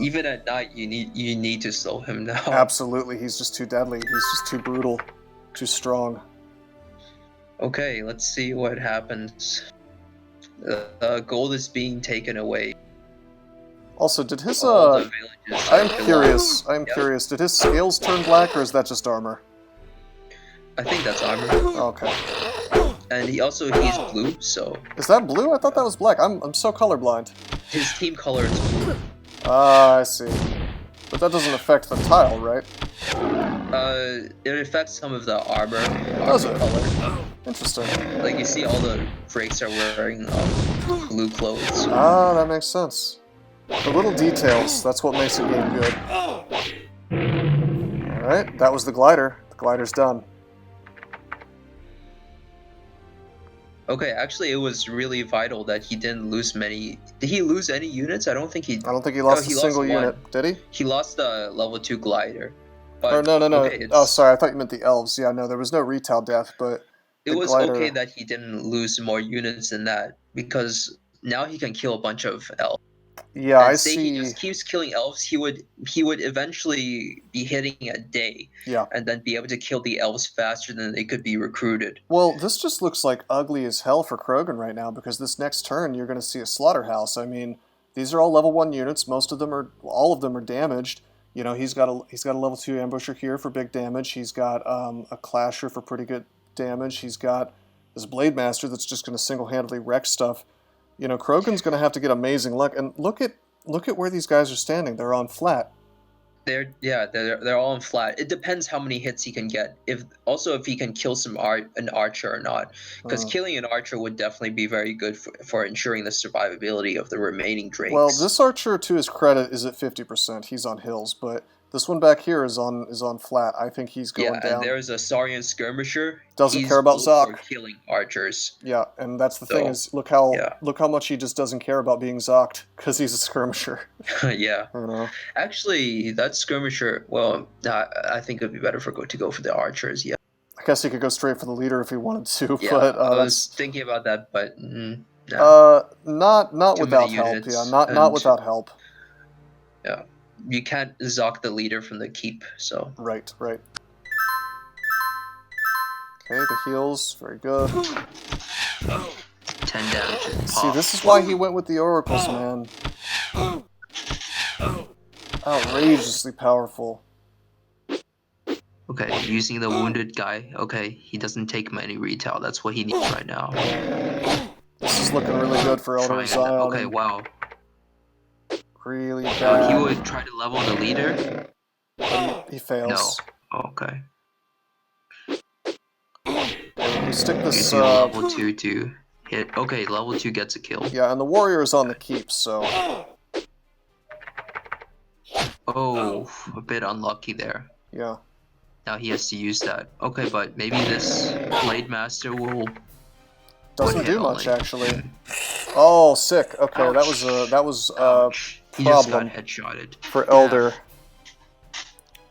Even at night, you need to slow him down. Absolutely, he's just too deadly. He's just too brutal, too strong. Okay, let's see what happens. Gold is being taken away. Also, did his All the villages I am are curious. lost. I am curious. Did his scales turn black, or is that just armor? I think that's armor. Okay. And he's blue, so Is that blue? I thought that was black. I'm so colorblind. his team color is blue. Ah, I see. But that doesn't affect the tile, right? It affects some of the armor Does it? color. Interesting. Like you see, all the Drakes are wearing blue clothes. Ah, that makes sense. The little details, that's what makes a game good. Alright, that was the glider. The glider's done. Okay, actually, it was really vital that he didn't lose many. Did he lose any units? I don't think he. I don't think he lost he a lost single one. unit, did he? He lost the level 2 glider. But, Or no. Okay, Oh, sorry, I thought you meant the elves. Yeah, no, there was no retail death, but it the was glider... okay that he didn't lose more units than that, because now he can kill a bunch of elves. Yeah, And I say see. he just keeps killing elves, he would eventually be hitting a day, Yeah. and then be able to kill the elves faster than they could be recruited. Well, this just looks like ugly as hell for Krogen right now, because this next turn you're going to see a slaughterhouse. I mean, these are all level 1 units. All of them are damaged. You know, he's got a level 2 ambusher here for big damage. He's got a clasher for pretty good damage. He's got this Blade Master that's just going to single-handedly wreck stuff. You know, Krogen's going to have to get amazing luck. And look at where these guys are standing. They're on flat. They're all in flat. It depends how many hits he can get. If he can kill an archer or not, because killing an archer would definitely be very good for ensuring the survivability of the remaining Drakes. Well, this archer, to his credit, is at 50%. He's on hills, but this one back here is on flat. I think he's going down. And there's a Saurian skirmisher. Doesn't care about also Zoc. killing archers. Yeah, and that's the thing is, look how much he just doesn't care about being zocked because he's a skirmisher. Yeah. I don't know. Actually, that skirmisher. Well, I think it'd be better to go for the archers. Yeah. I guess he could go straight for the leader if he wanted to, Yeah, but I was thinking about that, but no. not Too without many help. units, Yeah, not without help. Yeah, you can't zock the leader from the keep. So Right. Okay, the heals, very good. 10 damage. See, this is why he went with the oracles, man. Outrageously powerful. Okay, using the wounded guy. Okay, he doesn't take many retail. That's what he needs right now. This is looking really good for ElderofZion. Okay, wow. Really bad. He would try to level the leader. He fails. No. Okay. We stick this. Using level 2 to hit. Okay, level 2 gets a kill. Yeah, and the warrior is on the keep, so. Oh, a bit unlucky there. Yeah. Now he has to use that. Okay, but maybe this Blade Master will. Doesn't do much actually. Oh, sick. Okay, Ouch. that was He just got problem headshotted. for Elder.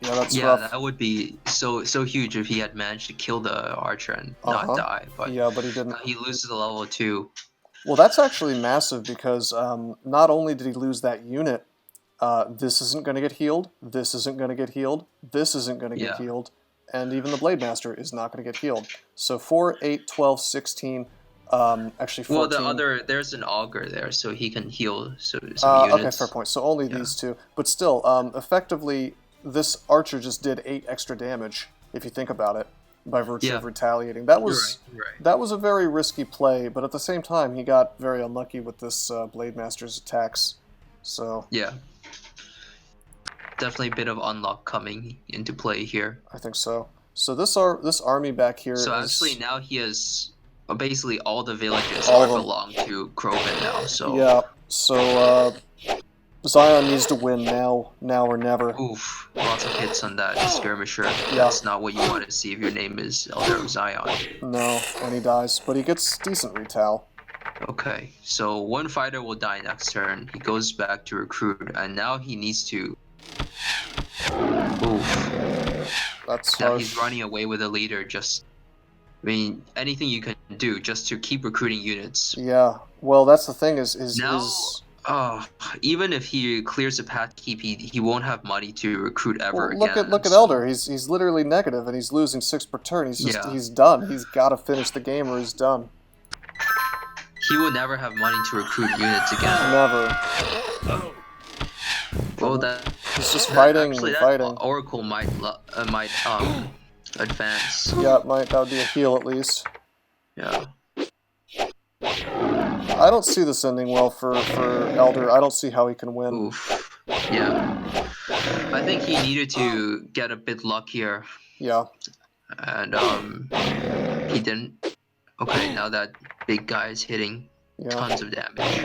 Yeah, that's Yeah, rough. that would be so huge if he had managed to kill the archer and not die. But Yeah, but he didn't. he loses the level 2. Well, that's actually massive because not only did he lose that unit, this isn't going to get healed, this isn't going to get healed, this isn't going to get healed, and even the Blade Master is not going to get healed. So 4, 8, 12, 16, actually 14. Well, there's an augur there, so he can heal some units. Okay, fair point. So only these two. But still, effectively, this archer just did 8 extra damage, if you think about it, by virtue of retaliating. That was that was a very risky play, but at the same time, he got very unlucky with this Blade Master's attacks. So yeah, definitely a bit of unluck coming into play here. I think so. So this army back here. So is, actually, now he has basically all the villages All of them. belong to Krogen now. So yeah. So Zion needs to win now or never. Oof, lots of hits on that skirmisher. That's not what you want to see if your name is ElderofZion. No, and he dies, but he gets decent retal. Okay, so one fighter will die next turn. He goes back to recruit, and now he needs to... Oof. That's now harsh. he's running away with a leader. Just, I mean, anything you can do just to keep recruiting units. Yeah, well, that's the thing is Now, even if he clears the path keep, he won't have money to recruit ever well, again. look at so... Elder. He's literally negative, and he's losing 6 per turn. He's done. He's got to finish the game, or he's done. He will never have money to recruit units again. Never. Well, that he's just fighting actually, and that fighting. Oracle might advance. Yeah, that would be a heal at least. Yeah. I don't see this ending well for Elder. I don't see how he can win. Oof. Yeah. I think he needed to get a bit luckier. Yeah. And he didn't. Okay, now that big guy is hitting tons of damage.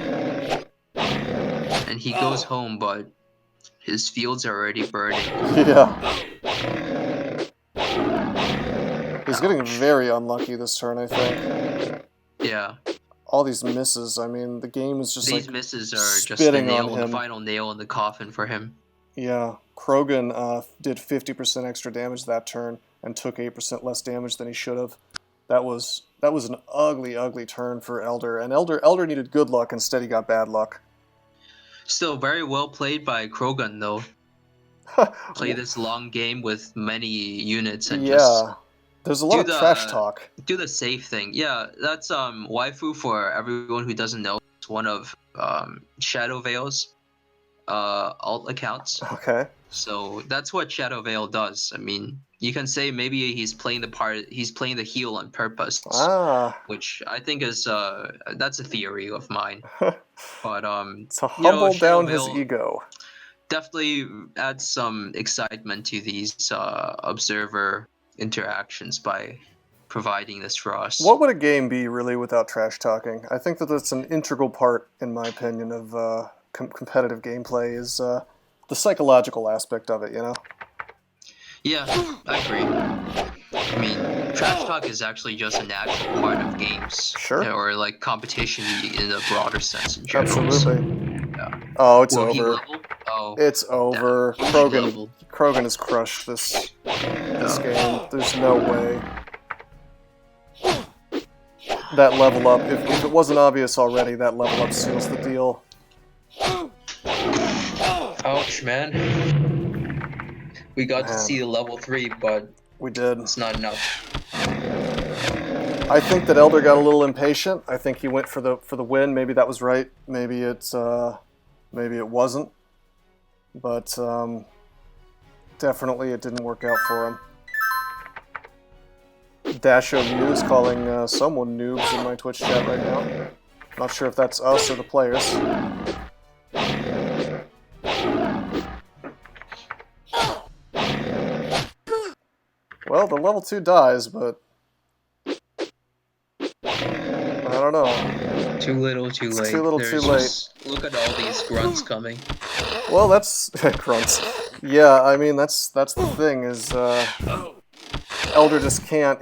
And he goes home, but his fields are already burning. Yeah. He's getting very unlucky this turn, I think. Yeah. All these misses. I mean, the game is just these like misses are just the final nail in the coffin for him. Yeah. Krogen did 50% extra damage that turn and took 8% less damage than he should have. That was an ugly turn for Elder, and Elder needed good luck. Instead, he got bad luck. Still very well played by Krogen, though. Play this long game with many units and just there's a lot of trash talk. Do the safe thing. Yeah, that's waifu for everyone who doesn't know. It's one of Shadow Veil's alt accounts. Okay. So that's what Shadow Veil does. I mean, you can say maybe he's playing the heal on purpose, which I think is that's a theory of mine. But to humble down his ego. Definitely adds some excitement to these observer interactions by providing this for us. What would a game be really without trash talking? I think that that's an integral part, in my opinion, of competitive gameplay is the psychological aspect of it, you know? Yeah, I agree. I mean, trash talk is actually just a natural part of games. Sure. Or like competition in a broader sense in general. Absolutely. Yeah. Oh, it's Will over. Oh, it's over. Krogen has crushed this game. There's no way. That level up, if it wasn't obvious already, that level up seals the deal. Ouch, man. We got to see the level 3, but we did. It's not enough. I think that Elder got a little impatient. I think he went for the win. Maybe that was right. Maybe it wasn't. But definitely it didn't work out for him. Dasho Muse calling someone noobs in my Twitch chat right now. Not sure if that's us or the players. Well, the level 2 dies, but I don't know. Too little, too late. Too little, too late. Look at all these grunts coming. Well, that's grunts. Yeah, I mean that's the thing is Elder just can't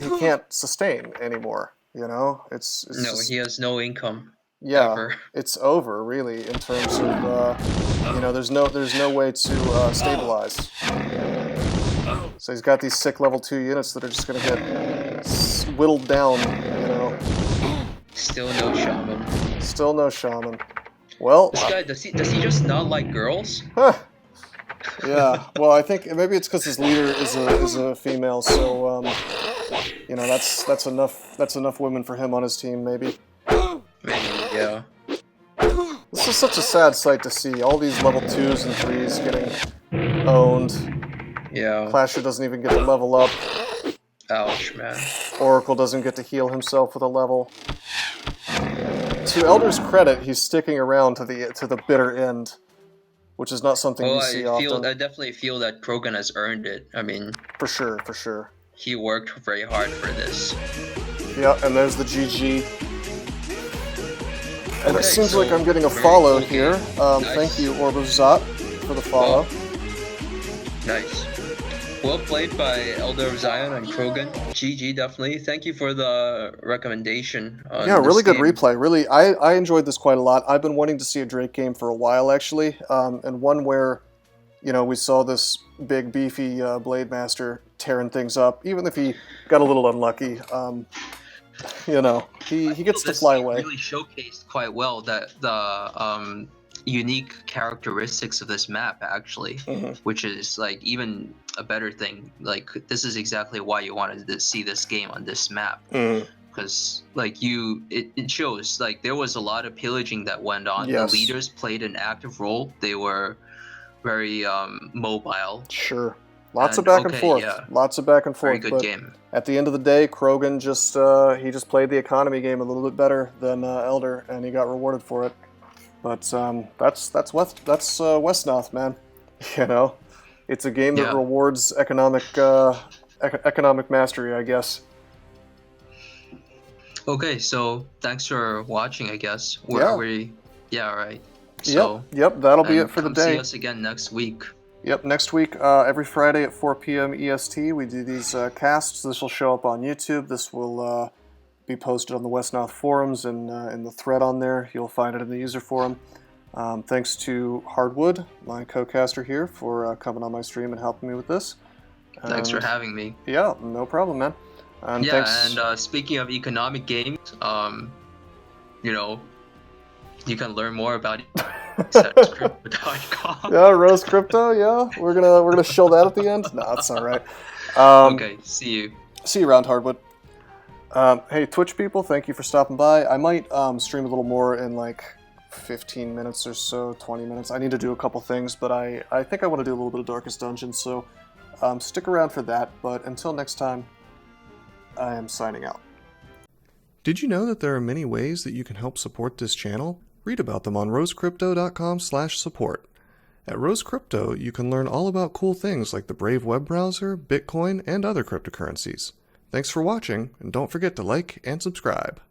sustain anymore. You know, it's no, just, he has no income. Yeah, ever. It's over really in terms of you know, there's no way to stabilize. So he's got these sick level 2 units that are just gonna get whittled down. You know. Still no shaman. Still no shaman. Well, this guy does he just not like girls? Huh. Yeah. Well, I think maybe it's because his leader is a female, so you know that's enough women for him on his team, maybe. Maybe, yeah. This is such a sad sight to see. All these level 2s and 3s getting owned. Yeah. Clasher doesn't even get to level up. Ouch, man. Oracle doesn't get to heal himself with a level. To Elder's credit, he's sticking around to the bitter end, which is not something you see often. I definitely feel that Krogen has earned it. I mean, for sure. He worked very hard for this. Yeah, and there's the GG. And Okay, it seems so like I'm getting a very follow cool here. game. Nice. Thank you, OBLIGATORY, for the follow. Nice. Well played by ElderofZion and Krogen. GG, definitely. Thank you for the recommendation on Yeah, really this good game. replay. Really, I enjoyed this quite a lot. I've been wanting to see a Drake game for a while, actually, and one where, you know, we saw this big, beefy Blade Master tearing things up, even if he got a little unlucky. You know, he gets to This fly game away. really showcased quite well that the unique characteristics of this map, actually, which is like even a better thing. Like, this is exactly why you wanted to see this game on this map. Because like it shows like there was a lot of pillaging that went on. Yes. The leaders played an active role. They were very mobile. Sure. Lots of And, back and okay, forth. yeah. Lots of back and forth. Very good but game. at the end of the day, Krogen just he just played the economy game a little bit better than Elder, and he got rewarded for it. But that's Wesnoth, man. You know, it's a game that Yeah. rewards economic mastery, I guess. Okay, so thanks for watching, I guess. Yeah, all right. So, Yep, that'll be it for the come day. see us again next week. Yep, next week, every Friday at 4 p.m. EST, we do these casts. This will show up on YouTube. This will be posted on the Wesnoth forums and in the thread on there. You'll find it in the user forum. Thanks to Hardwood, my co-caster here, for coming on my stream and helping me with this. Thanks for having me. Yeah, no problem, man. And thanks. And speaking of economic games, you know, you can learn more about it at crypto.com. Yeah, Rose Crypto. Yeah, we're gonna show that at the end. No, it's all right. Okay, see you. See you around, Hardwood. Hey, Twitch people, thank you for stopping by. I might stream a little more in like 15 minutes or so, 20 minutes. I need to do a couple things, but I think I want to do a little bit of Darkest Dungeon, so stick around for that. But until next time, I am signing out. Did you know that there are many ways that you can help support this channel? Read about them on rosecrypto.com/support. At Rose Crypto, you can learn all about cool things like the Brave web browser, Bitcoin, and other cryptocurrencies. Thanks for watching, and don't forget to like and subscribe.